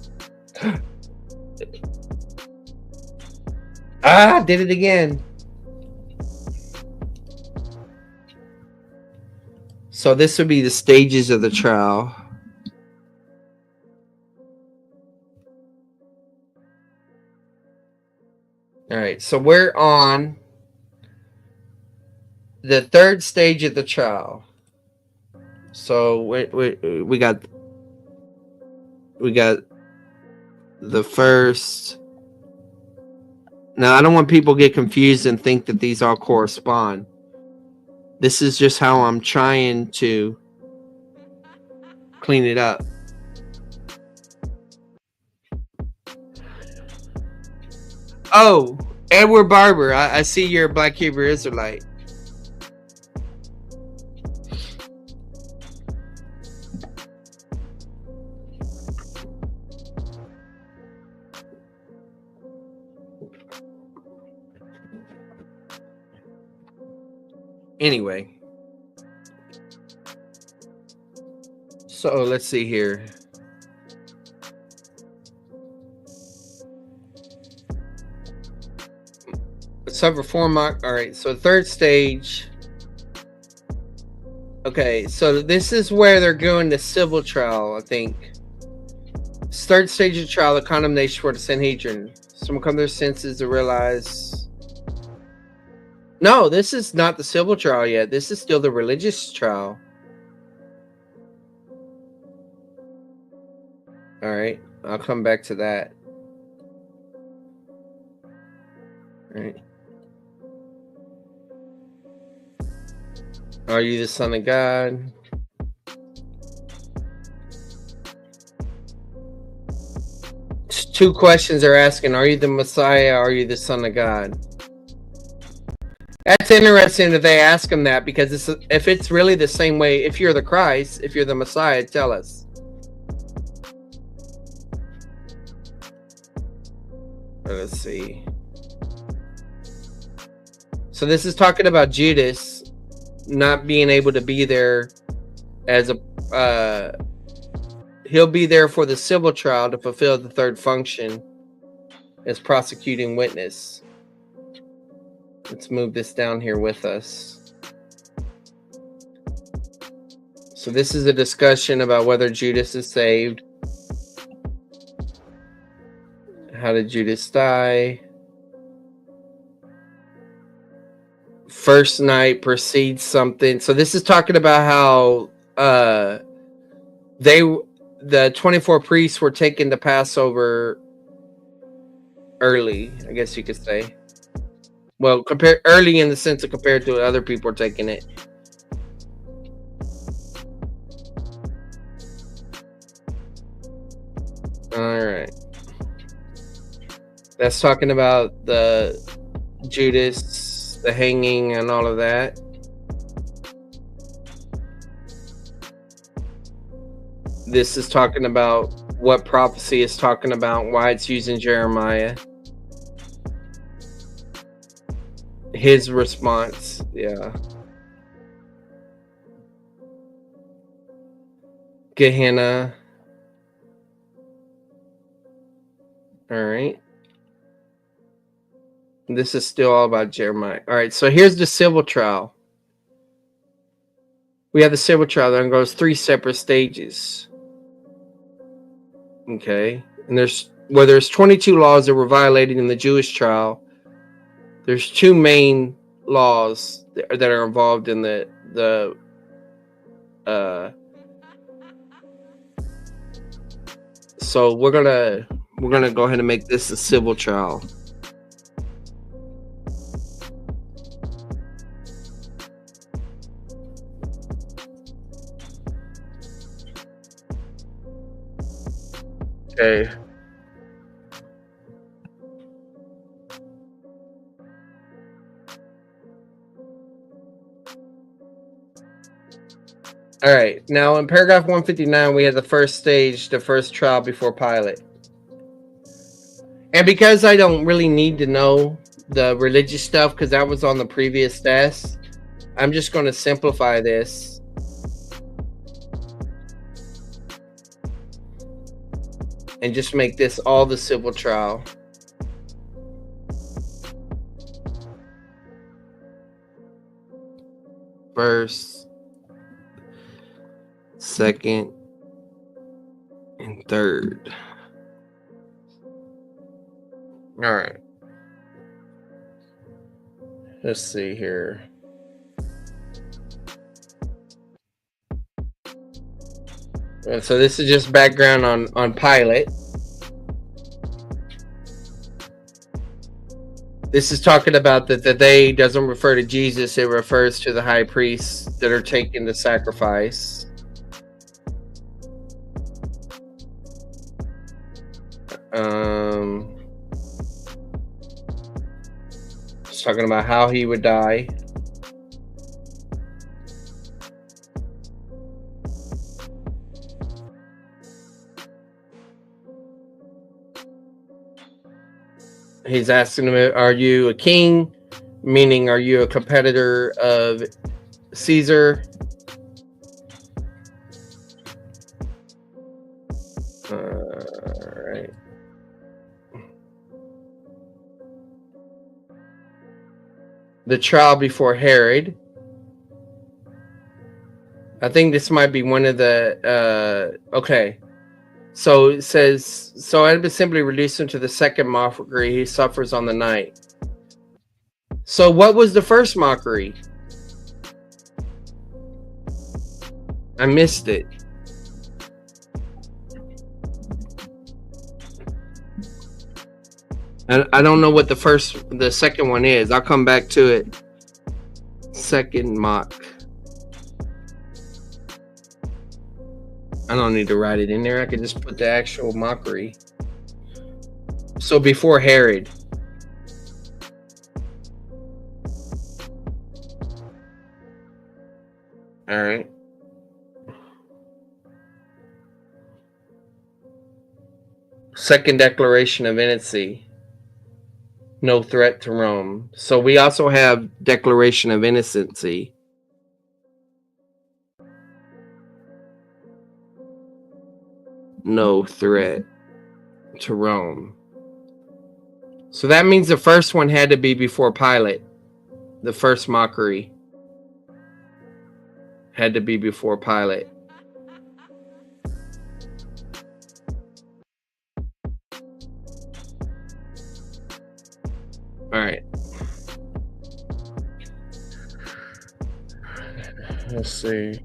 Did it again. So this would be the stages of the trial. All right, so we're on the 3rd stage of the trial. So we got the first. Now I don't want people to get confused and think that these all correspond. This is just how I'm trying to clean it up. Oh, Edward Barber, I see you're a Black Hebrew Israelite. Anyway, so let's see here. Suffer 4 mock. All right, so 3rd stage. Okay, so this is where they're going to civil trial, I think. 3rd stage of trial, the condemnation for the Sanhedrin. Someone come to their senses to realize. No, this is not the civil trial yet. This is still the religious trial. All right, I'll come back to that. All right. Are you the Son of God? Two questions they're asking. Are you the Messiah? Are you the Son of God? That's interesting that they ask him that, because if it's really the same way, if you're the Christ, if you're the Messiah, tell us. Let's see. So this is talking about Judas not being able to be there as a he'll be there for the civil trial to fulfill the 3rd function as prosecuting witness. Let's move this down here with us. So this is a discussion about whether Judas is saved. How did Judas die? First night precedes something. So this is talking about how the 24 priests were taking the Passover early, I guess you could say. Well, early in the sense of compared to other people are taking it. All right. That's talking about the Judas, the hanging, and all of that. This is talking about what prophecy is talking about, why it's using Jeremiah. His response, yeah. Gehenna. All right. This is still all about Jeremiah. All right, so here's the civil trial. We have the civil trial that goes 3 separate stages. Okay, and there's 22 laws that were violated in the Jewish trial. There's 2 main laws that are involved in the So we're gonna go ahead and make this a civil trial. Okay. All right. Now in paragraph 159, we have the first stage, the first trial before Pilate. And because I don't really need to know the religious stuff, because that was on the previous test, I'm just going to simplify this. And just make this all the civil trial. First, second, and third. All right. Let's see here. So this is just background on Pilate. This is talking about that the they doesn't refer to Jesus, it refers to the high priests that are taking the sacrifice. It's talking about how he would die. He's asking him, are you a king? Meaning, are you a competitor of Caesar? Right. The trial before Herod. I think this might be one of the okay. So it says, so I'd simply reduce him to the second mockery he suffers on the night. So what was the first mockery? I missed it. I don't know what the second one is. I'll come back to it. Second mock. I don't need to write it in there. I can just put the actual mockery. So before Herod. All right. Second declaration of innocency. No threat to Rome. So we also have declaration of innocency. No threat to Rome. So that means the first one had to be before Pilate. The first mockery had to be before Pilate. All right. Let's see.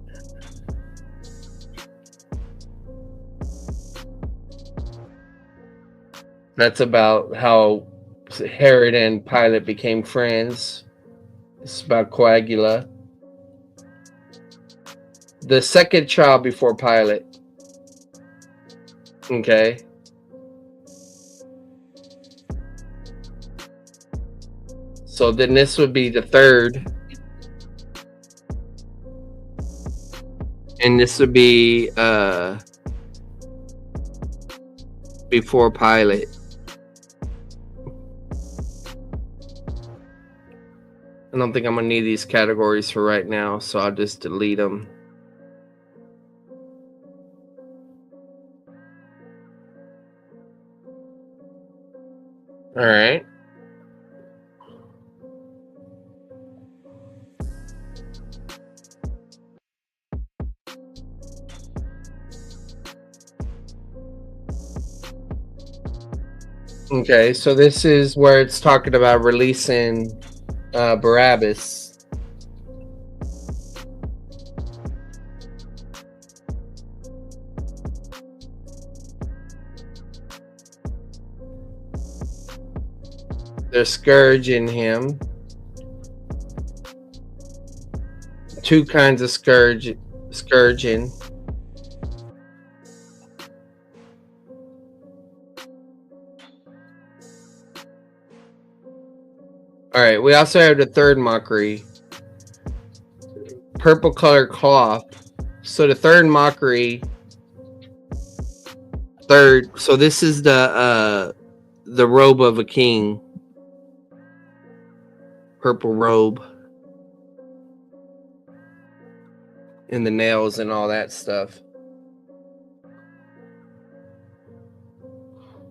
That's about how Herod and Pilate became friends. It's about Coagula. The second trial before Pilate. Okay. So then this would be the third. And this would be before Pilate. I don't think I'm going to need these categories for right now, so I'll just delete them. All right. Okay, so this is where it's talking about releasing Barabbas. They're scourging him. Two kinds of scourging. All right, we also have the third mockery. Purple colored cloth. So the third mockery, so this is the robe of a king. Purple robe. And the nails and all that stuff.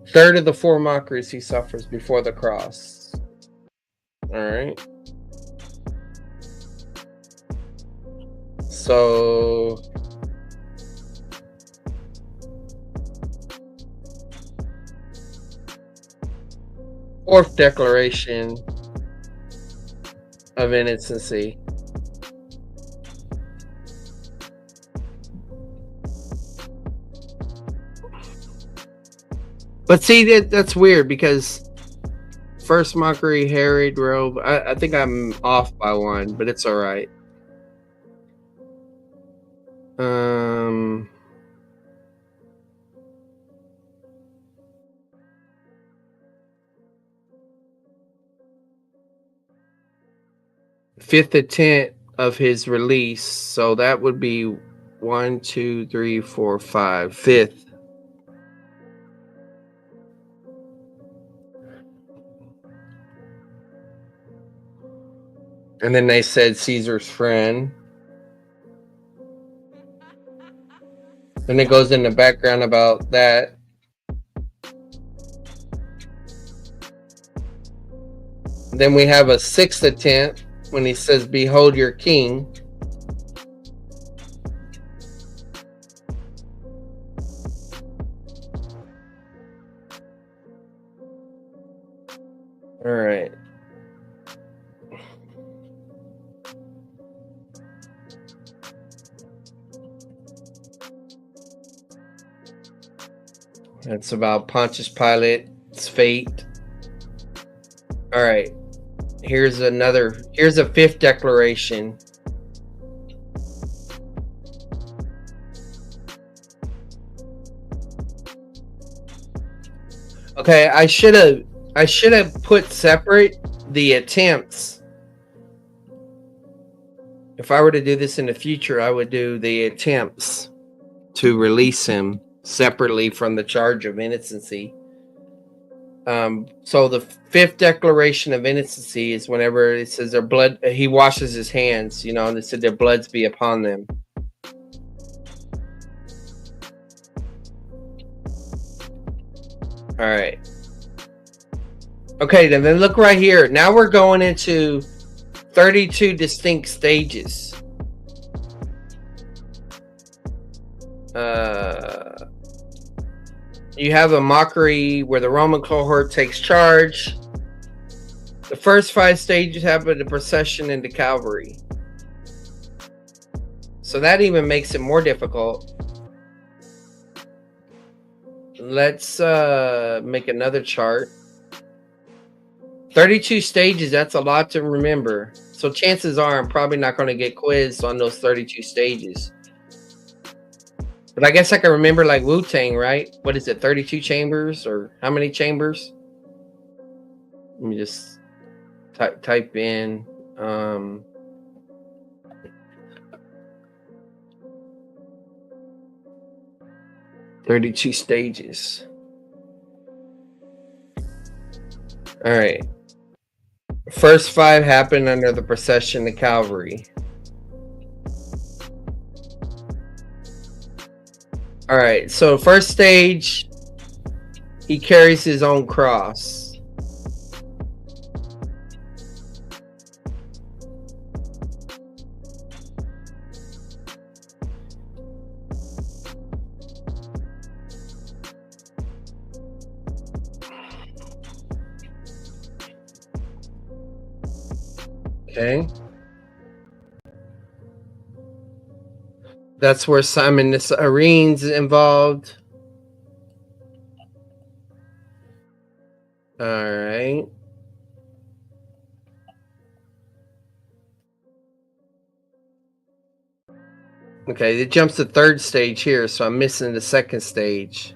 Third of the four mockeries he suffers before the cross. All right. So fourth declaration of innocency. But see, that's weird because first mockery, harried robe. I think I'm off by one, but it's all right. Fifth attempt of his release, so that would be 1, 2, 3, 4, 5. Fifth. And then they said Caesar's friend. Then it goes in the background about that. Then we have a sixth attempt when he says, "Behold your king." All right. That's about Pontius Pilate's fate. All right. Here's a fifth declaration. Okay, I should have put separate the attempts. If I were to do this in the future, I would do the attempts to release him separately from the charge of innocency. So the fifth declaration of innocency is whenever it says their blood, he washes his hands, and it said their bloods be upon them. All right. Okay, then look right here. Now we're going into 32 distinct stages. You have a mockery where the Roman cohort takes charge. The first 5 stages happen the procession into Calvary. So that even makes it more difficult. Let's make another chart. 32 stages, that's a lot to remember. So chances are I'm probably not going to get quizzed on those 32 stages. But I guess I can remember like Wu-Tang, right? What is it, 32 chambers or how many chambers? Let me just type in 32 stages. All right. First 5 happen under the procession to Calvary. All right, so first stage, he carries his own cross. Okay. That's where Simon the Cyrene's involved. All right. Okay, it jumps to third stage here, so I'm missing the second stage.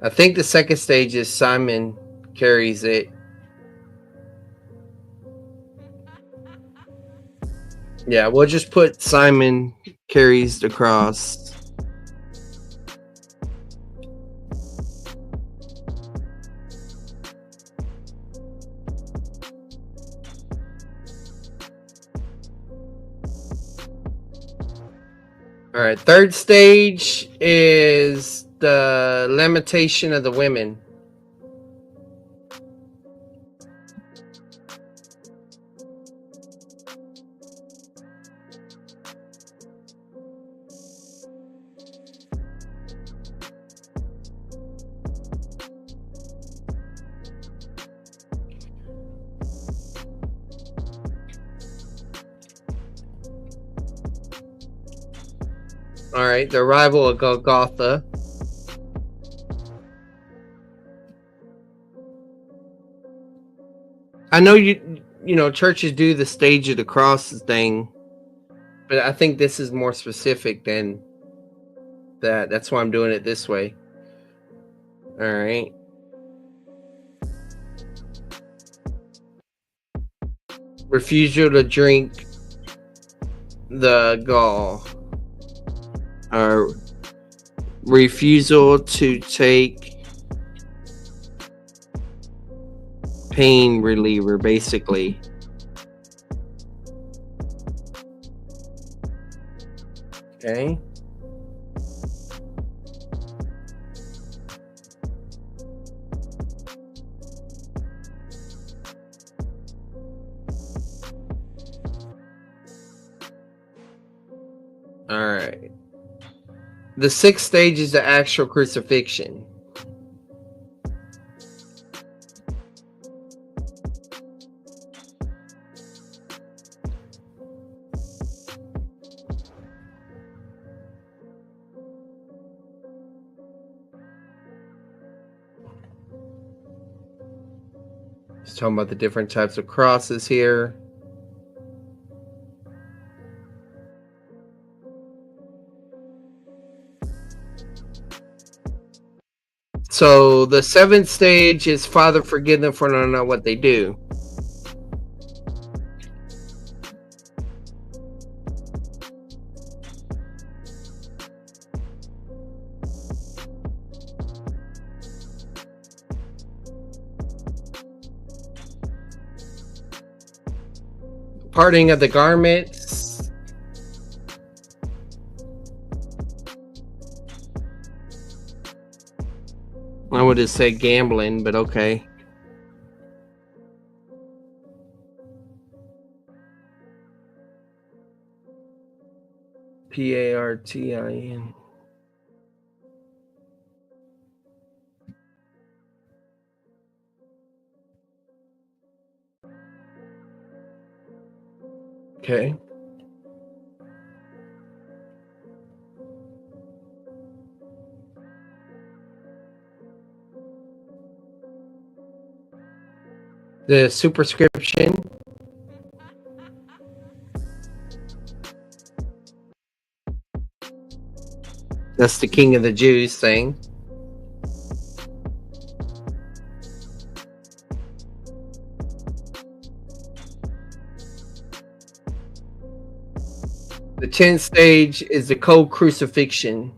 I think the second stage is Simon carries it. Yeah, we'll just put Simon carries the cross. All right, third stage is the lamentation of the women. All right, the arrival of Golgotha. I know you know churches do the stage of the cross thing, but I think this is more specific than that. That's why I'm doing it this way. All right. Refusal to drink the gall. Or refusal to take pain reliever, basically. Okay. All right. The sixth stage is the actual crucifixion. It's talking about the different types of crosses here. So the seventh stage is Father, forgive them for not knowing what they do. Parting of the garments. I would have said gambling, but okay. Partin. Okay. The superscription. That's the King of the Jews thing. The 10th stage is the co-crucifixion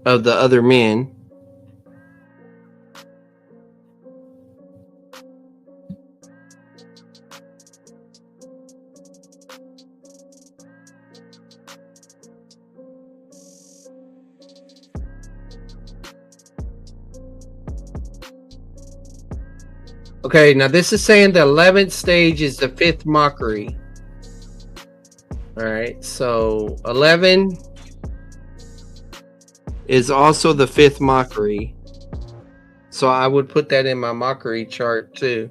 of the other men. Okay, now this is saying the 11th stage is the fifth mockery. All right, so 11 is also the fifth mockery. So I would put that in my mockery chart too.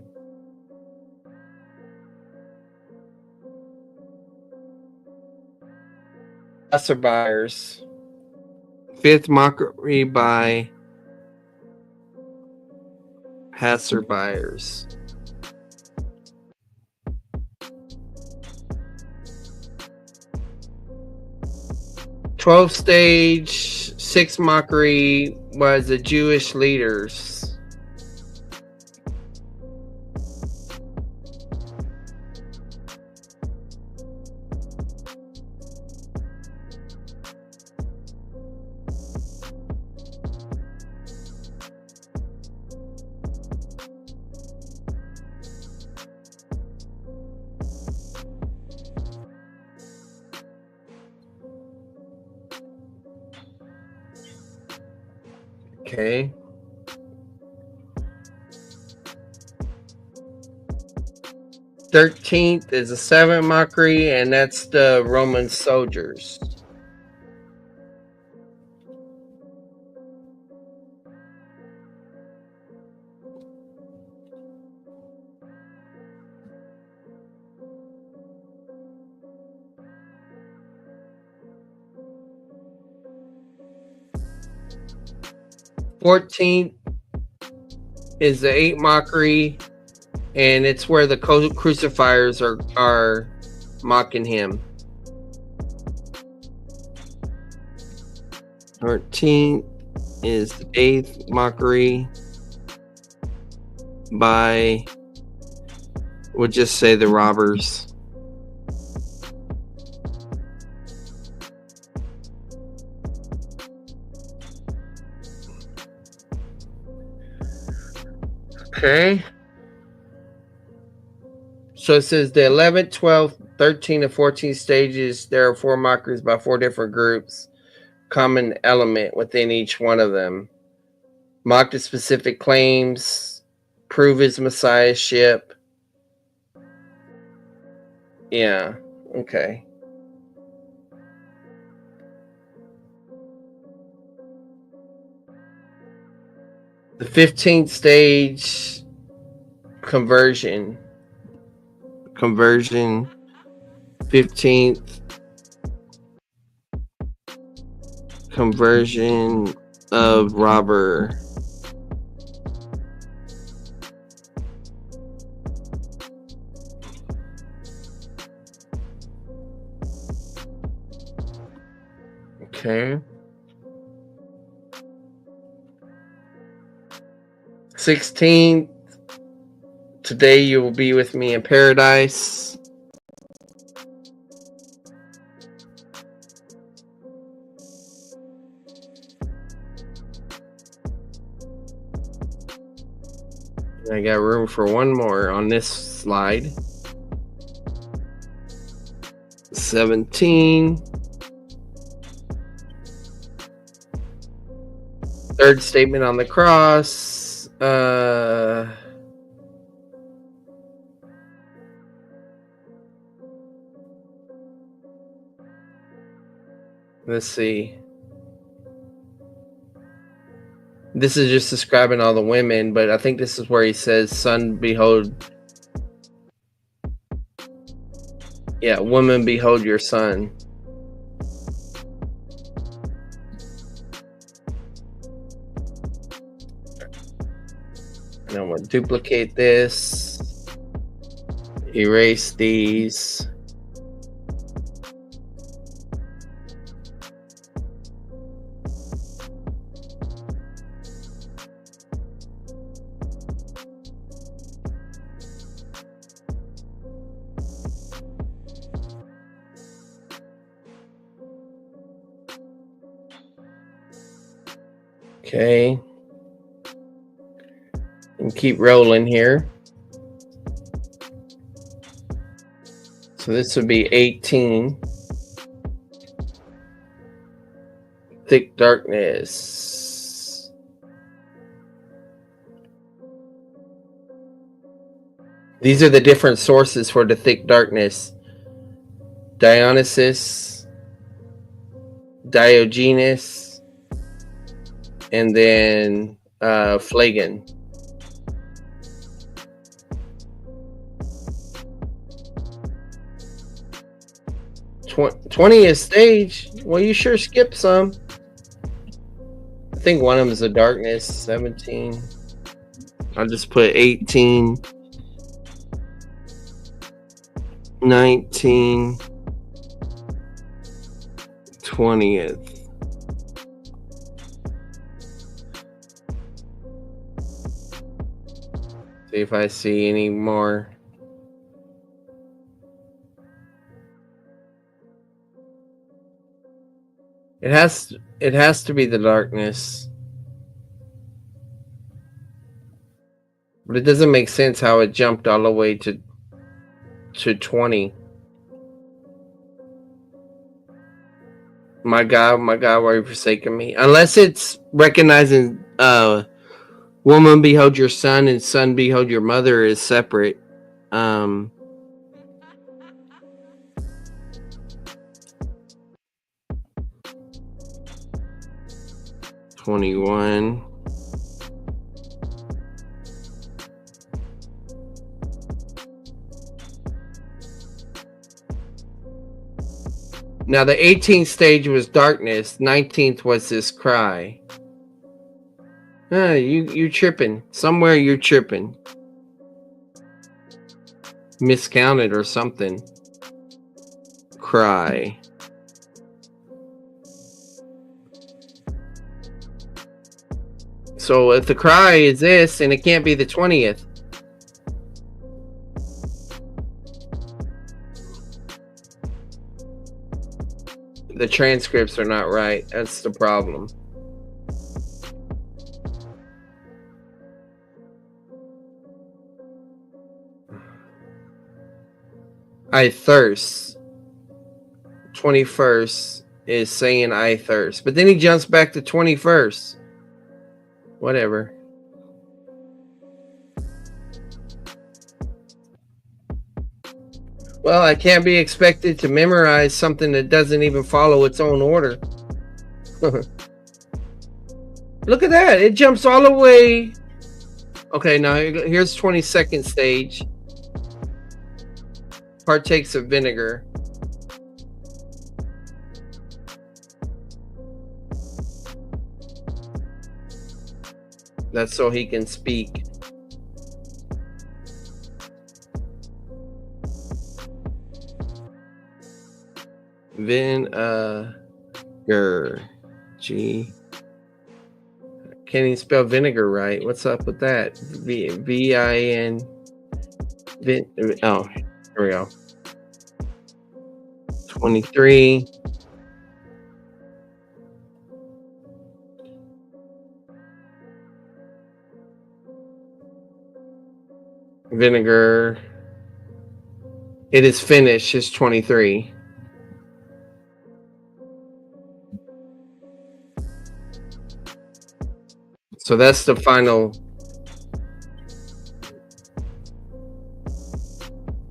Passerbyers. Fifth mockery by passerbyers. 12th stage, 6th mockery was the Jewish leaders. Okay. "13th is the 7th mockery, and that's the Roman soldiers. "14th is the 8th mockery, and it's where the crucifiers are mocking him. 13th is the 8th mockery by, we'll just say, the robbers. Okay. So it says the 11th, 12th, 13th, and 14th stages, there are 4 mockeries by 4 different groups. Common element within each one of them: mock the specific claims, prove his messiahship. Yeah, okay. The 15th stage, conversion. 15th, conversion of robber. Okay. 16th, today you will be with me in paradise. I got room for one more on this slide. 17. Third statement on the cross. Let's see. This is just describing all the women, but I think this is where he says, "Son, behold." Yeah, "Woman, behold your son." And I'm going to duplicate this, erase these. Okay. And keep rolling here. So this would be 18. Thick darkness. These are the different sources for the thick darkness: Dionysus, Diogenes, and then Phlegon. 20th stage. Well, you sure skipped some. I think one of them is the darkness. 17. I'll just put 18, 19, 20th. See if I see any more. It has to be the darkness. But it doesn't make sense how it jumped all the way to 20. My God, why are you forsaking me? Unless it's recognizing woman behold your son and son behold your mother is separate. 21. Now the 18th stage was darkness. 19th was this cry. You tripping. Somewhere you're tripping. Miscounted or something. Cry. So if the cry is this, and it can't be the 20th. The transcripts are not right. That's the problem. I thirst. 21st is saying I thirst. But then he jumps back to 21st. Whatever. Well, I can't be expected to memorize something that doesn't even follow its own order. Look at that. It jumps all the way. Okay, now here's 22nd stage. Partakes of vinegar. That's so he can speak. Vinegar. G. Can't even spell vinegar right. What's up with that? V-I-N. Oh, here we go. 23. Vinegar. It is finished. It's 23. So that's the final.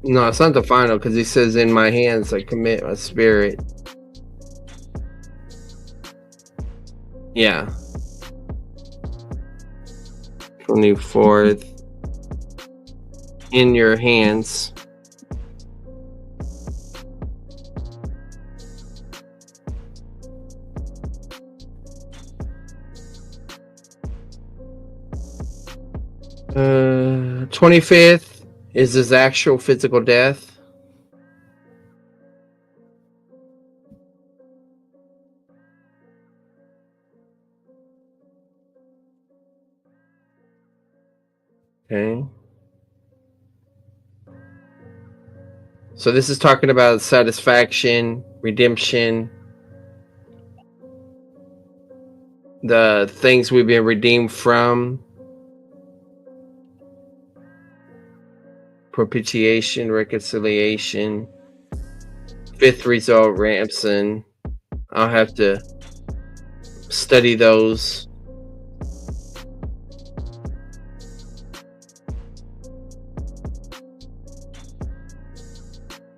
No, it's not the final because he says, in my hands I commit my spirit. Yeah. 24th. In your hands. Uh, 25th is his actual physical death. Okay. So this is talking about satisfaction, redemption, the things we've been redeemed from, propitiation, reconciliation, fifth result, ransom. I'll have to study those.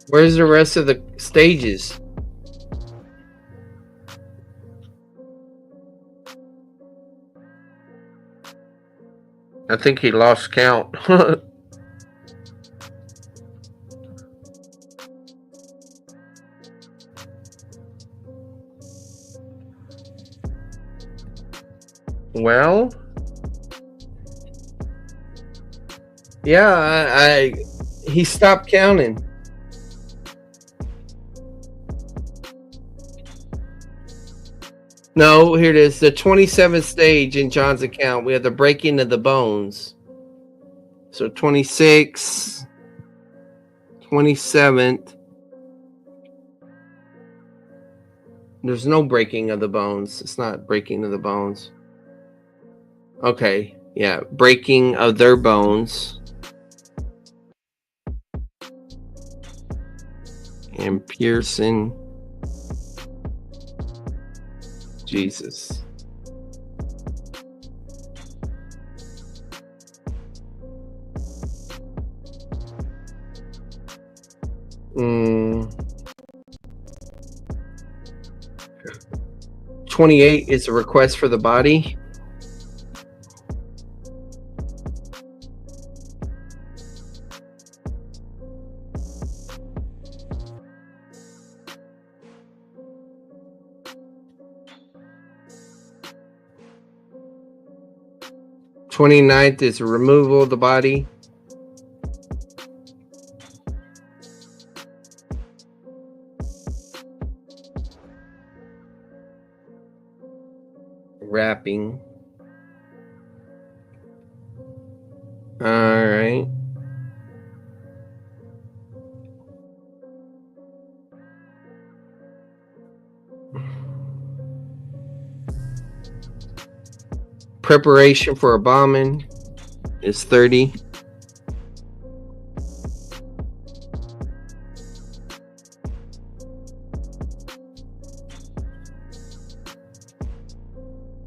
Where's the rest of the stages? I think he lost count. Well, yeah, he stopped counting. No, here it is. The 27th stage in John's account. We have the breaking of the bones. So 26, 27th. There's no breaking of the bones. It's not breaking of the bones. Okay, yeah, breaking of their bones. And Pearson. Jesus. Mm. 28 is a request for the body. Twenty-ninth is a removal of the body. Wrapping. All right. Preparation for a bombing is 30.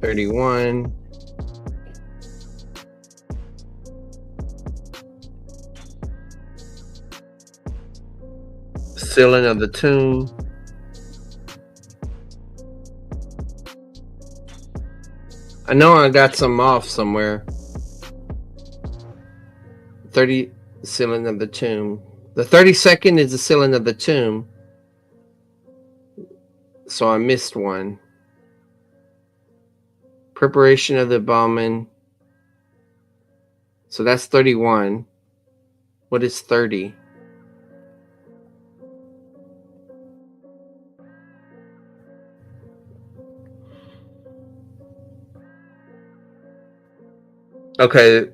$31. Sealing of the tomb. I know I got some off somewhere. 30, sealing of the tomb. The 32nd is the sealing of the tomb. So I missed one. Preparation of the bombing. So that's 31. What is 30? Okay,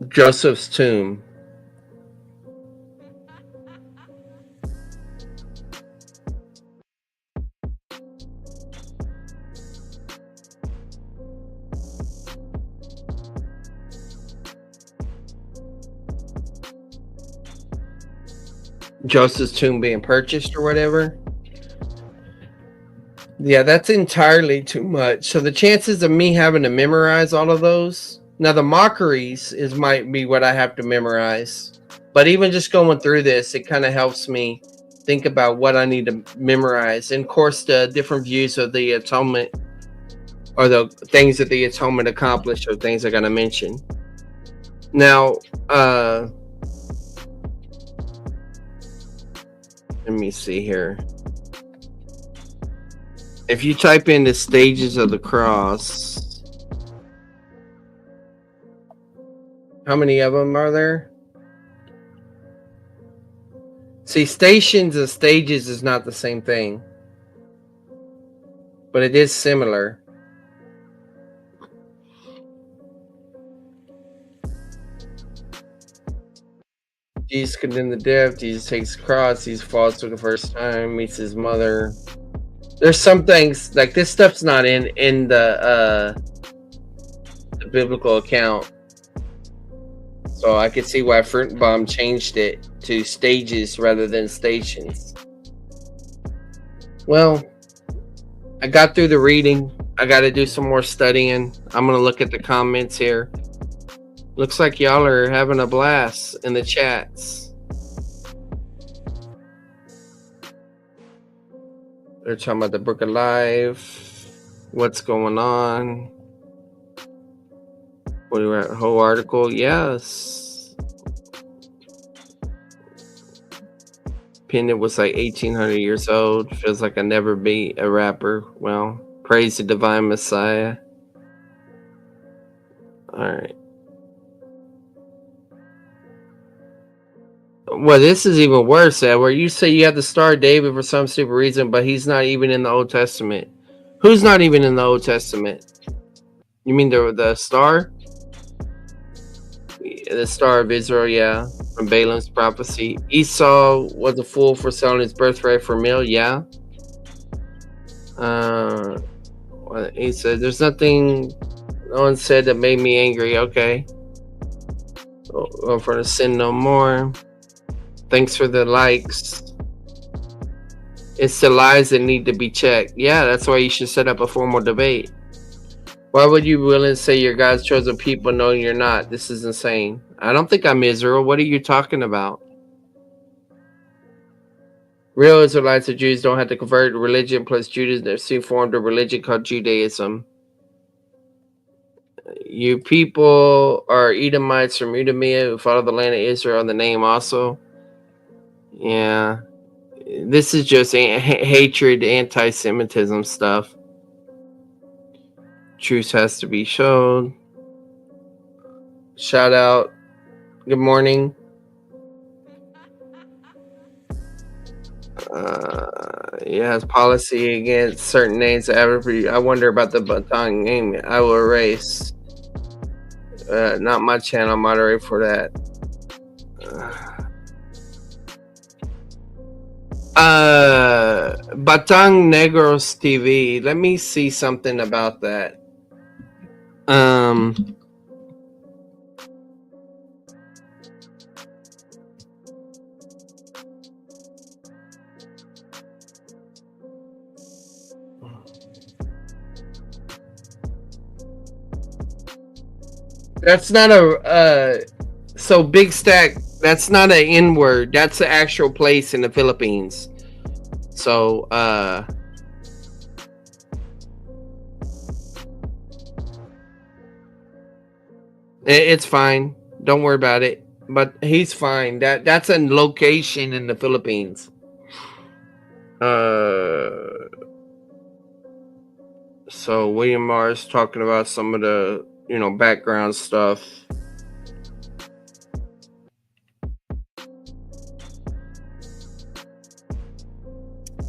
Joseph's tomb. Joseph's tomb being purchased or whatever. Yeah, that's entirely too much. So the chances of me having to memorize all of those. Now the mockeries might be what I have to memorize. But even just going through this, it kind of helps me think about what I need to memorize. And of course, the different views of the atonement, or the things that the atonement accomplished, or things I gotta mention. Now, let me see here. If you type in the stages of the cross, how many of them are there? See, stations and stages is not the same thing, but it is similar. Jesus condemned to death. Jesus takes the cross. Jesus falls for the first time. Meets his mother. There's some things like this stuff's not in the biblical account, so I could see why Fruitbaum changed it to stages rather than stations. Well, I got through the reading. I got to do some more studying. I'm gonna look at the comments here. Looks like y'all are having a blast in the chats. They're talking about the book of life. What's going on? What do we at? Whole article? Yes. Pennant was like 1800 years old. Feels like I never be a rapper. Well, praise the divine Messiah. All right. Well, this is even worse, Edward. You say you have to star David for some stupid reason, but he's not even in the Old Testament. Who's not even in the Old Testament? You mean the star? The star of Israel, yeah, from Balaam's prophecy. Esau was a fool for selling his birthright for a meal, yeah. He said, "There's nothing no one said that made me angry." Okay. Go for the sin no more. Thanks for the likes. It's the lies that need to be checked. Yeah, that's why you should set up a formal debate. Why would you be willing to say you're God's chosen people knowing you're not? This is insane. I don't think I'm Israel. What are you talking about? Real Israelites or Jews don't have to convert religion, plus Judaism. They're still formed a religion called Judaism. You people are Edomites from Edomia who follow the land of Israel in the name also. Yeah. This is just hatred, anti-Semitism stuff. Truth has to be shown. Shout out. Good morning. Has policy against certain names. I wonder about the Batang name. I will erase. Not my channel. Moderate for that. Batang Negros TV. Let me see something about that. That's not a so Big Stack, that's not an N-word. That's the actual place in the Philippines. So it's fine. Don't worry about it. But he's fine. That's a location in the Philippines. So William Mars talking about some of the background stuff.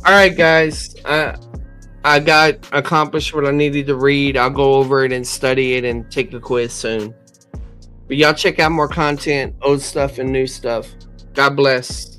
All right, guys. I got accomplished what I needed to read. I'll go over it and study it and take a quiz soon. But y'all check out more content, old stuff and new stuff. God bless.